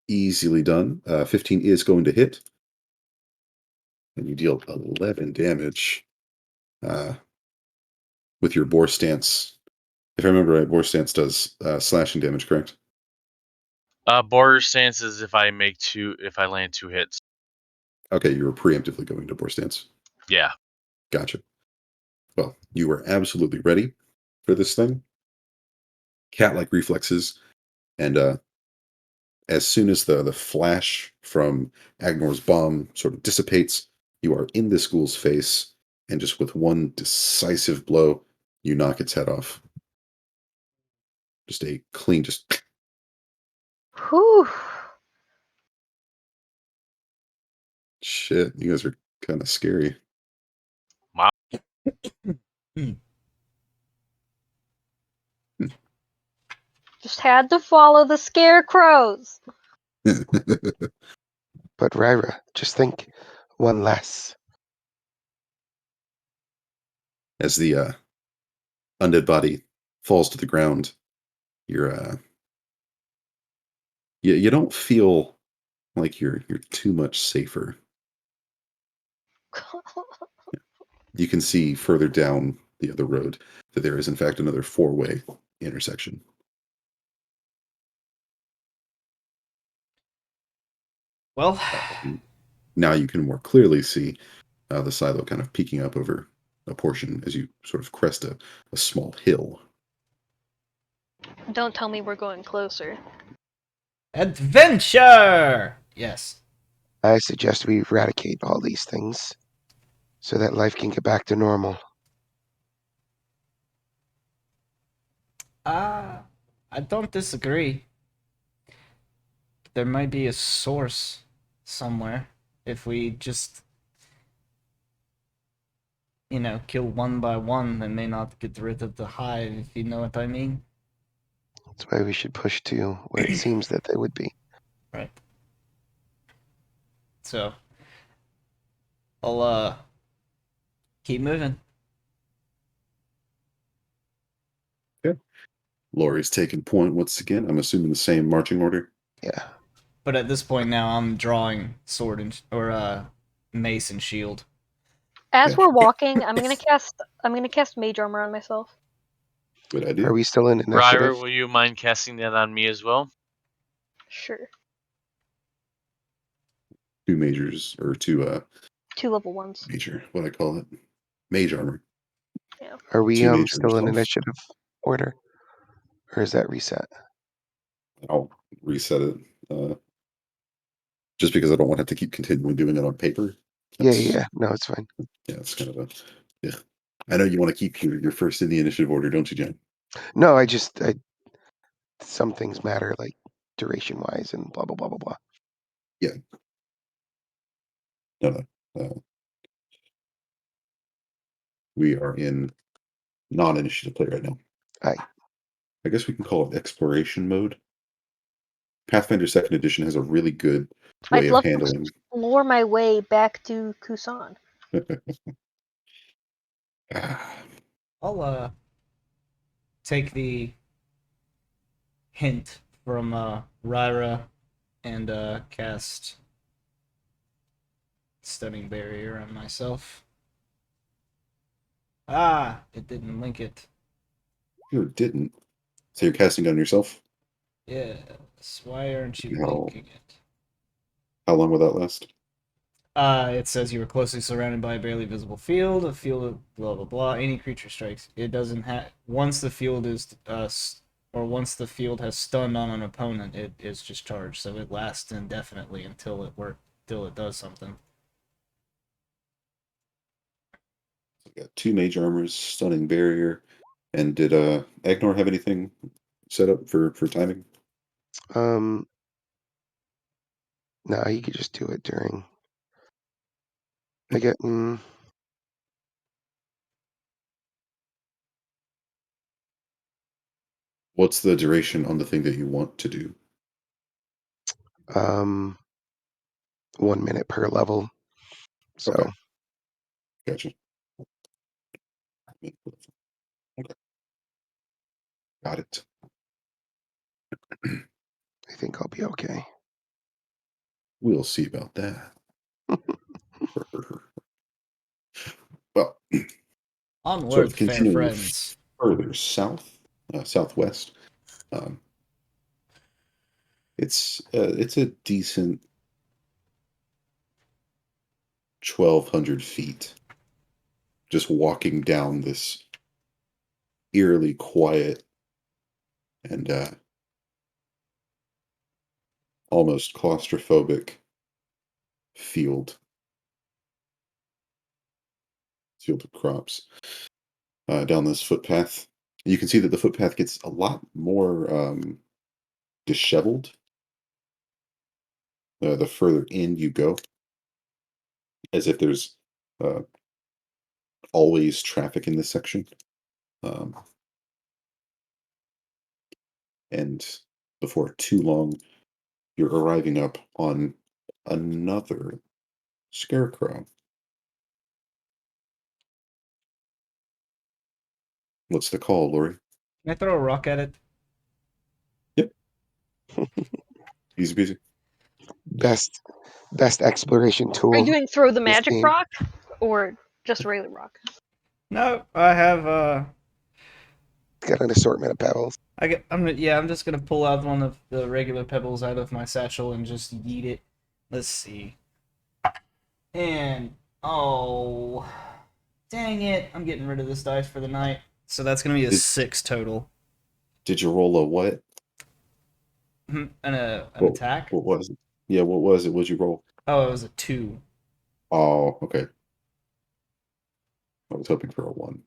Easily done. 15 is going to hit. And you deal 11 damage with your boar stance. If I remember right, boar stance does slashing damage, correct? Boar stance is if I land 2 hits. Okay, you were preemptively going to boar stance. Yeah. Gotcha. Well, you were absolutely ready for this thing. Cat-like reflexes, and as soon as the flash from Agnor's bomb sort of dissipates, you are in this ghoul's face, and just with one decisive blow, you knock its head off. Just a clean, just Whew. shit. You guys are kind of scary. Wow. Just had to follow the Scarecrows. But Ryra, just think one less. As the undead body falls to the ground, you're you don't feel like you're too much safer. You can see further down the other road that there is in fact another 4-way intersection. Well, Now you can more clearly see the silo kind of peeking up over a portion as you sort of crest a small hill. Don't tell me we're going closer. adventure! Yes. I suggest we eradicate all these things so that life can get back to normal. I don't disagree. There might be a source somewhere if we just, kill one by one. They may not get rid of the hive, if you know what I mean. That's why we should push to where it seems that they would be. Right. So, I'll keep moving. Okay. Lori's taking point once again. I'm assuming the same marching order. Yeah. But at this point now, I'm drawing sword or mace and shield. As Okay. we're walking, I'm gonna cast mage armor on myself. Good idea. Are we still in initiative? Ryra, will you mind casting that on me as well? Sure. 2 majors, or 2 2 level 1s. major, what I call it, mage armor. Are we 2 major still in yourself. initiative order? Or is that reset? I'll reset it. Just because I don't want to have to keep continually doing it on paper. Yeah. No, it's fine. Yeah, it's kind of a. Yeah. I know you want to keep your first in the initiative order, don't you, Jen? No, some things matter, like duration wise and blah blah blah blah blah. Yeah. No. We are in non-initiative play right now. Aye. I guess we can call it exploration mode. Pathfinder 2nd Edition has a really good way I'd of love handling. to explore my way back to Kusan. Ah, I'll take the hint from Ryra and cast Stunning Barrier on myself. Ah, it didn't link it. You didn't. So you're casting on yourself? Yes, why aren't you No. linking it? How long will that last? It says you are closely surrounded by a barely visible field. A field of blah blah blah. Any creature strikes. It doesn't have. Once the field is or once the field has stunned on an opponent, it is discharged. So it lasts indefinitely until it does something. So we got 2 mage armors, stunning barrier, and did Agnor have anything set up for timing? No, you could just do it during. I get. What's the duration on the thing that you want to do? 1 minute per level. So Okay. Gotcha. Okay. Got it. I think I'll be okay. We'll see about that. Well, Onward, sort of fair continuing friends. further south, southwest. It's a decent 1,200 feet. Just walking down this eerily quiet and almost claustrophobic field of crops down this footpath. You can see that the footpath gets a lot more disheveled the further in you go, as if there's uh, always traffic in this section. Um, and before too long, you're arriving up on another scarecrow. What's the call, Lori? Can I throw a rock at it? Yep. Easy peasy. Best exploration tool. Are you doing throw the this magic game. rock or just regular rock? No, I have Got an assortment of pebbles. I'm just gonna pull out one of the regular pebbles out of my satchel and just yeet it. Let's see. And oh, dang it! I'm getting rid of this dice for the night. So that's gonna be a 6 total. Did you roll a what? An attack. What was it? Yeah, what was it? What'd you roll? Oh, it was a 2. Oh, okay. I was hoping for a 1.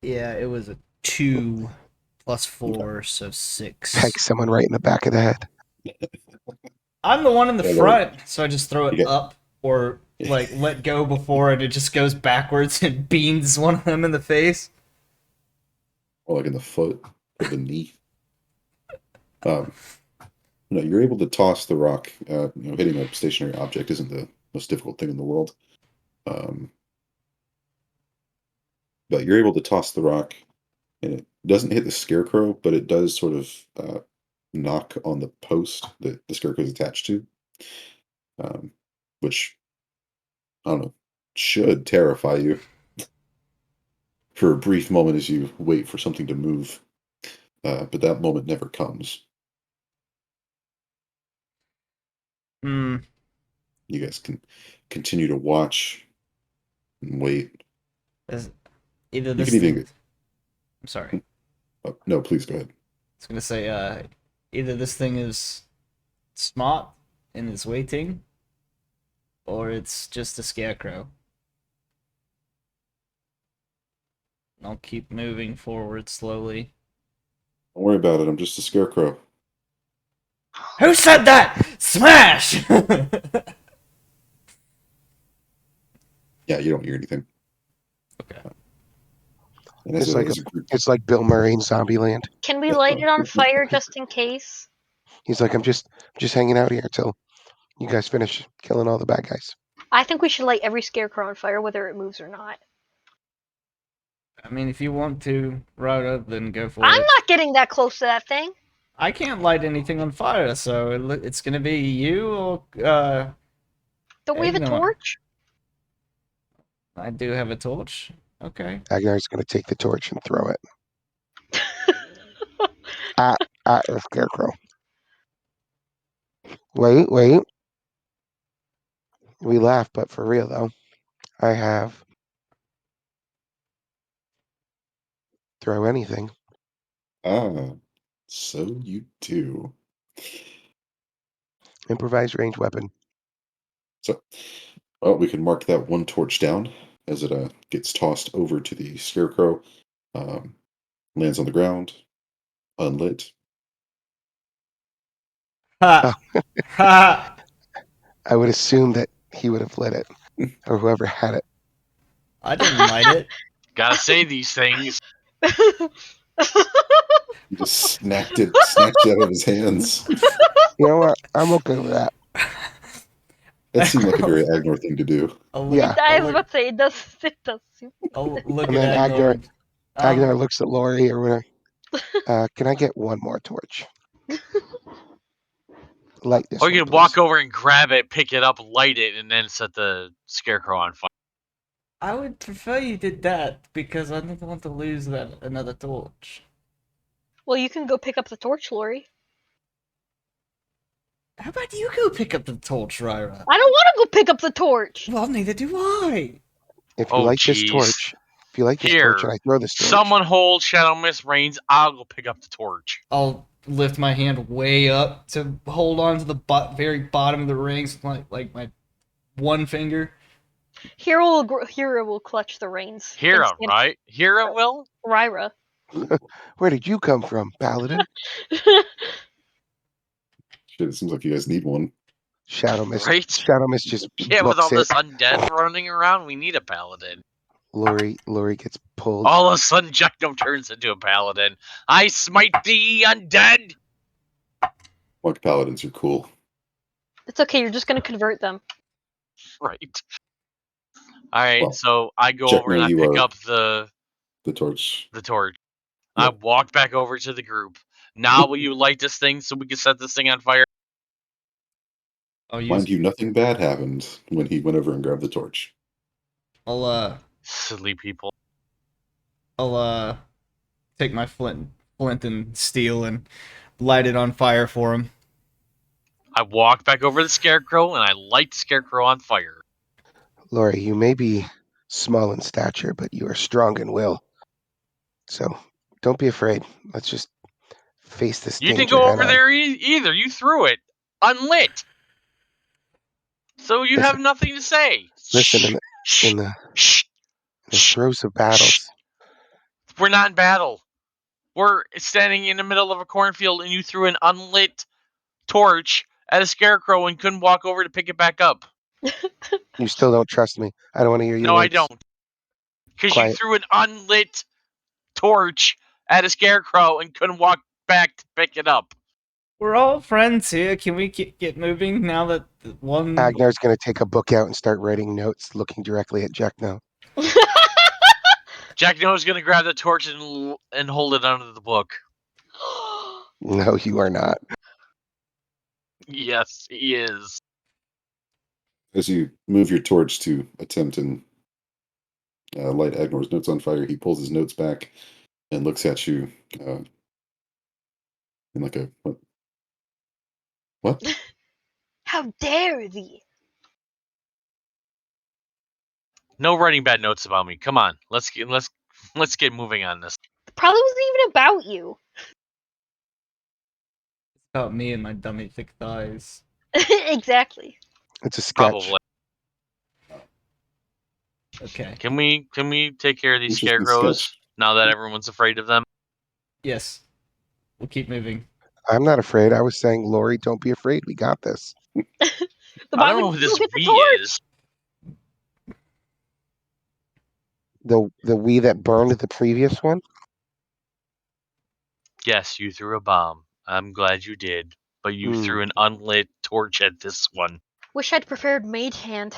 Yeah, it was a 2 plus 4, so 6. Peg someone right in the back of the head. I'm the one in the Yeah, front, so I just throw you it get- up or like let go before and it just goes backwards and beans one of them in the face. or like in the foot or the knee. No, you're able to toss the rock. Hitting a stationary object isn't the most difficult thing in the world. But you're able to toss the rock, and it doesn't hit the scarecrow, but it does sort of knock on the post that the scarecrow is attached to, which I don't know should terrify you for a brief moment as you wait for something to move. But that moment never comes. Hmm. You guys can continue to watch and wait. Either You this can thing. even. I'm sorry. Oh, no, please go ahead. I was gonna say either this thing is smart and is waiting, or it's just a scarecrow. I'll keep moving forward slowly. Don't worry about it. I'm just a scarecrow. Who said that? Smash! Yeah, you don't hear anything. Okay. And It's like as a group, it's like Bill Murray in Zombieland. Can we light it on fire just in case? He's like, I'm just hanging out here until you guys finish killing all the bad guys. I think we should light every scarecrow on fire, whether it moves or not. I mean, if you want to, Rhoda, then go for I'm it. not getting that close to that thing. I can't light anything on fire, so it's gonna be you or Don't we have a Ignore. torch? I do have a torch. Okay. Agnar's going to take the torch and throw it at the Scarecrow. Wait. We laugh, but for real though, I have throw anything. Ah, so you do. Improvised range weapon. So, well, we can mark that one torch down as it gets tossed over to the Scarecrow, um, lands on the ground, unlit. Ha! Ha! I would assume that he would have lit it, or whoever had it. I didn't light it. Gotta say these things. He just snatched it out of his hands. You know what? I'm okay with that. That seemed like a very Agnor thing to do. Yeah. I was about to say, it does. It does. I'll look And at then Agnar. Agnar looks at Lori or whatever. Can I get one more torch? Light this Or one, you could please. walk over and grab it, pick it up, light it, and then set the Scarecrow on fire. I would prefer you did that because I don't want to lose another torch. Well, you can go pick up the torch, Lori. How about you go pick up the torch, Ryra? I don't want to go pick up the torch. Well, neither do I. If you Oh, light this jeez. torch, and I throw this torch, Someone hold Shadow Mist reins. I'll go pick up the torch. I'll lift my hand way up to hold on to the very bottom of the rings, like my one finger. Hero will clutch the reins. Hera, And right? Hera will? Ryra. where did you come from, Paladin? Shit, it seems like you guys need one. Shadow Mist. Right? Shadow Mist just Yeah, with all books it. this undead running around, we need a paladin. Lori gets pulled. All of a sudden, Jack Gnome turns into a paladin. I smite thee, undead! Monk paladins are cool. It's okay, you're just gonna convert them. Right. Alright, Well, so I go Jack, over and no, I you, pick up the torch. the torch. I Yep. walk back over to the group. Now will you light this thing so we can set this thing on fire? I'll use. Mind you, nothing bad happened when he went over and grabbed the torch. Silly people. I'll take my flint and steel and light it on fire for him. I walk back over to the Scarecrow and I light the Scarecrow on fire. Lori, you may be small in stature, but you are strong in will. So don't be afraid. Let's just face this You didn't danger go head over on. there either. You threw it unlit. So you Listen- have nothing to say. Listen, Shh, in the shh, shh. throes of battles, We're not in battle. We're standing in the middle of a cornfield and you threw an unlit torch at a Scarecrow and couldn't walk over to pick it back up. you still don't trust me. I don't want to hear your No, words. I don't. Because you Quiet. threw an unlit torch at a Scarecrow and couldn't walk back to pick it up. We're all friends here. Can we get moving now that one? Agnar's going to take a book out and start writing notes, looking directly at Jack now. Jack Noah's going to grab the torch and hold it under the book. No, you are not. Yes, he is. As you move your torch to attempt and light Agnor's notes on fire, he pulls his notes back and looks at you in like a what? What? How dare thee? No writing bad notes about me. Come on, let's get moving on this. It probably wasn't even about you. It's about me and my dummy thick thighs. Exactly. It's a sketch. Probably. Okay. Can we take care of these Interesting Scarecrows sketch. now that everyone's afraid of them? Yes. We'll keep moving. I'm not afraid. I was saying, Lori, don't be afraid. We got this. I don't know who this get the we torch? is. The we that burned the previous one? Yes, you threw a bomb. I'm glad you did, but you threw an unlit torch at this one. Wish I'd preferred Mage Hand.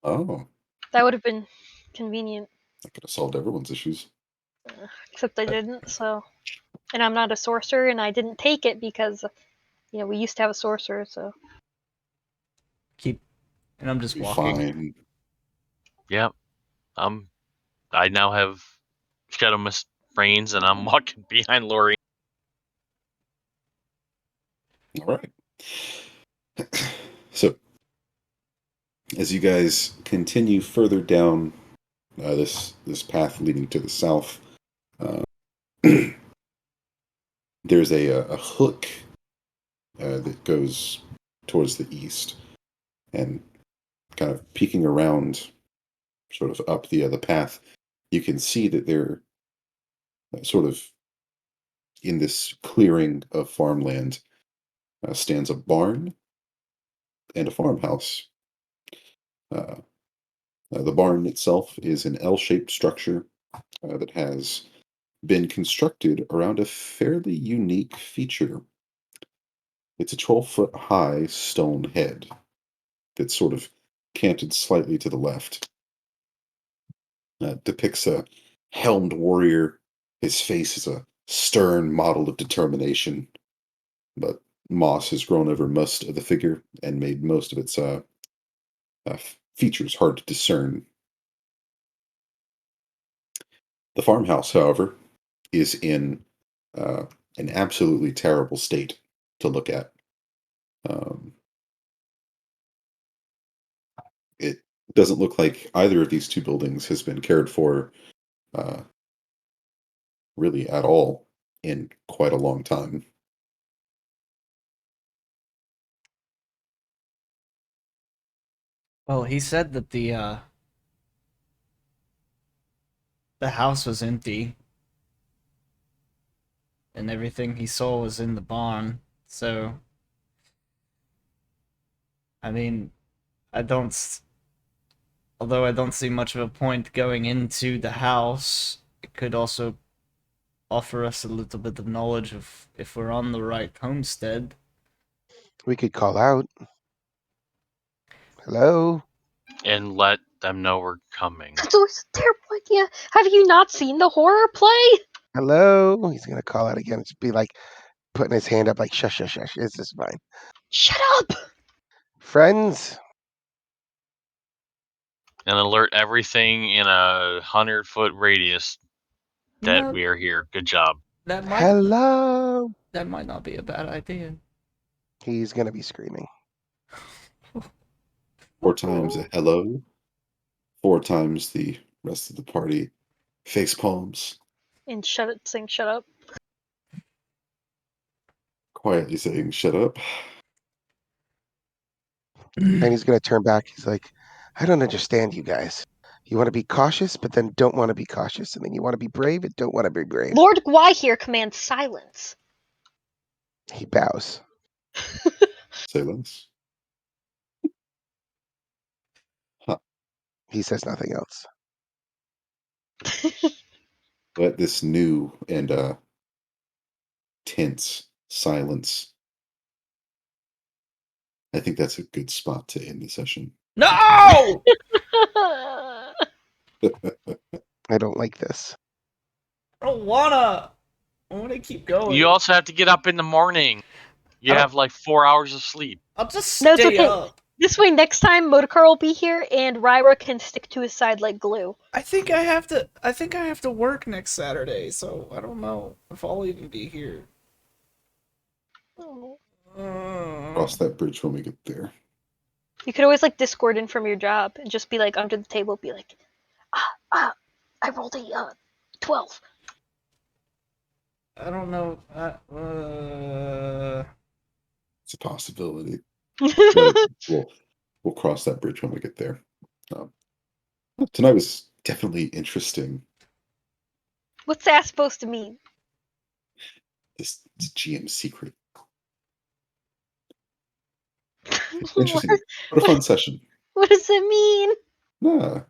Oh, That would have been convenient. That could have solved everyone's issues. Except I didn't, so. And I'm not a sorcerer, and I didn't take it because, we used to have a sorcerer, so. And I'm just Be walking. fine. Yep. I now have Shadow Mist brains, and I'm walking behind Lori. All right. So, as you guys continue further down this path leading to the south, there's a hook that goes towards the east, and kind of peeking around, sort of up the path, you can see that they're sort of in this clearing of farmland stands a barn and a farmhouse. The barn itself is an L-shaped structure that has been constructed around a fairly unique feature. It's a 12-foot high stone head that's sort of canted slightly to the left. Depicts a helmed warrior. His face is a stern model of determination, but moss has grown over most of the figure and made most of its features hard to discern. The farmhouse, however, is in an absolutely terrible state to look at. It doesn't look like either of these two buildings has been cared for really at all in quite a long time. Well, he said that the house was empty and everything he saw was in the barn. So, I mean, although I don't see much of a point going into the house, it could also offer us a little bit of knowledge of if we're on the right homestead. We could call out. Hello? And let them know we're coming. That's always a terrible idea. Have you not seen the horror play? Hello? He's going to call out again. It's be like putting his hand up like, shush, shush, shush. This is fine. Shut up! Friends? And alert everything in a 100-foot radius that No, we are here. Good job. that might Hello? not be a bad idea. He's going to be screaming. 4 times a hello. 4 times the rest of the party face palms, And sing shut up. quietly saying, "Shut up." And he's going to turn back. He's like, I don't understand you guys. You want to be cautious, but then don't want to be cautious. And then you want to be brave and don't want to be brave. Lord Gwai here commands silence. He bows. Say less. He says nothing else. But this new and tense silence, I think that's a good spot to end the session. No! I I don't like this. don't wanna. I wanna keep going. You also have to get up in the morning. You have like 4 hours of sleep. I'll just No, it's stay okay. up. This way, next time, Modokar will be here, and Ryra can stick to his side like glue. I think I have to work next Saturday, so I don't know if I'll even be here. Oh. Cross that bridge when we get there. You could always Discord in from your job and just be under the table, be like, I rolled a 12. I don't know. It's a possibility. We'll cross that bridge when we get there. Tonight was definitely interesting. What's that supposed to mean? This GM secret. It's What, interesting. What a fun session. what does it mean? Nah,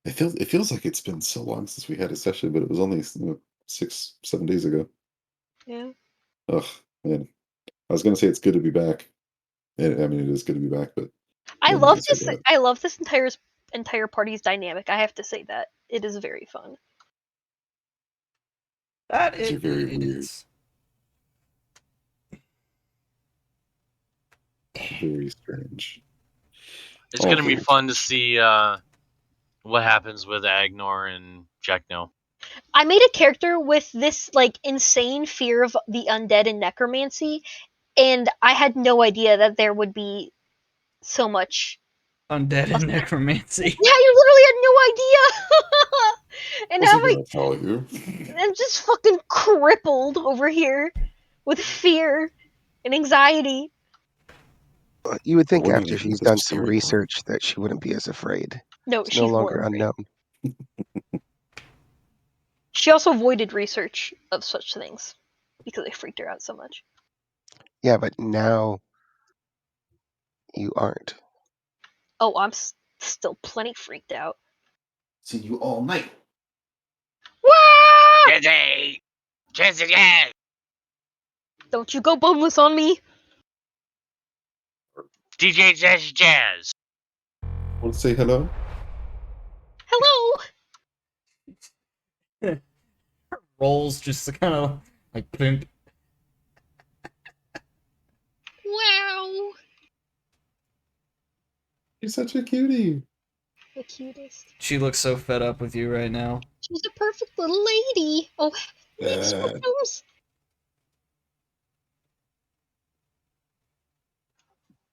it feels like it's been so long since we had a session, but it was only 6-7 days ago. Yeah. Ugh, man. I was gonna say it's good to be back. And, I mean, it is good to be back, but I then love you said this. that. I love this entire party's dynamic. I have to say that it is very fun. That These are very weird. is. Very strange. It's gonna be Okay. fun to see what happens with Agnor and Jackno. I made a character with this like insane fear of the undead and necromancy, and I had no idea that there would be so much. Undead and necromancy. Yeah, you literally had no idea. And now Wasn't gonna tell you. I'm just fucking crippled over here with fear and anxiety. You would think What do after they she's think done is some scary? research that she wouldn't be as afraid. No, It's no she's more longer afraid. unknown. She also avoided research of such things because it freaked her out so much. Yeah, but now you aren't. Oh, I'm still plenty freaked out. See you all night. Wah! Jesse! Jesse, yeah! Don't you go boneless on me. DJ Jazz! Want to say hello? Hello. Rolls just kind of like plink. Wow. You're such a cutie. The cutest. She looks so fed up with you right now. She's a perfect little lady. Oh, thanks, Uh, Rose.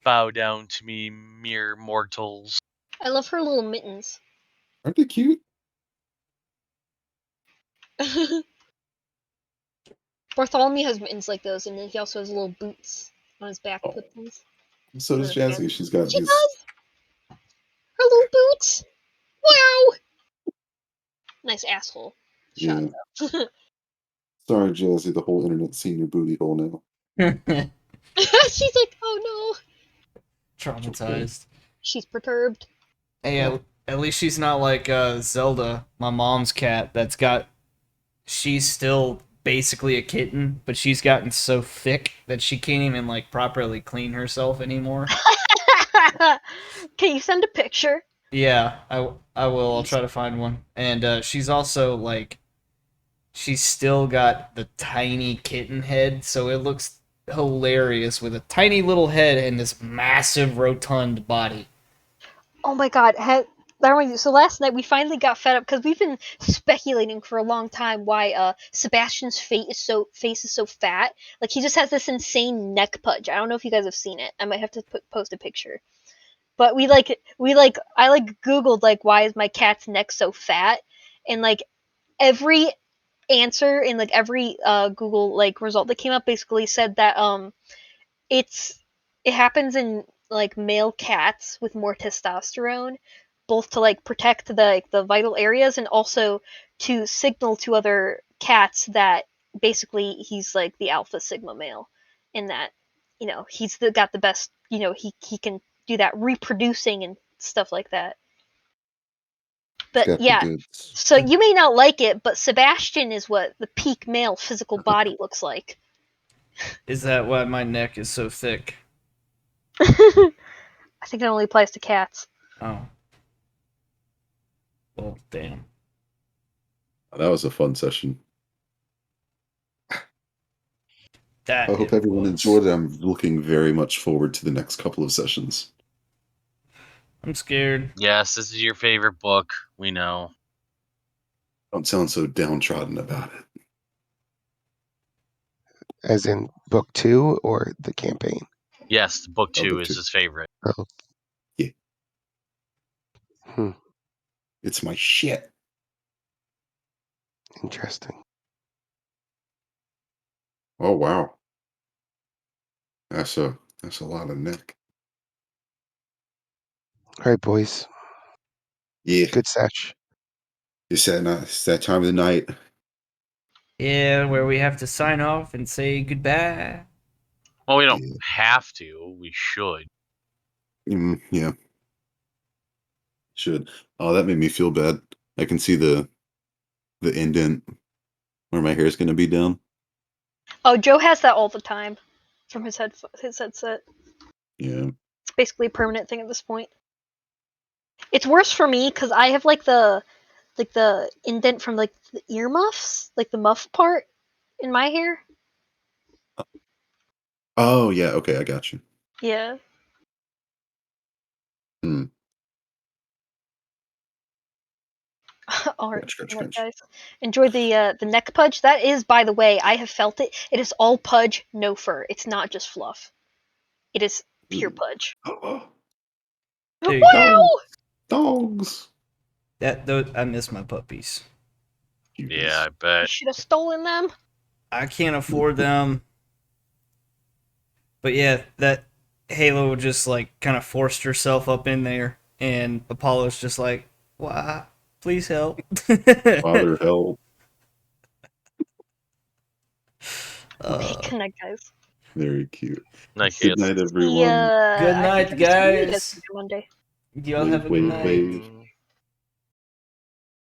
Bow down to me, mere mortals. I love her little mittens. aren't they cute? Bartholomew has mittens like those, and then he also has little boots on his back. Oh. Buttons. So does Yeah. Jazzy. She's got She these. does. Her little boots. Wow. Nice asshole. Shot. Yeah. Sorry, Jazzy. The whole internet's seen your booty hole now. She's like, oh no. Traumatized. She's perturbed. Hey, at least she's not like Zelda, my mom's cat. She's still basically a kitten, but she's gotten so thick that she can't even like properly clean herself anymore. Can you send a picture? Yeah, I will. I'll try to find one. And she's also like, she's still got the tiny kitten head, so it looks hilarious with a tiny little head and this massive rotund body. Oh my god. So last night we finally got fed up because we've been speculating for a long time why Sebastian's face is so fat. Like he just has this insane neck pudge. I don't know if you guys have seen it. I might have to post a picture. But I like Googled like why is my cat's neck so fat, and like every answer in like every Google like result that came up basically said that it's it happens in like male cats with more testosterone, both to like protect the vital areas and also to signal to other cats that basically he's like the alpha sigma male, in that got the best, he can do that reproducing and stuff like that. It's But got the yeah, goods. so you may not like it, but Sebastian is what the peak male physical body looks like. Is that why my neck is so thick? I think it only applies to cats. Oh. Well, damn. That was a fun session. That I hope it everyone was. enjoyed it. I'm looking very much forward to the next couple of sessions. I'm scared. Yes, this is your favorite book. We know. Don't sound so downtrodden about it. As in book 2 or the campaign? Yes, book Oh, 2 book is 2. his favorite. Oh. Yeah. Hmm. It's my shit. Interesting. Oh wow. That's a lot of neck. All right, boys. Yeah. Good sesh. It's that time of the night. Yeah, where we have to sign off and say goodbye. Well, we don't Yeah. have to. We should. Yeah. Should. Oh, that made me feel bad. I can see the indent where my hair is gonna be down. Oh, Joe has that all the time from his headset. Yeah. It's basically a permanent thing at this point. It's worse for me because I have like the like the indent from like the earmuffs, like the muff part in my hair. Oh yeah, okay, I got you. Yeah. Hmm. All right, Gotcha, gotcha, good night, gotcha. guys. Enjoy the neck pudge. That is, by the way, I have felt it. It is all pudge, no fur. It's not just fluff. It is pure Ooh. pudge. There you go. Wow! Dogs. I miss my puppies. Yeah, I You bet. should have stolen them. I can't afford them. But yeah, that Halo just like kind of forced herself up in there, and Apollo's just like, "Why? Please help." Father help. Okay, good night, guys. Very cute. Night, Good Kayla. night, everyone. Good I night, think I'm gonna see you guys guys. Monday. Y'all have a good Wave, night. wave.